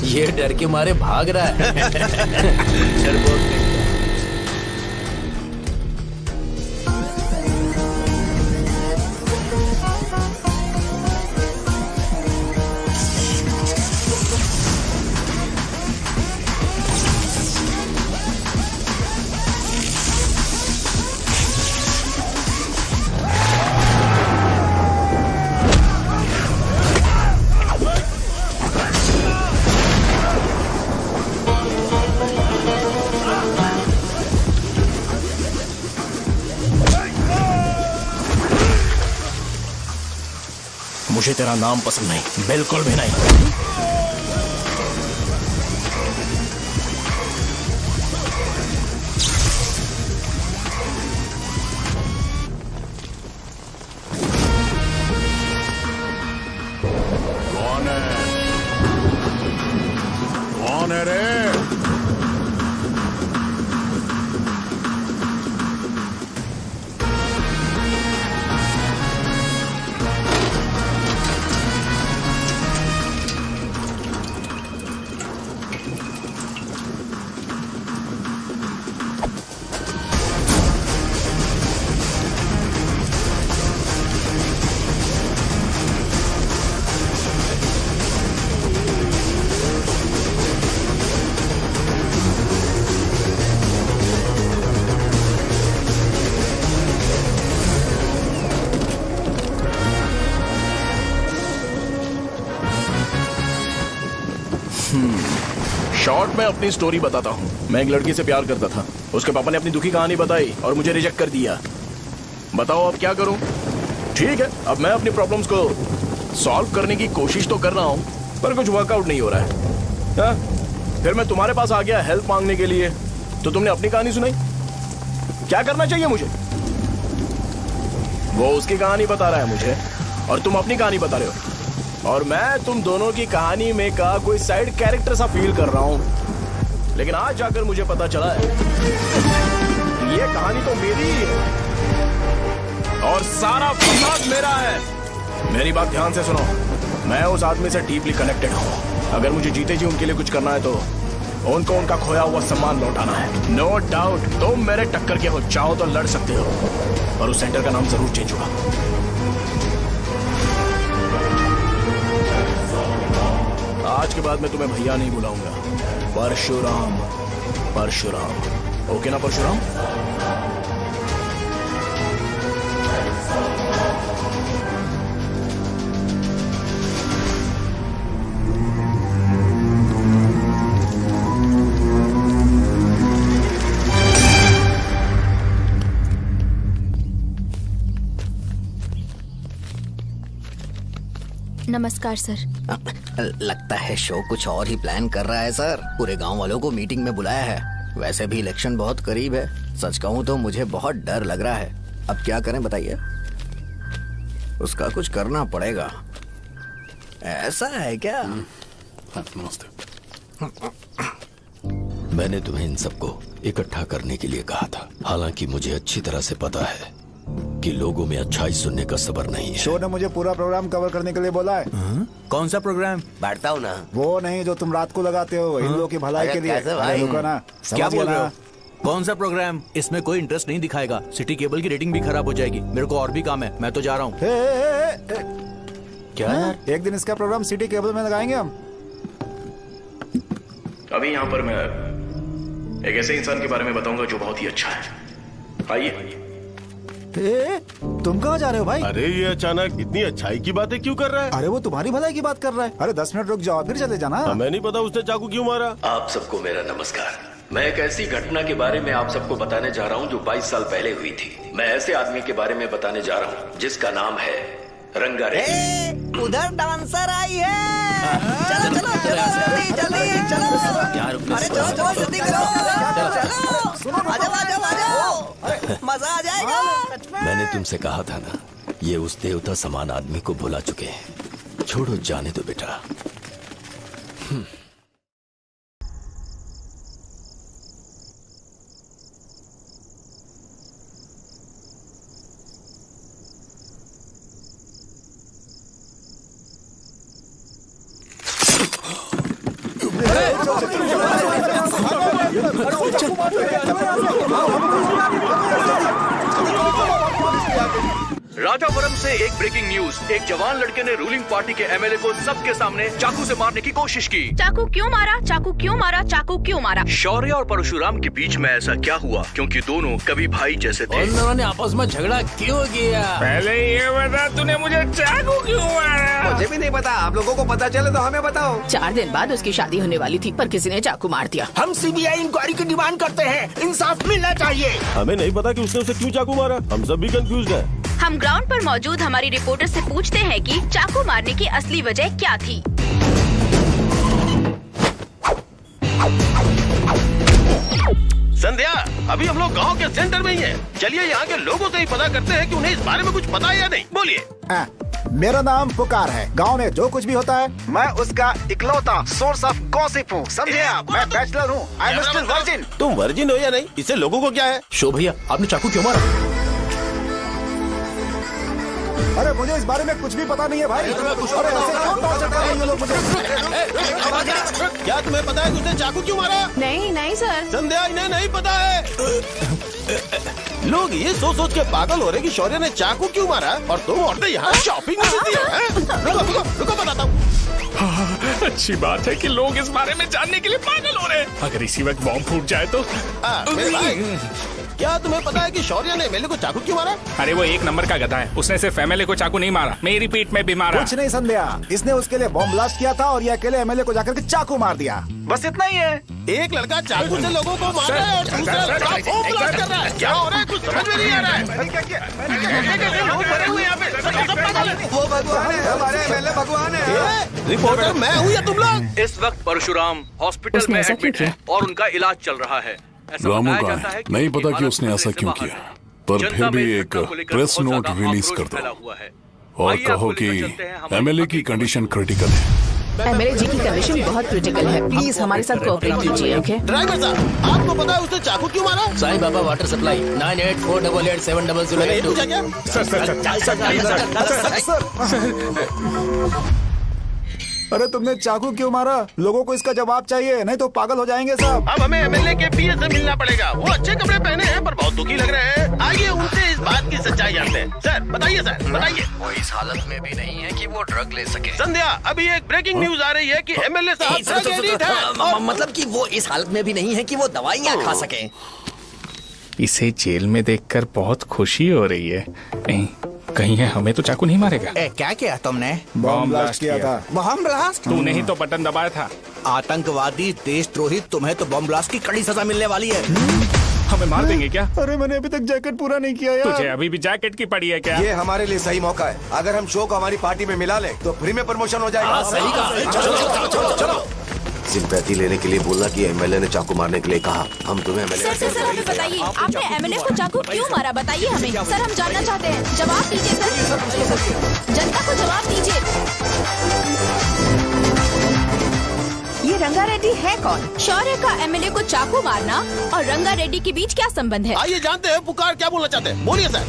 ये डर के मारे भाग रहा है। डरपोक नहीं। मुझे तेरा नाम पसंद नहीं, बिल्कुल भी नहीं। कौन है रे? शॉर्ट में अपनी स्टोरी बताता हूँ। मैं एक लड़की से प्यार करता था। उसके पापा ने अपनी दुखी कहानी बताई और मुझे रिजेक्ट कर दिया। बताओ अब क्या करूँ? ठीक है, अब मैं अपनी प्रॉब्लम्स को सॉल्व करने की कोशिश तो कर रहा हूँ, पर कुछ वर्कआउट नहीं हो रहा है। हाँ? फिर मैं तुम्हारे पास आ गया हेल्प मांगने के लिए, तो तुमने अपनी कहानी सुनाई। क्या करना चाहिए मुझे? वो उसकी कहानी बता रहा है मुझे और तुम अपनी कहानी बता रहे हो, और मैं तुम दोनों की कहानी में का कोई साइड कैरेक्टर सा फील कर रहा हूं। लेकिन आज जाकर मुझे पता चला है ये कहानी तो मेरी ही है और सारा फसाद मेरा है। मेरी बात ध्यान से सुनो, मैं उस आदमी से डीपली कनेक्टेड हूं। अगर मुझे जीते जी उनके लिए कुछ करना है तो उनको उनका खोया हुआ सम्मान लौटाना है। नो डाउट तुम मेरे टक्कर के हो, चाहो तो लड़ सकते हो, और उस सेंटर का नाम जरूर चेंज होगा। आज के बाद मैं तुम्हें भैया नहीं बुलाऊंगा, परशुराम। परशुराम, ओके ना परशुराम? नमस्कार सर। लगता है शो कुछ और ही प्लान कर रहा है सर। पूरे गांव वालों को मीटिंग में बुलाया है। वैसे भी इलेक्शन बहुत करीब है। सच कहूँ तो मुझे बहुत डर लग रहा है। अब क्या करें बताइए? उसका कुछ करना पड़ेगा। ऐसा है क्या? मैंने तुम्हें इन सबको इकट्ठा करने के लिए कहा था, हालांकि मुझे अच्छी तरह से पता है कि लोगों में अच्छाई सुनने का सब्र नहीं है। शो ने मुझे पूरा प्रोग्राम कवर करने के लिए बोला है। कौन सा प्रोग्राम? बैठता हूँ ना। वो नहीं जो तुम रात को लगाते हो इन लोगों की भलाई के लिए। रुको ना, क्या बोल रहे हो? कौन सा प्रोग्राम? इसमें कोई इंटरेस्ट नहीं दिखाएगा। सिटी केबल की रेटिंग भी खराब हो जाएगी। मेरे को और भी काम है, मैं तो जा रहा हूँ। क्या यार? एक दिन इसका प्रोग्राम सिटी केबल में लगाएंगे हम। अभी यहाँ पर मैं एक ऐसे इंसान के बारे में बताऊंगा जो बहुत ही अच्छा है। आइए। तुम कहाँ जा रहे हो भाई? अरे ये अचानक इतनी अच्छाई की बातें क्यों कर रहा है? अरे वो तुम्हारी भलाई की बात कर रहा है। अरे 10 मिनट रुक जाओ फिर चले जाना। हमें नहीं पता उसने चाकू क्यों मारा। आप सबको मेरा नमस्कार। मैं एक ऐसी घटना के बारे में आप सबको बताने जा रहा हूँ जो 22 साल पहले हुई थी। मैं ऐसे आदमी के बारे में बताने जा रहा हूँ जिसका नाम है रंगारेड्डी। उधर डांसर आई है। चलो चलो चलो जल्दी जल्दी चलो। अरे चलो चलो जल्दी करो। चलो आ जाओ आ जाओ आ जाओ, मजा आ जाएगा। मैंने तुमसे कहा था ना, ये उस देवता समान आदमी को भुला चुके हैं। छोड़ो, जाने दो बेटा। राजावरम से एक ब्रेकिंग न्यूज। एक जवान लड़के ने रूलिंग पार्टी के एमएलए को सबके सामने चाकू से मारने की कोशिश की। चाकू क्यों मारा? चाकू क्यों मारा? चाकू क्यों मारा? शौर्य और परशुराम के बीच में ऐसा क्या हुआ? क्योंकि दोनों कभी भाई जैसे थे। उन्होंने आपस में झगड़ा क्यों किया? पहले ये बता, तूने मुझे चाकू क्यों मारा? मुझे भी नहीं पता। आप लोगों को पता चले तो हमें बताओ। 4 दिन बाद उसकी शादी होने वाली थी, पर किसी ने चाकू मार दिया। हम सीबीआई इंक्वायरी की डिमांड करते हैं। इंसाफ मिलना चाहिए। हमें नहीं पता कि उसने उसे क्यों चाकू मारा। हम सब भी कंफ्यूज हैं। हम ग्राउंड पर मौजूद हमारी रिपोर्टर से पूछते हैं कि चाकू मारने की असली वजह क्या थी। संध्या, अभी हम लोग गांव के सेंटर में ही हैं। चलिए यहाँ के लोगों से ही पता करते हैं कि उन्हें इस बारे में कुछ पता है या नहीं। बोलिए। मेरा नाम पुकार है। गांव में जो कुछ भी होता है मैं उसका इकलौता सोर्स ऑफ गॉसिप हूँ, समझे आप? मैं बैचलर हूँ। I am still virgin. तुम वर्जिन हो या नहीं, इससे लोगों को क्या है? शो भैया, आपने चाकू क्यों मारा? अरे मुझे इस बारे में कुछ भी पता नहीं है भाई। अरे ऐसे क्यों टॉर्चर कर रहे हैं ये लोग मुझे? क्या तुम्हें पता है कि उसने चाकू क्यों मारा? नहीं नहीं सर। संध्या, इन्हें नहीं पता है। लोग ये सोच सोच के पागल हो रहे कि शौर्य ने चाकू क्यों मारा, और तुम औरतें यहाँ शॉपिंग में बिजी हैं। रुको बताता हूँ। अच्छी बात है कि लोग इस बारे में जानने के लिए पागल हो रहे हैं। अगर इसी वक्त बॉम्ब फूट जाए तो। मेरे भाई, क्या तुम्हें पता है कि शौर्य ने एमएलए को चाकू क्यों मारा? अरे वो 1 नंबर का गधा है। उसने सिर्फ एमएलए को चाकू नहीं मारा, मेरी पीठ में भी मारा। कुछ नहीं संध्या, इसने उसके लिए बॉम्ब ब्लास्ट किया था और ये अकेले एमएलए को जाकर के चाकू मार दिया। बस इतना ही है। एक लड़का चाकू से लोगों को मार रहा है और दूसरा लड़का बॉम्ब ब्लास्ट कर रहा है। क्या हो रहा है? कुछ समझ में नहीं आ रहा है। लोग भरे हुए यहाँ पे। वो भगवान है, हमारे एमएलए भगवान है। रिपोर्टर मैं हूँ या तुम लोग? इस वक्त परशुराम हॉस्पिटल में एडमिट है और उनका इलाज चल रहा है। रामू का है, नहीं पता कि उसने ऐसा क्यों किया, पर फिर भी एक प्रेस नोट रिलीज कर दो और कहो कि एमएलए की कंडीशन क्रिटिकल है। एमएलए जी की कंडीशन बहुत क्रिटिकल है, प्लीज हमारे साथ कोऑपरेट कीजिए। ओके ड्राइवर साहब, आपको पता है उसने चाकू क्यों मारा? Sai Baba water supply 9848870082। अरे तुमने चाकू क्यों मारा? लोगों को इसका जवाब चाहिए, नहीं तो पागल हो जाएंगे सब। अब हमें एमएलए के पीए से मिलना पड़ेगा। वो अच्छे कपड़े पहने हैं पर बहुत दुखी लग रहे हैं। आइए उनसे इस बात की सच्चाई जानते हैं। सर बताइए, सर बताइए। वो इस हालत में भी नहीं है कि वो ड्रग ले सके। संध्या, अभी एक ब्रेकिंग न्यूज आ रही है कि एमएलए साहब ड्रग एडिक्ट है। मतलब कि वो इस हालत में भी नहीं है कि वो दवाइयाँ खा सके। इसे जेल में देखकर बहुत खुशी हो रही है। कहीं है हमें तो चाकू नहीं मारेगा। क्या किया तुमने? बॉम्ब ब्लास्ट किया था। Bomb blast? तूने ही तो बटन दबाया था। आतंकवादी, देशद्रोही, तुम्हें तो बॉम्ब ब्लास्ट की कड़ी सजा मिलने वाली है। हमें मार देंगे क्या? अरे मैंने अभी तक जैकेट पूरा नहीं किया यार। तुझे अभी भी जैकेट की पड़ी है क्या? ये हमारे लिए सही मौका है। अगर हम शो को हमारी पार्टी में मिला ले तो फ्री में प्रमोशन हो जाएगा। सही कहा। चलो। सिंपैथी लेने के लिए बोला कि एमएलए ने चाकू मारने के लिए कहा। हम तुम्हें एमएलए सर हमें बताइए, आपने एमएलए को चाकू क्यों मारा? बताइए हमें। सर हम जानना चाहते हैं, जवाब दीजिए सर। जनता को जवाब दीजिए। ये रंगारेड्डी है कौन? शौर्य का एमएलए को चाकू मारना और रंगारेड्डी के बीच क्या संबंध है? आइए जानते हैं पुकार क्या बोलना चाहते हैं। बोलिए सर।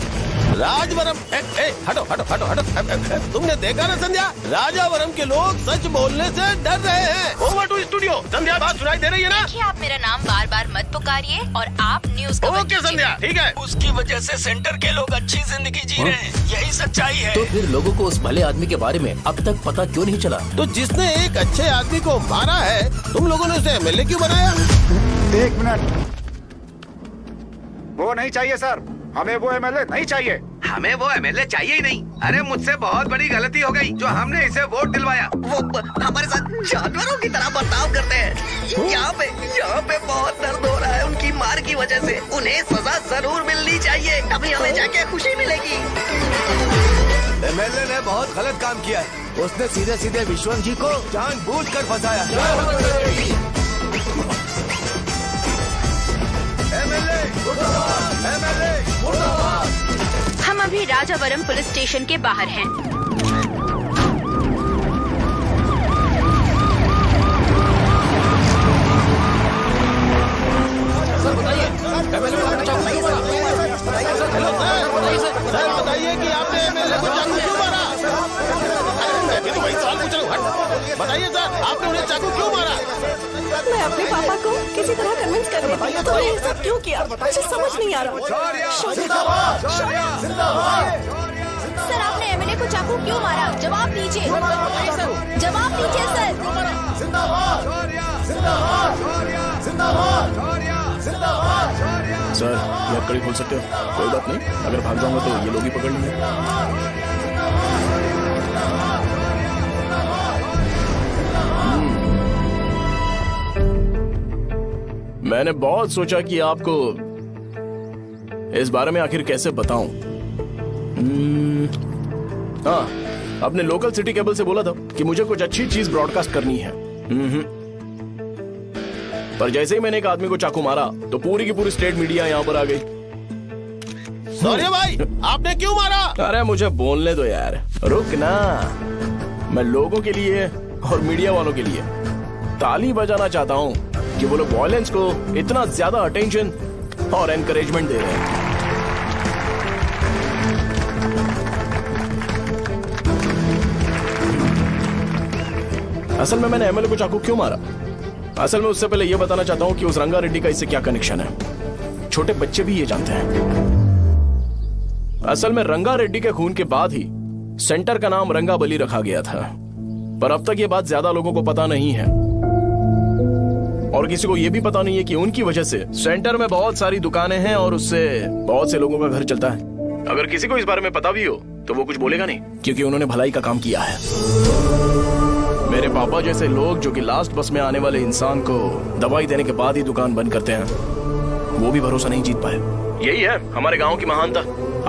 राजवरम, हटो हटो हटो हटो। तुमने देखा ना संध्या, राजावरम के लोग सच बोलने से डर रहे हैं। Over to studio. संध्या, बात सुनाई दे रही है ना? देखिए, आप मेरा नाम बार बार मत पुकारिए और आप न्यूज ओके संध्या, ठीक है। उसकी वजह से सेंटर के लोग अच्छी जिंदगी जी रहे हैं, यही सच्चाई है। तो फिर लोगों को उस भले आदमी के बारे में अब तक पता क्यों नहीं चला? तो जिसने एक अच्छे आदमी को मारा है, तुम लोगों ने उसे एमएलए क्यों बनाया? 1 मिनट। वो नहीं चाहिए सर, हमें वो एमएलए नहीं चाहिए। हमें वो एमएलए चाहिए ही नहीं। अरे मुझसे बहुत बड़ी गलती हो गई जो हमने इसे वोट दिलवाया। वो हमारे साथ जानवरों की तरह बर्ताव करते हैं। यहाँ पे बहुत दर्द हो रहा है उनकी मार की वजह से। उन्हें सजा जरूर मिलनी चाहिए, तभी हमें जाके खुशी मिलेगी। एमएलए ने बहुत गलत काम किया है। उसने सीधे सीधे विश्वनाथ जी को जानबूझकर फंसाया। हम अभी राजावरम पुलिस स्टेशन के बाहर हैं। सर बताइए कि आपने एमएलए को चाकू क्यों मारा? मैं तो वही सवाल पूछ रहा हूँ। बताइए सर, आपने उन्हें चाकू क्यों मारा? मैं अपने पापा को किसी तरह कन्विंस कर रही थी। तो ये सब क्यों किया मुझे समझ नहीं आ रहा। सर आपने एमएलए को चाकू क्यों मारा? जवाब दीजिए, जवाब दीजिए सर। सर ये आप कड़ी खोल सकते हो? कोई बात नहीं, अगर भाग जाऊंगा तो ये लोग ही पकड़ लेंगे। मैंने बहुत सोचा कि आपको इस बारे में आखिर कैसे बताऊं। हाँ, अपने लोकल सिटी केबल से बोला था कि मुझे कुछ अच्छी चीज ब्रॉडकास्ट करनी है। पर जैसे ही मैंने एक आदमी को चाकू मारा तो पूरी की पूरी स्टेट मीडिया यहाँ पर आ गई। सॉरी भाई, आपने क्यों मारा? अरे मुझे बोलने दो यार, रुक ना। मैं लोगों के लिए और मीडिया वालों के लिए ताली बजाना चाहता हूँ कि वो लोग वायलेंस को इतना ज्यादा अटेंशन और एनकरेजमेंट दे रहे हैं। असल में मैंने एमएलए को चाकू क्यों मारा? असल में उससे पहले यह बताना चाहता हूं कि उस रंगा रेड्डी का इससे क्या कनेक्शन है। छोटे बच्चे भी ये जानते हैं। असल में रंगा रेड्डी के खून के बाद ही सेंटर का नाम रंगाबली रखा गया था, पर अब तक ये बात ज्यादा लोगों को पता नहीं है और किसी को यह भी पता नहीं है कि उनकी वजह से सेंटर में बहुत सारी दुकानें हैं और उससे बहुत से लोगों का घर चलता है। अगर किसी को इस बारे में पता भी हो तो वो कुछ बोलेगा नहीं, क्योंकि उन्होंने भलाई का काम किया है। मेरे पापा जैसे लोग जो कि लास्ट बस में आने वाले इंसान को दवाई देने के बाद ही दुकान बंद करते हैं, वो भी भरोसा नहीं जीत पाए। यही है हमारे गांव की महानता।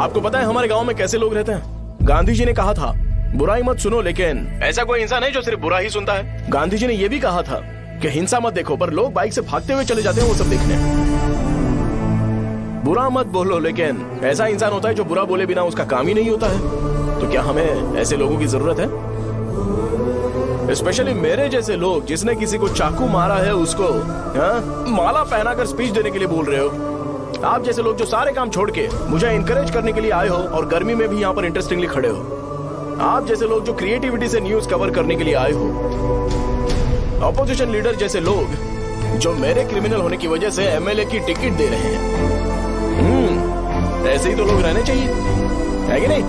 आपको पता है हमारे गांव में कैसे लोग रहते हैं? गांधी जी ने कहा था बुराई मत सुनो, लेकिन ऐसा कोई इंसान है जो सिर्फ बुरा ही सुनता है। गांधी जी ने यह भी कहा था कि हिंसा मत देखो, पर लोग बाइक से भागते हुए चले जाते हैं वो सब देखने। बुरा मत बोलो, लेकिन ऐसा इंसान होता है जो बुरा बोले बिना उसका काम ही नहीं होता है। तो क्या हमें ऐसे लोगों की जरूरत है? स्पेशली मेरे जैसे लोग जिसने किसी को चाकू मारा है उसको माला पहनाकर स्पीच देने के लिए बोल रहे हो। आप जैसे लोग जो सारे काम छोड़ के मुझे इंकरेज करने के लिए आए हो और गर्मी में भी यहाँ पर इंटरेस्टिंगली खड़े हो। आप जैसे लोग जो क्रिएटिविटी से न्यूज कवर करने के लिए आए हो। अपोजिशन लीडर जैसे लोग जो मेरे क्रिमिनल होने की वजह से एमएलए की टिकट दे रहे हैं। ऐसे ही तो लोग रहने चाहिए, है कि नहीं?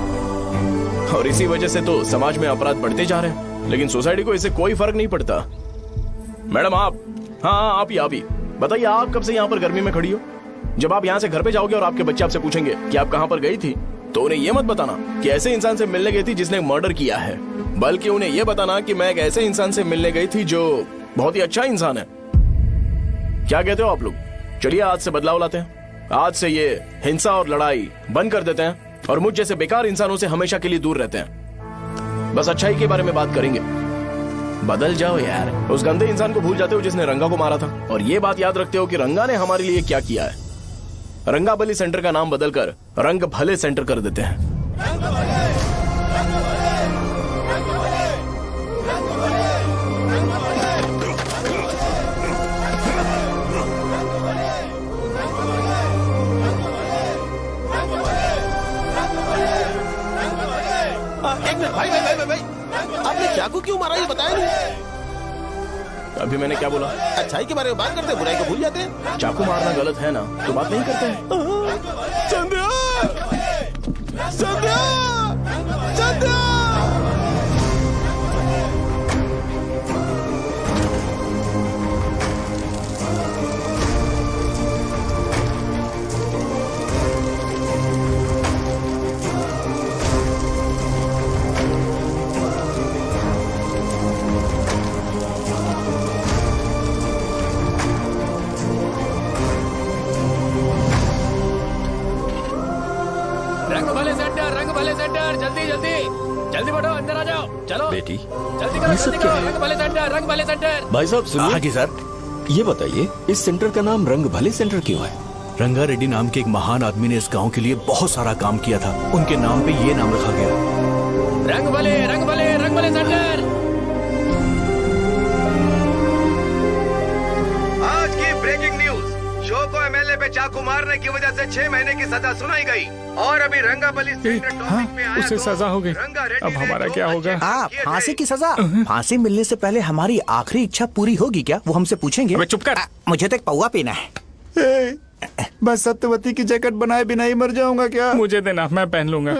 और इसी वजह से तो समाज में अपराध बढ़ते जा रहे हैं, लेकिन सोसाइटी को इससे कोई फर्क नहीं पड़ता। मैडम आप, हाँ आप ही बताइए, आप कब से यहाँ पर गर्मी में खड़ी हो? जब आप यहाँ से घर पे जाओगे और आपके बच्चे आपसे पूछेंगे कि आप कहाँ पर गई थी, तो उन्हें यह मत बताना कि ऐसे इंसान से मिलने गई थी जिसने मर्डर किया है, बल्कि उन्हें यह बताना कि मैं एक ऐसे इंसान से मिलने गई थी जो बहुत ही अच्छा इंसान है। क्या कहते हो आप लोग? चलिए आज से बदलाव लाते हैं। आज से ये हिंसा और लड़ाई बंद कर देते हैं और मुझ जैसे बेकार इंसानों से हमेशा के लिए दूर रहते हैं। बस अच्छाई के बारे में बात करेंगे। बदल जाओ यार, उस गंदे इंसान को भूल जाते हो जिसने रंगा को मारा था, और ये बात याद रखते हो कि रंगा ने हमारे लिए क्या किया है। रंगाबली सेंटर का नाम बदलकर रंग भले सेंटर कर देते हैं। एक मिनट भाई, आपने चाकू क्यों मारा ये बताया नहीं? अभी मैंने क्या बोला? अच्छाई के बारे में बात करते हैं, बुराई को भूल जाते हैं। चाकू मारना गलत है ना, तो बात नहीं करते हैं। संध्या! संध्या! संध्या! उठो अंदर आ जाओ। चलो बेटी, जल्दी करो, ये सब जल्दी क्या करो। है? रंग भले सेंटर, रंग भले सेंटर। भाई साहब सुनिए। हाँ जी सर। ये बताइए इस सेंटर का नाम रंग भले सेंटर क्यों है? रंगा रेड्डी नाम के एक महान आदमी ने इस गांव के लिए बहुत सारा काम किया था, उनके नाम पे ये नाम रखा गया। रंग भले, रंग भले, रंग भले सेंटर। आज की ब्रेकिंग न्यूज, शो को एमएलए पे चाकू मारने की वजह से 6 महीने की सजा सुनाई गई और अभी रंगाबली उसे सजा हो गई, अब हमारा क्या होगा? फांसी की सजा? फांसी मिलने से पहले हमारी आखिरी इच्छा पूरी होगी क्या, वो हमसे पूछेंगे? चुप कर। मुझे तो एक पौवा पीना है। बस सत्यवती की जैकेट बनाए बिना ही मर जाऊंगा क्या? मुझे देना, मैं पहन लूंगा।